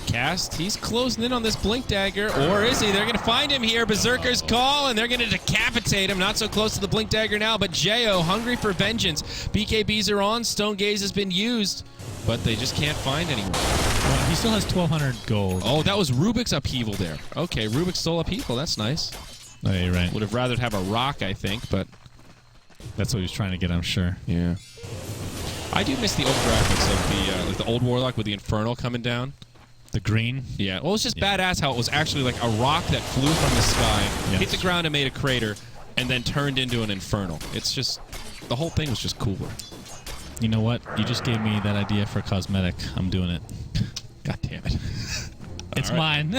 Cast, he's closing in on this Blink Dagger, or is he? They're going to find him here. Berserker's call, and they're going to decapitate him. Not so close to the Blink Dagger now, but Jo, hungry for vengeance. BKBs are on. Stone Gaze has been used, but they just can't find anyone. Well, he still has 1,200 gold. Oh, that was Rubik's upheaval there. Okay, Rubik's stole upheaval. That's nice. Oh, yeah, you're right. Would have rather have a rock, I think, but... That's what he was trying to get, I'm sure. Yeah. I do miss the old graphics of the like the old Warlock with the Infernal coming down. The green? Yeah. Well, it's just badass how it was actually like a rock that flew from the sky, hit the ground and made a crater, and then turned into an Infernal. It's just... The whole thing was just cooler. You know what? You just gave me that idea for a cosmetic. I'm doing it. God damn it. It's mine.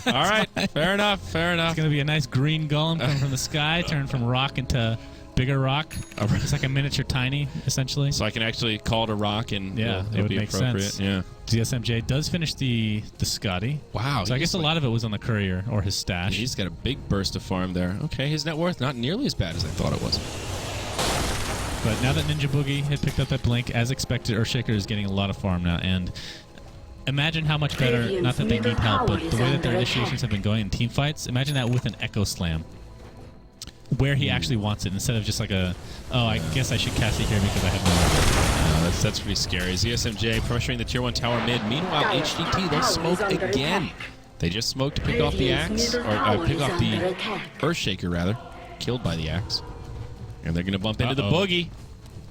All right. Fair enough. Fair enough. It's going to be a nice green golem coming from the sky, turn from rock into bigger rock. It's like a miniature tiny, essentially. So I can actually call it a rock and it would be make appropriate. sense. Yeah. ZSMJ does finish the Scotty. Wow. So I guess a lot of it was on the courier or his stash. He's got a big burst of farm there. Okay, his net worth not nearly as bad as I thought it was. But now that Ninja Boogie had picked up that blink, as expected, Earthshaker is getting a lot of farm now. And imagine how much better, not that they need help, but the way that their initiations have been going in team fights, imagine that with an Echo Slam. Where he actually wants it, instead of just like a, oh, I guess I should cast it here because I have no idea. That's pretty scary. ZSMJ pressuring the tier 1 tower mid. Meanwhile, HGT, they smoke again. They just smoked to pick off the axe, or pick off the Earthshaker, rather. Killed by the axe. And they're going to bump into the boogie.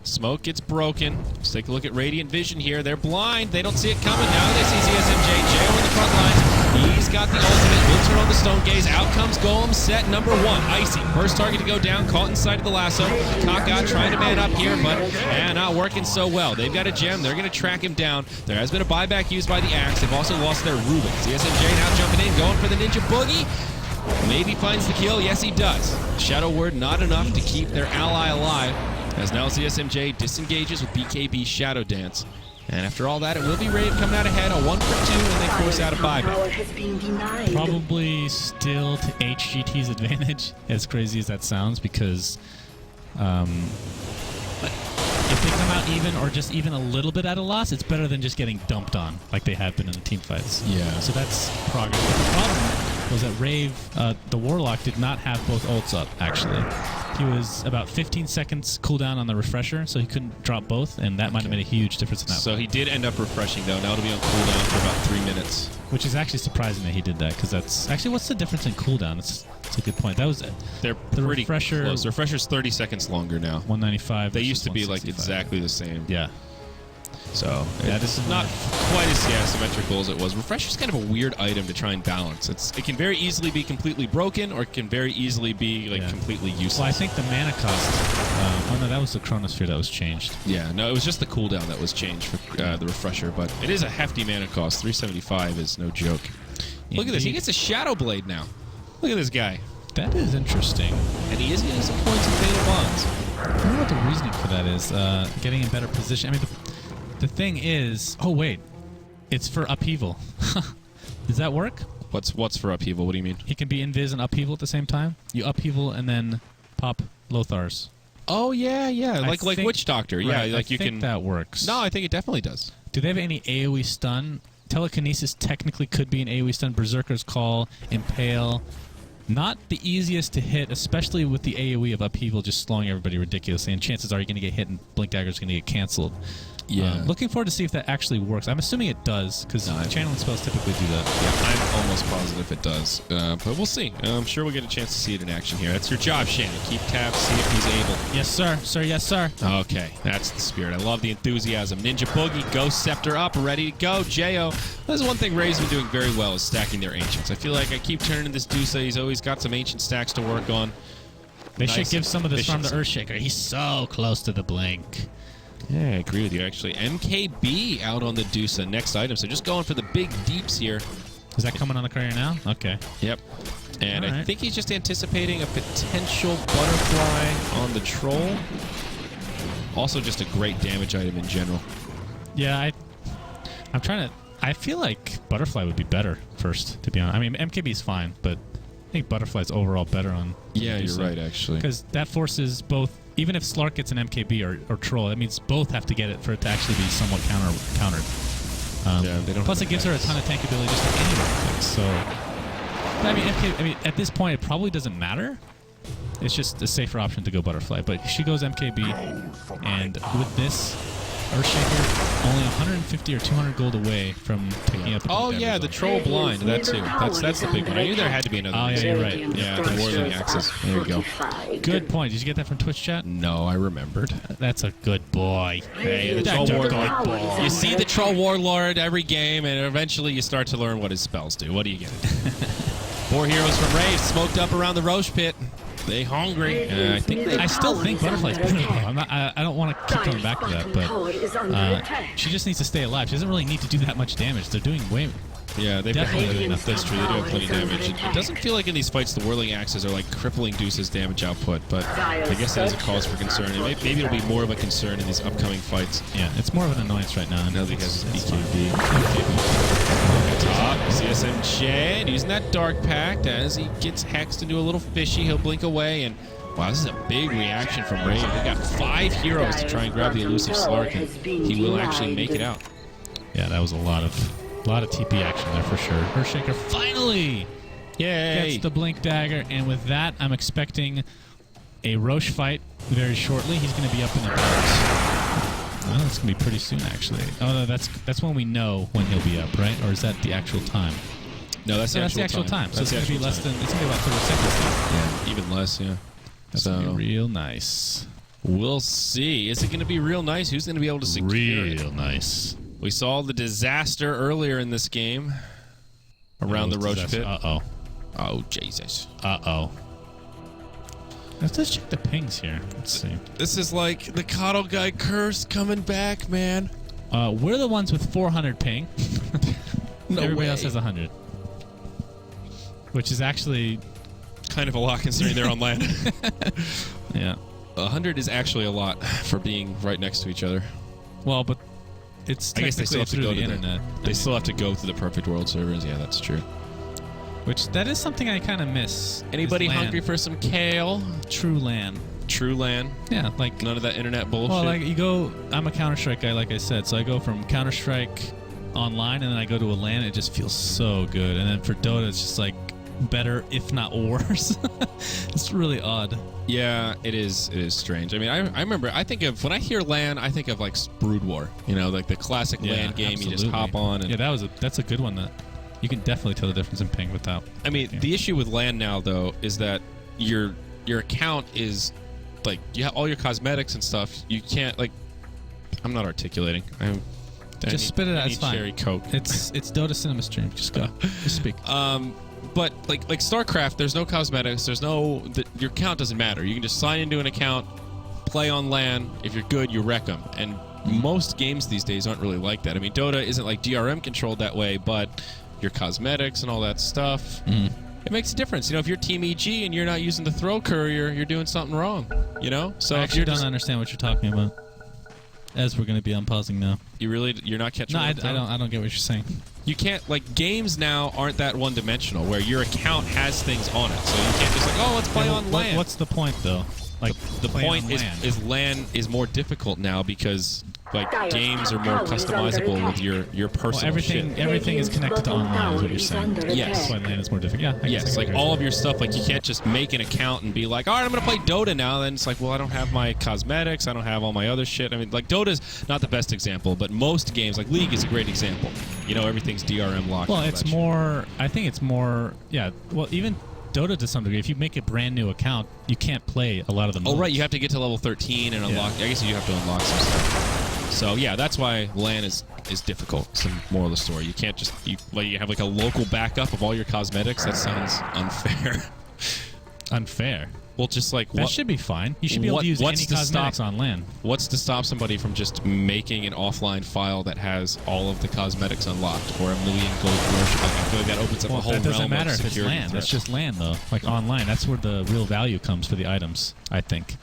Smoke gets broken. Let's take a look at Radiant Vision here. They're blind. They don't see it coming. Now they see ZSMJ. Jo in the front lines. He's got the ultimate. Will turn on the Stone Gaze. Out comes Golem set number 1. Icy. First target to go down. Caught inside of the lasso. Kaka trying to man up here, but not working so well. They've got a gem. They're going to track him down. There has been a buyback used by the axe. They've also lost their Rubik. ZSMJ now jumping in. Going for the Ninja Boogie. Maybe finds the kill. Yes, he does. Shadow Word not enough to keep their ally alive. As now CSMJ disengages with BKB Shadow Dance. And after all that, it will be Rave coming out ahead on 1 for 2, and they force out a buyback. Power has been denied. Probably still to HGT's advantage, as crazy as that sounds, because if they come out even or just even a little bit at a loss, it's better than just getting dumped on like they have been in the team fights. Yeah. So that's progress. But the problem was that Rave, the Warlock, did not have both ults up, actually. He was about 15 seconds cooldown on the refresher, so he couldn't drop both, and that might have made a huge difference in that So fight. he did end up refreshing, though. Now it'll be on cooldown for about 3 minutes. Which is actually surprising that he did that, because that's... Actually, what's the difference in cooldown? That's a good point. That was... They're the pretty refresher, close. The refresher's 30 seconds longer now. 195. They used to be like 165. exactly the same. Yeah. So That it's is not quite as symmetrical as it was. Refresher's kind of a weird item to try and balance. It can very easily be completely broken, or it can very easily be like completely useless. Well, I think the mana cost... oh no, that was the Chronosphere that was changed. Yeah, no, it was just the cooldown that was changed for the refresher, but it is a hefty mana cost. 375 is no joke. Look at this. He gets a Shadow Blade now. Look at this guy. That is interesting. And he is getting some points in Fatal Bonds. I don't know what the reasoning for that is. Getting in better position. I mean, the thing is... Oh, wait. It's for upheaval. Does that work? What's for upheaval? What do you mean? He can be invis and upheaval at the same time? You upheaval and then pop Lothars. Oh, yeah. Like think- Witch Doctor. Yeah, right, like I you think can... that works. No, I think it definitely does. Do they have any AoE stun? Telekinesis technically could be an AoE stun. Berserker's Call, Impale. Not the easiest to hit, especially with the AoE of Upheaval just slowing everybody ridiculously, and chances are you're going to get hit and Blink Dagger's going to get canceled. Yeah. Looking forward to see if that actually works. I'm assuming it does, because channeling spells typically do that. Yeah, I'm almost positive it does. But we'll see. I'm sure we'll get a chance to see it in action here. That's your job, Shannon. Keep tabs, see if he's able. Yes, sir. Sir, yes, sir. Okay, that's the spirit. I love the enthusiasm. Ninja Boogie, Ghost Scepter up, ready to go. J.O. That's one thing Rave's been doing very well is stacking their Ancients. I feel like I keep turning this Dusa. He's always got some Ancient stacks to work on. They Nice should give some of this from the efficiency. Earthshaker. He's so close to the Blink. Yeah, I agree with you, actually. MKB out on the Dusa, next item. So just going for the big deeps here. Is that coming on the courier now? Okay. Yep. And All I right. think he's just anticipating a potential butterfly on the troll. Also just a great damage item in general. Yeah, I'm trying to... I feel like Butterfly would be better first, to be honest. I mean, MKB's fine, but I think Butterfly's overall better on... Yeah, you're right, actually. Because that forces both... Even if Slark gets an MKB or Troll, that means both have to get it for it to actually be somewhat countered. Yeah, they don't plus, have it gives her a ton of tank ability just like any other. So, I mean, at this point, it probably doesn't matter. It's just a safer option to go Butterfly. But she goes MKB, and with this, Earthshaker only 150 or 200 gold away from picking up. Oh, yeah, the troll blind. That too. That's the big one. I knew there had to be another Oh, one. yeah, you're right. Yeah, the Warling Axis. There you go. Good point. Did you get that from Twitch chat? No, I remembered. That's a good boy. Hey, the Troll Warlord. You see the Troll Warlord every game, and eventually you start to learn what his spells do. What do you get? 4 heroes from Rave smoked up around the Roche Pit. They hungry. I still think Butterfly's better though. I don't want to keep coming back to that, but she just needs to stay alive. She doesn't really need to do that much damage. They're doing way... Yeah, they've Definitely definitely enough. That's true. They do have plenty of damage. It doesn't feel like in these fights the Whirling Axes are like crippling Deuce's damage output, but I guess that is a cause for concern. And maybe it'll be more of a concern in these upcoming fights. Yeah, it's more of an annoyance right now. Now that he has his BKB. Top, CSMJ, and using that Dark Pact as he gets hexed into a little fishy. He'll blink away, and wow, this is a big reaction from Rave. They've got 5 heroes to try and grab the elusive Slark, and he will actually make it out. Yeah, that was a lot of TP action there for sure. Earthshaker finally gets the Blink Dagger, and with that, I'm expecting a Roche fight very shortly. He's going to be up in the bounce. Well, it's going to be pretty soon, actually. Oh, no, that's when we know when he'll be up, right? Or is that the actual time? No, that's the actual time. So That's it's going to be less than... It's going to be about 30 seconds now. Yeah, even less, yeah. That's going to be real nice. We'll see. Is it going to be real nice? Who's going to be able to secure it? Real nice. We saw the disaster earlier in this game around the Roche Pit. Uh-oh. Oh, Jesus. Uh-oh. Let's check the pings here. Let's see. This is like the Coddle Guy curse coming back, man. We're the ones with 400 ping. No Everybody way. else has 100. Which is actually... Kind of a lot considering they're on land. Yeah. 100 is actually a lot for being right next to each other. Well, but it's I guess they still have to through go the to internet. They still have to go through the Perfect World servers. Yeah, that's true. Which that is something I kind of miss. Anybody is LAN. hungry for some kale? True LAN? True LAN. Yeah, like None of that internet bullshit. well, like you go. I'm a Counter-Strike guy, like I said, so I go from Counter-Strike online, and then I go to a LAN. It just feels so good, and then for Dota, it's just like better, if not worse. It's really odd. Yeah, it is. It is strange. I mean, I remember. I think of when I hear LAN, I think of like Brood War. You know, like the classic LAN game. Absolutely. You just hop on. And, yeah, that's a good one. That you can definitely tell the difference in ping without. I mean, the issue with LAN now though is that your account is like you have all your cosmetics and stuff. You can't like. I'm not articulating. Just spit it out. It's fine. Cherry Coke. It's Dota Cinema Stream. Just go. Just speak. But like StarCraft, there's no cosmetics. There's no your account doesn't matter. You can just sign into an account, play on LAN. If you're good, you wreck them. And most games these days aren't really like that. I mean, Dota isn't like DRM controlled that way, but your cosmetics and all that stuff, it makes a difference. You know, if you're Team EG and you're not using the throw courier, you're doing something wrong. You know, so I if actually you're don't understand what you're talking about. As we're going to be unpausing now. you're not catching. No, I what I'm don't. I don't get what you're saying. You can't, like, games now aren't that one-dimensional where your account has things on it. So you can't just like, oh, let's play on LAN. What's the point, though? Like, the point is LAN is more difficult now because, like, games are more customizable with your personal shit. Everything is connected to online, is what you're saying. Yes. That's why LAN is more difficult. Yeah, Yes, like all of your stuff, like you can't just make an account and be like, all right, I'm going to play Dota now. Then it's like, well, I don't have my cosmetics. I don't have all my other shit. I mean, like Dota's not the best example, but most games, like League is a great example. You know, everything's DRM locked. Well, it's more, I think it's more, yeah, well, even Dota to some degree, if you make a brand new account, you can't play a lot of the modes. Oh, right, you have to get to level 13 and unlock, I guess you have to unlock some stuff. So, yeah, that's why LAN is difficult. It's the moral of the story. You can't just, you have like a local backup of all your cosmetics. That sounds unfair. Unfair? Well, just like that should be fine. You should be able to use any cosmetics on LAN. What's to stop somebody from just making an offline file that has all of the cosmetics unlocked or 1 million gold worship? Like, I feel like that opens up a whole realm of security. That doesn't matter if it's LAN. That's just LAN, though. Like online, that's where the real value comes for the items, I think.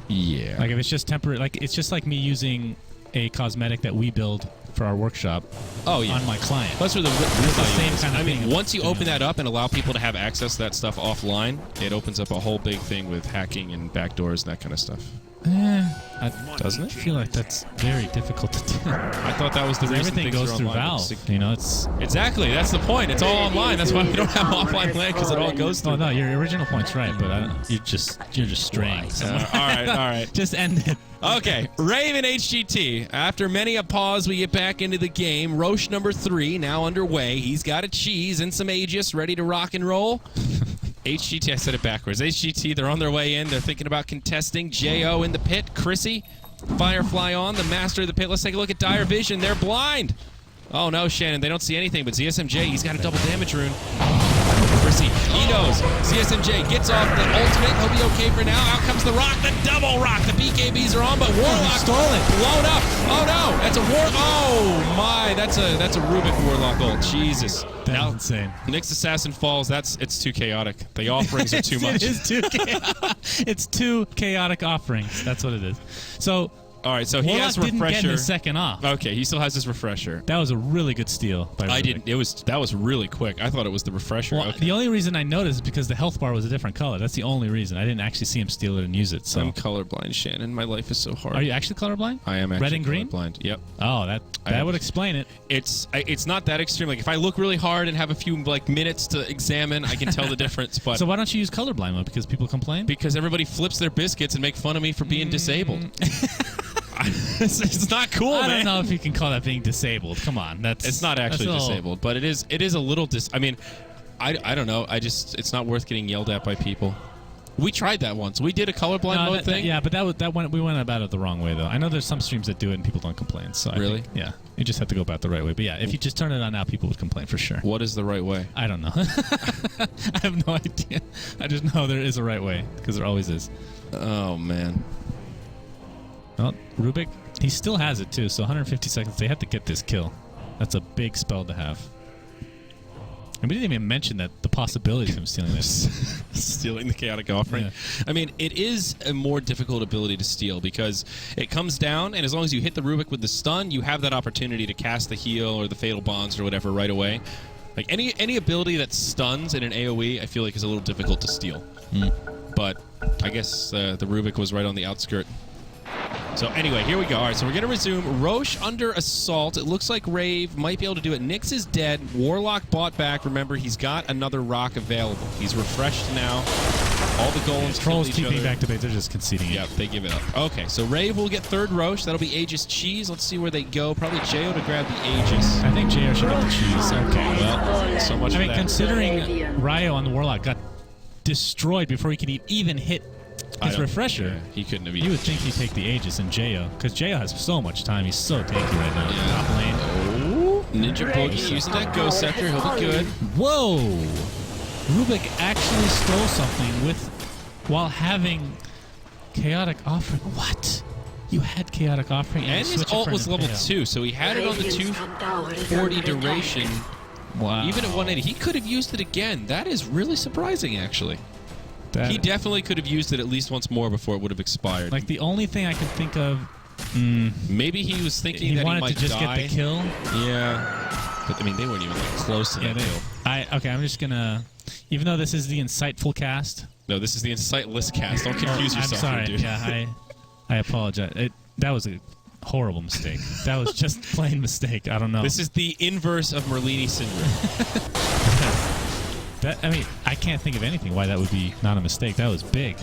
Yeah. Like if it's just temporary, like it's just like me using a cosmetic that we build for our workshop on my client. That's where the real value is. Kind of I mean, once you open that up and allow people to have access to that stuff offline, it opens up a whole big thing with hacking and backdoors and that kind of stuff. Doesn't it? I feel like that's very difficult to do. I thought that was the reason everything goes through Valve. You know, it's exactly that's the point. It's all online. That's why we don't have offline LAN because it all goes through. Oh no, your original point's right, but you're just straying. All right. Just end it. Okay, Rave and HGT. After many a pause, we get back into the game. Roche number 3 now underway. He's got a cheese and some Aegis ready to rock and roll. HGT, I said it backwards. HGT, they're on their way in. They're thinking about contesting. J.O. in the pit. Chrissy, Firefly on, the master of the pit. Let's take a look at Dire Vision. They're blind. Oh, no, Shannon. They don't see anything, but ZSMJ, he's got a double damage rune. Chrissy, he knows. ZSMJ gets off the ultimate. He'll be okay for now. Out comes the rock, the double rock. The BKBs are on, but Warlock stole it. Blown up. Oh, no. That's a Oh, my. That's a Rubik Warlock ult. Jesus. That's insane. Nyx Assassin falls. It's too chaotic. The offerings are too much. It is too chaotic. It's too chaotic offerings. That's what it is. So, all right, so he has refresher. Didn't get his second off. Okay, he still has his refresher. That was a really good steal by Rubik. That was really quick. I thought it was the refresher. Well, the only reason I noticed is because the health bar was a different color. That's the only reason. I didn't actually see him steal it and use it. So I'm colorblind, Shannon. My life is so hard. Are you actually colorblind? I am actually red and green? colorblind. Yep. Oh, that would explain it. It's not that extreme. Like if I look really hard and have a few like minutes to examine, I can tell the difference. But so why don't you use colorblind mode? Because people complain? Because everybody flips their biscuits and make fun of me for being disabled. It's not cool, man. I don't know if you can call that being disabled. Come on, it's not actually disabled, but it is a little I mean, I don't know. It's not worth getting yelled at by people. We tried that once. We did a colorblind mode thing. Yeah, but we went about it the wrong way though. I know there's some streams that do it and people don't complain. So really, yeah, you just have to go about the right way. But yeah, if you just turn it on now, people would complain for sure. What is the right way? I don't know. I have no idea. I just know there is a right way because there always is. Oh man. Well, Rubik, he still has it too, so 150 seconds. They have to get this kill. That's a big spell to have. And we didn't even mention that the possibilities of him stealing this. Stealing the chaotic offering. Yeah. I mean, it is a more difficult ability to steal because it comes down, and as long as you hit the Rubik with the stun, you have that opportunity to cast the heal or the fatal bonds or whatever right away. Like any ability that stuns in an AoE, I feel like is a little difficult to steal. But I guess the Rubik was right on the outskirt. So anyway, here we go. All right, so we're going to resume. Roche under assault. It looks like Rave might be able to do it. Nyx is dead. Warlock bought back. Remember, he's got another rock available. He's refreshed now. All the golems Trolls keeping back to base. They're just conceding it. Yep, they give it up. Okay, so Rave will get third Roche. That'll be Aegis Cheese. Let's see where they go. Probably Jo to grab the Aegis. I think JO should have the cheese. Okay, Well, so much I for mean, that. considering Ryo on the Warlock got destroyed before he could even hit his refresher, Yeah, he couldn't have you would think he'd take the Aegis and JO, because JO has so much time. He's so tanky right now. Yeah. Top lane. Ninja Boogie using that Ghost Scepter. He'll be good. Whoa! Rubik actually stole something while having Chaotic Offering. What? You had Chaotic Offering And his switch it ult for was an level impale. 2, so he had it on the 240 duration. Wow. Even at 180. He could have used it again. That is really surprising, actually. He definitely could have used it at least once more before it would have expired. Like, the only thing I can think of... Maybe he was thinking he that wanted he might to just die. get the kill. Yeah. But, I mean, they weren't even like, close to that kill. Okay, I'm just gonna... Even though this is the insightful cast... No, this is the Insightless cast. Don't confuse yourself, I'm sorry. dude. Yeah, I apologize. That was a horrible mistake. That was just plain mistake. I don't know. This is the inverse of Merlini syndrome. I mean, I can't think of anything why that would be not a mistake. That was big.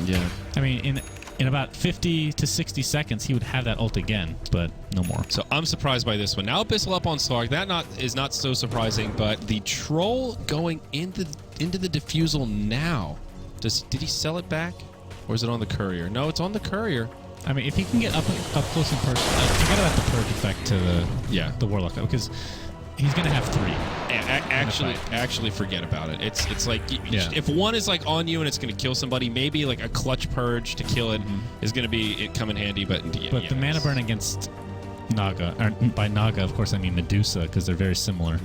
Yeah. I mean, in about 50 to 60 seconds, he would have that ult again, but no more. So I'm surprised by this one. Now Abyssal up on Slark. That is not so surprising, but the Troll going into the Diffusal now. Did he sell it back? Or is it on the Courier? No, it's on the Courier. I mean, if he can get up close and personal, forget about the purge effect to the Warlock, because he's going to have 3. Actually, forget about it. It's like if one is like on you and it's going to kill somebody, maybe like a clutch purge to kill it is going to be come in handy. But the mana burn against Naga, or by Naga, of course, I mean Medusa, because they're very similar.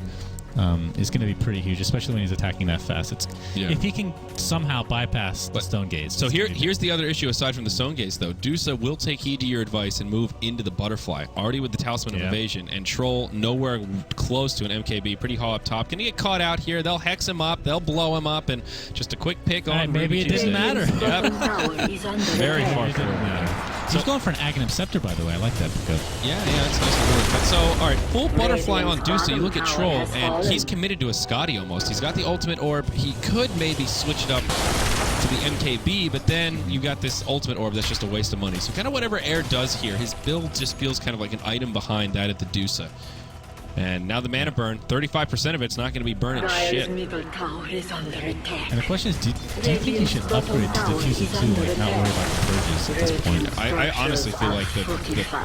Is going to be pretty huge, especially when he's attacking that fast. If he can somehow bypass the Stone Gaze. So here's the other issue aside from the Stone Gaze, though. Dusa will take heed to your advice and move into the Butterfly, already with the Talisman of Evasion, and Troll nowhere close to an MKB, pretty high up top. Gonna get caught out here. They'll hex him up. They'll blow him up, and just a quick pick on. Maybe it didn't matter. Yep. Very far through. So he's going for an Aghanim Scepter, by the way. I like that pickup. Yeah, it's nice to work. But so, all right, full Butterfly on Dusa. You look at Troll, and he's committed to a Scotty almost. He's got the Ultimate Orb. He could maybe switch it up to the MKB, but then you got this Ultimate Orb that's just a waste of money. So kind of whatever Air does here, his build just feels kind of like an item behind that at the Dusa. And now the mana burn, 35% of it's not going to be burning shit. And the question is, do you think he should upgrade to Diffusal 2, like not worry about the purges at this point? I honestly feel like the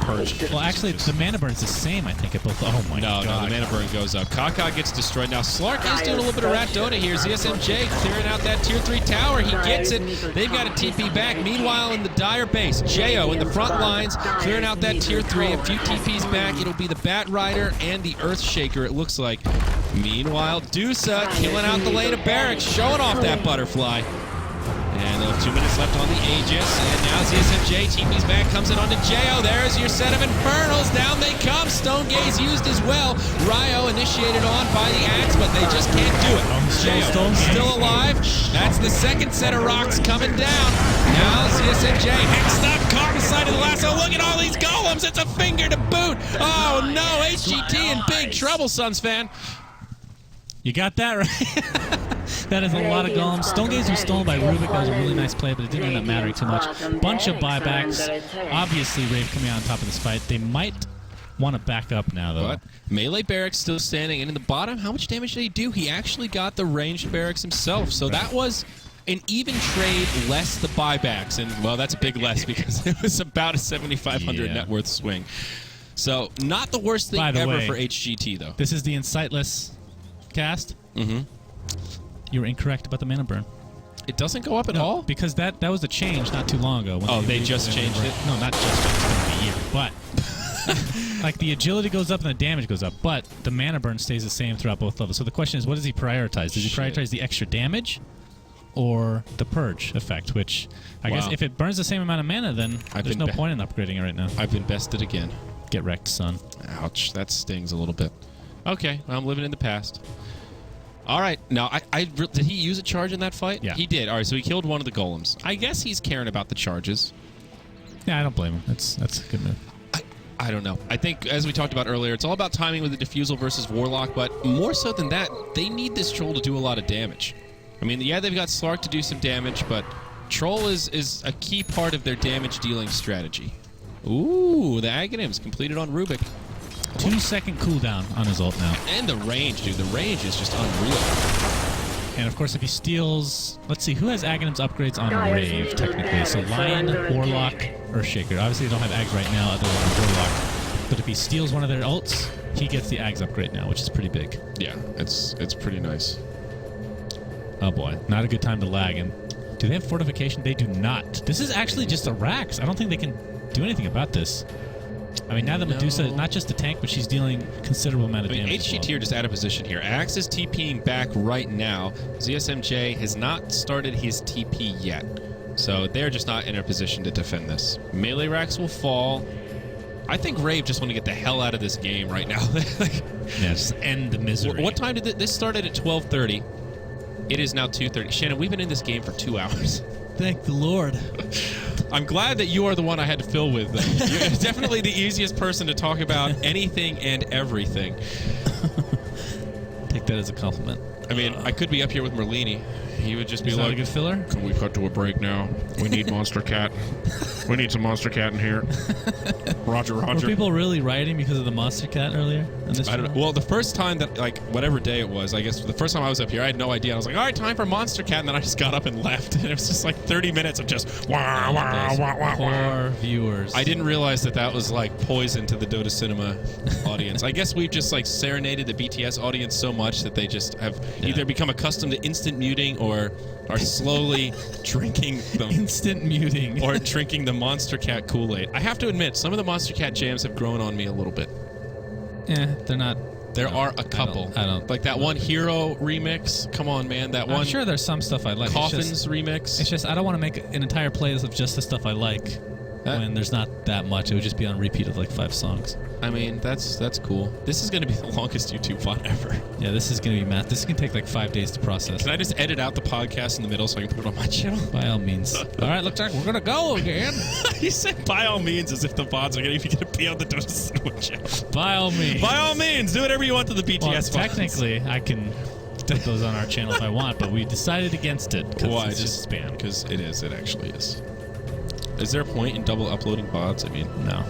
purge. Well, actually, the mana burn is the same, I think, at both. Oh my god. No, the mana burn goes up. Kaka gets destroyed. Now, Slark is doing a little bit of rat Dota here. ZSMJ clearing out that tier 3 tower. He gets it. They've got a TP back. Meanwhile, in the Dire base, Jo in the front lines, clearing out that tier 3. A few TPs back. It'll be the Bat Rider and the Earthshaker, it looks like. Meanwhile, Dusa killing out the lane of Barracks, showing off that Butterfly. And they'll have 2 minutes left on the Aegis. And now ZSMJ TP's back, comes in onto Jo. There's your set of Infernals. Down they come. Stone Gaze used as well. Ryo initiated on by the Axe, but they just can't do it. Jo still alive. That's the second set of rocks coming down. Now ZSMJ hexed up, caught beside the lasso. Look at all these golems. It's a finger to boot. Oh no, HGT in big trouble, Suns fan. You got that right. That is a lot of golems. Stone Gaze was stolen by Rubik. That was a really nice play, but it didn't end up mattering too much. Bunch of buybacks. Obviously, Rave coming out on top of this fight. They might want to back up now, though. But melee barracks still standing, and in the bottom, how much damage did he do? He actually got the ranged barracks himself, so that was an even trade, less the buybacks, and well, that's a big less because it was about a 7,500 net worth swing. So not the worst thing ever for HGT, though. This is the Insightless cast. You were incorrect about the mana burn. It doesn't go up at all? Because that was a change not too long ago. Oh, they just changed it? No, not just changed. It's been a year, but Like the agility goes up and the damage goes up, but the mana burn stays the same throughout both levels. So the question is, what does he prioritize? Does he prioritize the extra damage or the purge effect? Which I guess if it burns the same amount of mana, then there's no point in upgrading it right now. I've been bested again. Get wrecked, son. Ouch, that stings a little bit. Okay, well, I'm living in the past. All right, now, did he use a charge in that fight? Yeah. He did. All right, so he killed one of the golems. I guess he's caring about the charges. Yeah, I don't blame him. That's a good move. I don't know. I think, as we talked about earlier, it's all about timing with the Diffusal versus Warlock, but more so than that, they need this Troll to do a lot of damage. I mean, yeah, they've got Slark to do some damage, but Troll is a key part of their damage-dealing strategy. Ooh, the Aghanims completed on Rubik. 2-second cooldown on his ult now. And the range, dude. The range is just unreal. And of course, if he steals... Let's see, who has Aghanim's upgrades on Rave, technically? So Lion, Warlock, Earthshaker. Obviously, they don't have Ags right now other than Warlock. But if he steals one of their ults, he gets the Ags upgrade now, which is pretty big. Yeah, it's pretty nice. Oh boy, not a good time to lag. And do they have fortification? They do not. This is actually just a Rax. I don't think they can do anything about this. I mean, now that Medusa is not just a tank, but she's dealing considerable amount of damage. HGT are just out of position here. Axe is TPing back right now. ZSMJ has not started his TP yet. So they're just not in a position to defend this. Melee Rax will fall. I think Rave just want to get the hell out of this game right now. Yeah, just end the misery. What time did this started at 12:30? It is now 2:30. Shannon, we've been in this game for 2 hours. Thank the Lord. I'm glad that you are the one I had to fill with, though. You're definitely the easiest person to talk about anything and everything. Take that as a compliment. I mean, I could be up here with Merlini. He would just be like, a good filler? Can we cut to a break now? We need Monster Cat. We need some Monster Cat in here. Roger, Were Roger. people really rioting because of the Monster Cat earlier? In this I don't know. Well, the first time that, like, whatever day it was, I guess the first time I was up here, I had no idea. I was like, all right, time for Monster Cat. And then I just got up and left. And it was just like 30 minutes of just wah, wah, wah, wah, Poor wah. viewers. I didn't realize that was like poison to the Dota Cinema audience. I guess we've just like serenaded the BTS audience so much that they just have either become accustomed to instant muting or are slowly drinking the instant muting or drinking the Monster Cat Kool-Aid. I have to admit, some of the Monster Cat jams have grown on me a little bit. Yeah, they're not. There are a couple. I don't like that one Hero remix. Come on, man. That one. I'm sure there's some stuff I like. Coffins remix. It's just I don't want to make an entire playlist of just the stuff I like when there's not that much. It would just be on repeat of like 5 songs. I mean, that's cool. This is going to be the longest YouTube VOD ever. Yeah, this is going to be math. This is going to take like 5 days to process. Can I just edit out the podcast in the middle so I can put it on my channel? By all means. All right, looks like we're going to go again. You said by all means as if the VODs are going to be on the Dota Cinema channel. By all means. By all means. Do whatever you want to the BTS VODs. Technically, I can put those on our channel if I want, but we decided against it because it's just spam. Because it is. It actually is. Is there a point in double uploading VODs? I mean, no.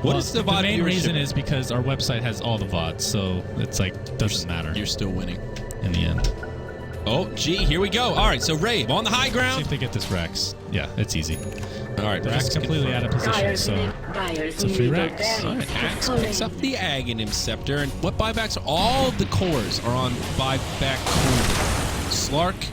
What is the VOD The main viewership? reason is because our website has all the VODs, so it's like doesn't matter. You're still winning in the end. Oh, gee, here we go. All right, so Rave on the high ground. See if they get this Rex. Yeah, it's easy. All right, they're just completely out of position, so it's a free Rex. All right, Axe picks up the Aghanim Scepter, and what buybacks? All the cores are on buyback cooldown. Slark,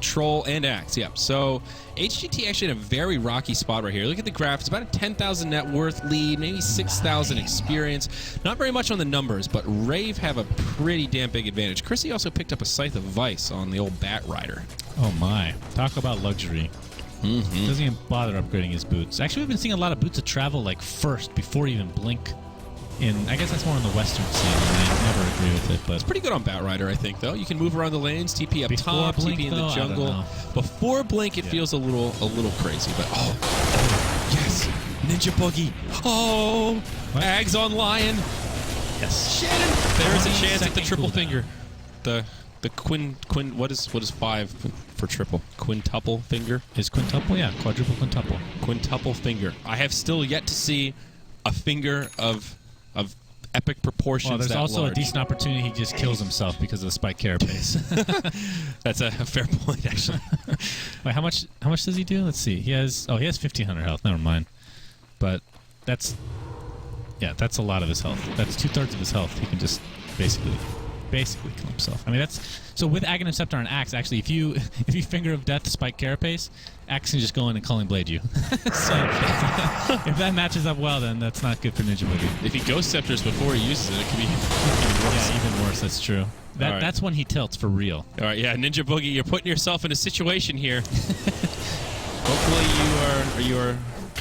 Troll, and Axe. Yep. So HGT actually in a very rocky spot right here. Look at the graph. It's about a 10,000 net worth lead, maybe 6,000 experience. Not very much on the numbers, but Rave have a pretty damn big advantage. Chrissy also picked up a Scythe of Vice on the old Bat Rider. Oh my. Talk about luxury. Doesn't even bother upgrading his boots. Actually, we've been seeing a lot of boots that travel like first before even Blink. I guess that's more on the western scene, and I never agree with it. But it's pretty good on Bat Rider, I think, though. You can move around the lanes, TP up top, Blink, TP in the jungle. Before Blink, it feels a little crazy, but yes, Ninja Boogie. Oh, Ags on Lion. Yes, Shannon. There is a chance at the triple finger. The quin. What is 5 for triple? Quintuple finger is quintuple. Yeah, quadruple quintuple. Quintuple finger. I have still yet to see a finger of epic proportions. Well, there's also large. a decent opportunity he just kills himself because of the spike carapace. That's a fair point, actually. Wait, how much does he do? Let's see. He has 1,500 health. Never mind. But that's a lot of his health. That's 2/3 of his health. He can just basically basically kill himself. I mean, that's so with Aghanim Scepter and Axe. Actually, if you Finger of Death to spike Carapace, Axe can just go in and Culling Blade you. So if that matches up well, then that's not good for Ninja Boogie. If he Ghost Scepters before he uses it, it could be even worse. Yeah, even worse. That's true. That's when he tilts for real. All right, yeah, Ninja Boogie, you're putting yourself in a situation here. Hopefully you are.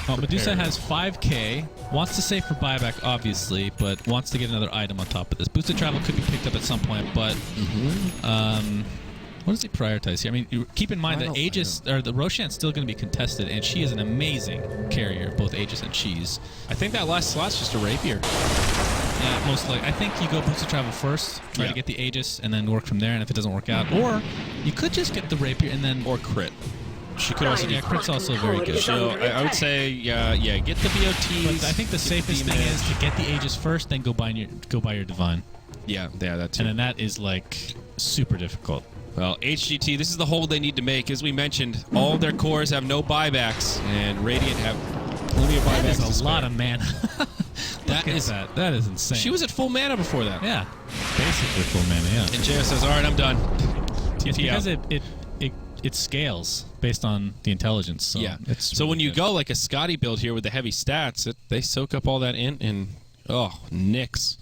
Well, Medusa has 5k, wants to save for buyback, obviously, but wants to get another item on top of this. Boosted travel could be picked up at some point, but what does he prioritize here? I mean, keep in mind that Aegis, or the Roshan's still going to be contested, and she is an amazing carrier, both Aegis and Cheese. I think that last slot's just a rapier. Yeah, most likely. I think you go boosted travel first, try to get the Aegis, and then work from there, and if it doesn't work out, or you could just get the rapier and then... Or crit. She could also, crit's also very good. So I would say, get the BOTs. But I think the safest thing is to get the Aegis first, then go buy your Divine. Yeah, that too. And then that is like super difficult. Well, HGT, this is the hold they need to make. As we mentioned, all of their cores have no buybacks, and Radiant have plenty of buybacks. That is a lot of mana. That is insane. She was at full mana before that. Yeah, basically full mana. Yeah. And JO says, "All right, I'm done." It's because it scales based on the intelligence. So yeah. It's so really when you good. go like a Scotty build here with the heavy stats, they soak up all that int and Nyx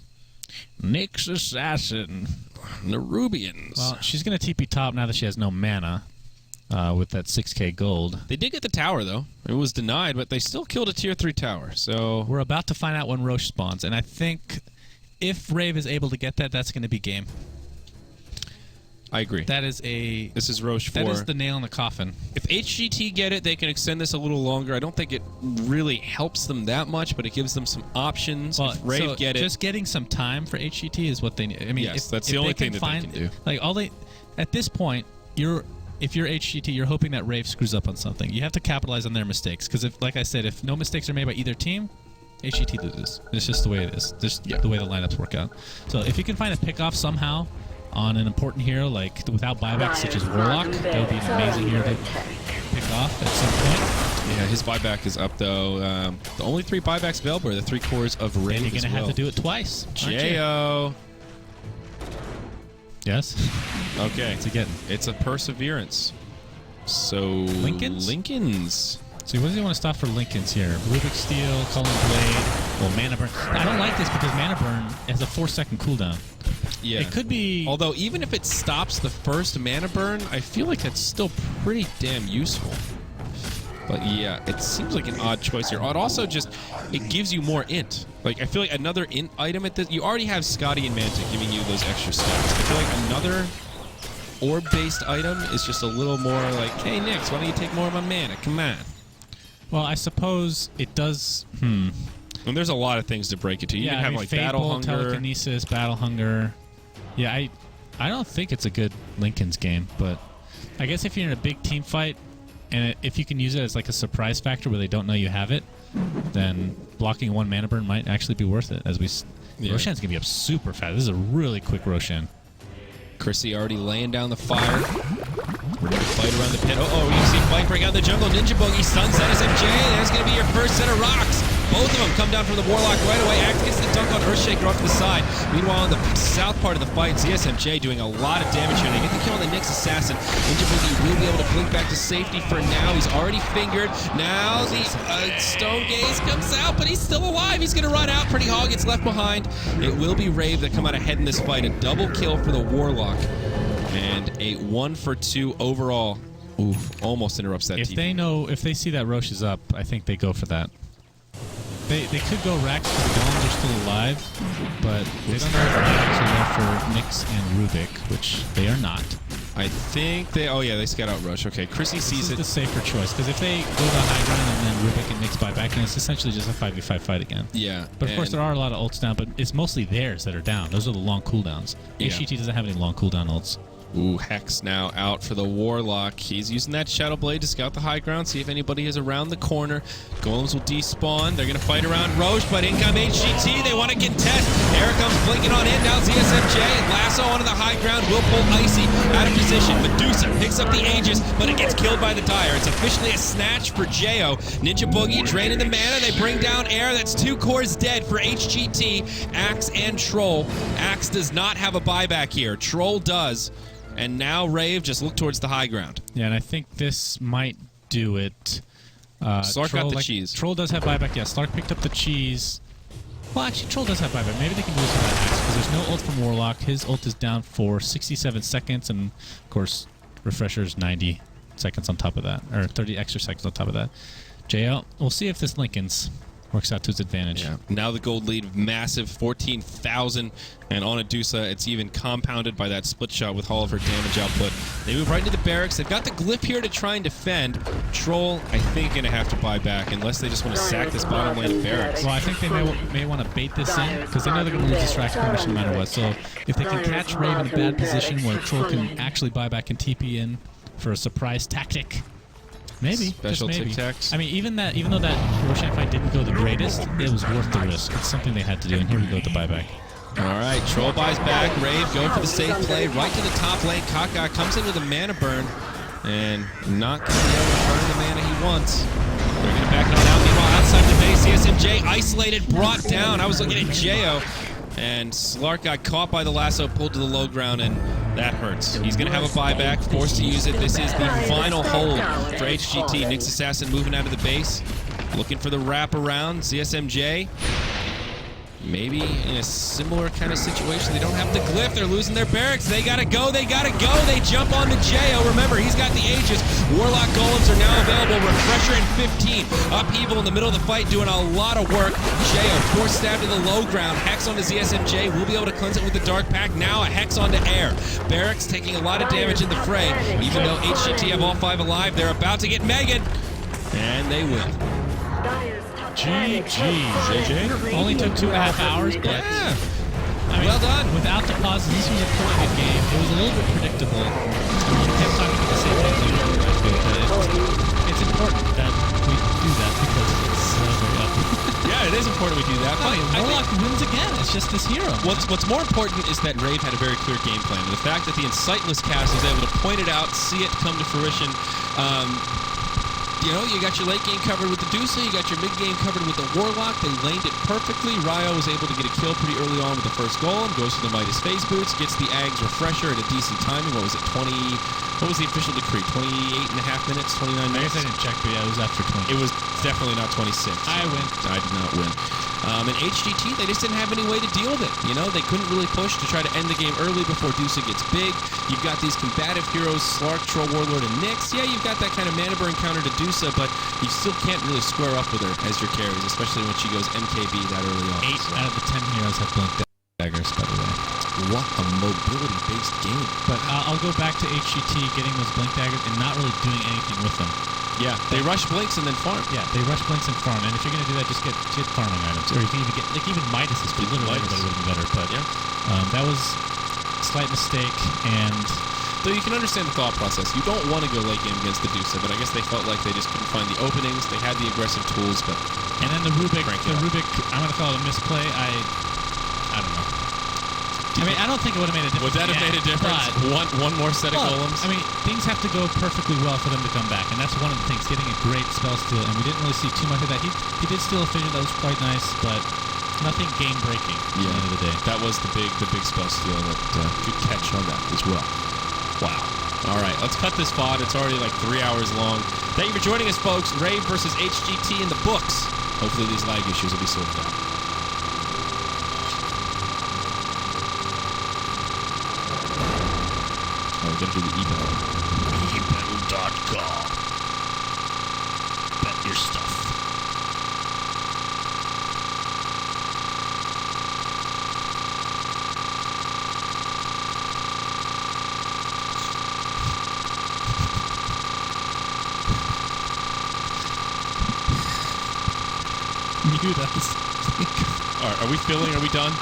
Assassin. Nerubians. Well, she's gonna TP top now that she has no mana. With that 6k gold. They did get the tower, though. It was denied, but they still killed a tier 3 tower, so... We're about to find out when Roche spawns, and I think if Rave is able to get that, that's going to be game. I agree. This is Roche 4. That is the nail in the coffin. If HGT get it, they can extend this a little longer. I don't think it really helps them that much, but it gives them some options. Well, if Rave get it... Just getting some time for HGT is what they need. I mean, yes, that's the only thing that they can do. Like, at this point, if you're HGT, you're hoping that Rave screws up on something. You have to capitalize on their mistakes. Because, like I said, if no mistakes are made by either team, HGT loses. It's just the way it is. Just the way the lineups work out. So if you can find a pick-off somehow on an important hero, like without buybacks, such as Warlock, that would be an amazing hero to pick off at some point. Yeah, his buyback is up, though. The only 3 buybacks available are the 3 cores of Rave. And you're going to have to do it twice. JO. Yes. Okay. It's a perseverance. So Lincolns. See, what does he want to stop for Lincolns here? Rubik Steel, Culling Blade, well, Mana Burn. I don't like this because Mana Burn has a 4-second cooldown. Yeah. It could be... Although, even if it stops the first Mana Burn, I feel like that's still pretty damn useful. But yeah, it seems like an odd choice here. It also it gives you more int. Like, I feel like another int item at this... You already have Scotty and Mantic giving you those extra stats. I feel like another orb-based item is just a little more like, hey, Nyx, why don't you take more of my mana? Come on. Well, I suppose it does... And there's a lot of things to break it to. You can have, like, Battle Hunger. Telekinesis, Battle Hunger. Yeah, I don't think it's a good Lincoln's game, but I guess if you're in a big team fight, and if you can use it as like a surprise factor where they don't know you have it, then blocking 1 mana burn might actually be worth it. Roshan's gonna be up super fast. This is a really quick Roshan. Chrissy already laying down the fire. Fight around the pit. You see fight break out in the jungle. Ninja Boogie stuns SMJ. There's gonna be your first set of rocks. Both of them come down from the Warlock right away. Axe gets the dunk on Earthshaker off to the side. Meanwhile, on the south part of the fight, ZSMJ doing a lot of damage here. They get the kill on the Nyx Assassin. Ninja Boogie will be able to blink back to safety for now. He's already fingered. Now the Stone Gaze comes out, but he's still alive. He's going to run out. Pretty Hog gets left behind. It will be Rave that come out ahead in this fight. A double kill for the Warlock. And a 1-for-2 overall. Oof, almost interrupts that TP. If they see that Roche is up, I think they go for that. They could go Rax because the Golems are still alive, but they don't know if Rax are there for Nyx and Rubik, which they are not. I think they... Oh, yeah, they scout out Rush. Okay, Chrissy sees it. This is the safer choice, because if they go the high ground and then Rubik and Nyx buy back, then it's essentially just a 5v5 fight again. Yeah. But of course, there are a lot of ults down, but it's mostly theirs that are down. Those are the long cooldowns. Yeah. HGT doesn't have any long cooldown ults. Ooh, Hex now out for the Warlock. He's using that Shadow Blade to scout the high ground, see if anybody is around the corner. Golems will despawn. They're going to fight around Roche, but in come HGT. They want to contest. Air comes blinking on in. Now ZSMJ. Lasso onto the high ground. Will pull Icy out of position. Medusa picks up the Aegis, but it gets killed by the Dire. It's officially a snatch for Jo. Ninja Boogie draining the mana. They bring down Air. That's 2 cores dead for HGT, Axe, and Troll. Axe does not have a buyback here. Troll does. And now Rave just look towards the high ground. Yeah, and I think this might do it. Slark got the cheese. Troll does have buyback. Yeah, Slark picked up the cheese. Well, actually, Troll does have buyback. Maybe they can do this with that Axe, because there's no ult from Warlock. His ult is down for 67 seconds, and of course, Refresher's 90 seconds on top of that, or 30 extra seconds on top of that. JL, we'll see if this Lincoln's works out to his advantage. Yeah. Now the gold lead, massive 14,000, and on Adusa, it's even compounded by that split shot with all of her damage output. They move right into the barracks. They've got the glyph here to try and defend. Troll, I think, going to have to buy back unless they just want to sack this bottom lane of barracks. Well, I think they may want to bait this in because they know they're going to lose distraction pretty much no matter what. So if they can catch Rave in a bad position where Troll can actually buy back and TP in for a surprise tactic. Maybe. Special just maybe. tic-tacs. I mean, even though that Roshan fight didn't go the greatest, it was worth the risk. It's something they had to do, and here we go with the buyback. All right, Troll buys back. Rave go for the safe play right to the top lane. Kaka comes in with a mana burn, and not going to be able to burn the mana he wants. They're going to back it on out. Meanwhile, outside the base, CSMJ isolated, brought down. I was looking at Jo, and Slark got caught by the lasso, pulled to the low ground, and that hurts. He's going to have a buyback, forced to use it. This is the final hold for HGT. Nyx Assassin moving out of the base, looking for the wraparound. ZSMJ, maybe in a similar kind of situation. They don't have the glyph. They're losing their barracks. They got to go. They got to go. They jump on the Jo. Remember, he's got the Aegis. Warlock Golems are now available. Refresher in 15. Upheaval in the middle of the fight doing a lot of work. Jo forced stab to the low ground. Hex onto ZSMJ. We'll be able to cleanse it with the Dark Pack. Now a Hex onto Air. Barracks taking a lot of damage in the fray. Even though HGT have all 5 alive, they're about to get Megan. And they will. GG, JJ. Only took 2.5 hours, but Yeah. I mean, Well done. Without the pauses, this was a pretty good game. It was a little bit predictable. We kept talking about the same thing later, but it's important that we do that because it's very up. Yeah, it is important we do that. But I Warlock wins again. It's just this hero. What's more important is that Rave had a very clear game plan. The fact that the Incitless cast was able to point it out, see it come to fruition. You know, you got your late game covered with the Dusa, you got your mid game covered with the Warlock. They laned it perfectly. Ryo was able to get a kill pretty early on with the first golem, goes to the Midas phase boots, gets the Ags Refresher at a decent timing. What was it, 20? What was the official decree? 28 and a half minutes, 29 minutes? I guess I didn't check, but yeah, it was after 20. It was definitely not 26. I win. I did not win. And HGT, they just didn't have any way to deal with it. You know, they couldn't really push to try to end the game early before Dusa gets big. You've got these combative heroes, Slark, Troll, Warlord, and Nyx. Yeah, you've got that kind of mana burn counter to Dusa, but you still can't really square up with her as your carries, especially when she goes MKB that early on. 8 out of the 10 heroes have blink daggers, by the way. What a mobility-based game. But I'll go back to HGT getting those blink daggers and not really doing anything with them. Yeah, they rush blinks and then farm. Yeah, they rush blinks and farm. And if you're going to do that, just get farming items. Or you can even get, like, even Midas is literally everybody would have been better. But yeah, that was a slight mistake. And though you can understand the thought process. You don't want to go late game against the Dusa, but I guess they felt like they just couldn't find the openings. They had the aggressive tools, but... And then the Rubik, I'm going to call it a misplay. I don't know. I mean, I don't think it would have made a difference. Would that have made a difference? One more set of golems? I mean, things have to go perfectly well for them to come back, and that's one of the things, getting a great spell steal, and we didn't really see too much of that. He did steal a fissure that was quite nice, but nothing game-breaking at the end of the day. That was the big spell steal. That good catch on that as well. Wow. All right, let's cut this VOD. It's already like 3 hours long. Thank you for joining us, folks. Rave versus HGT in the books. Hopefully these lag issues will be sorted out. We're going to do the eBay. eBay.com. Bet your stuff. Mute us. All right, are we filling? Are we done?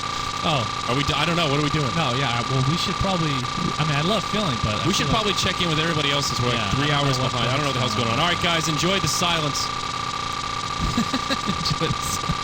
Oh, Are we? I don't know. What are we doing? no, yeah. Well, we should probably. I mean, I love filling, but We should probably check in with everybody else as we're like Yeah, 3 I don't hours know what behind. I don't know what the hell's going on. All right, guys, enjoy the silence. enjoy this.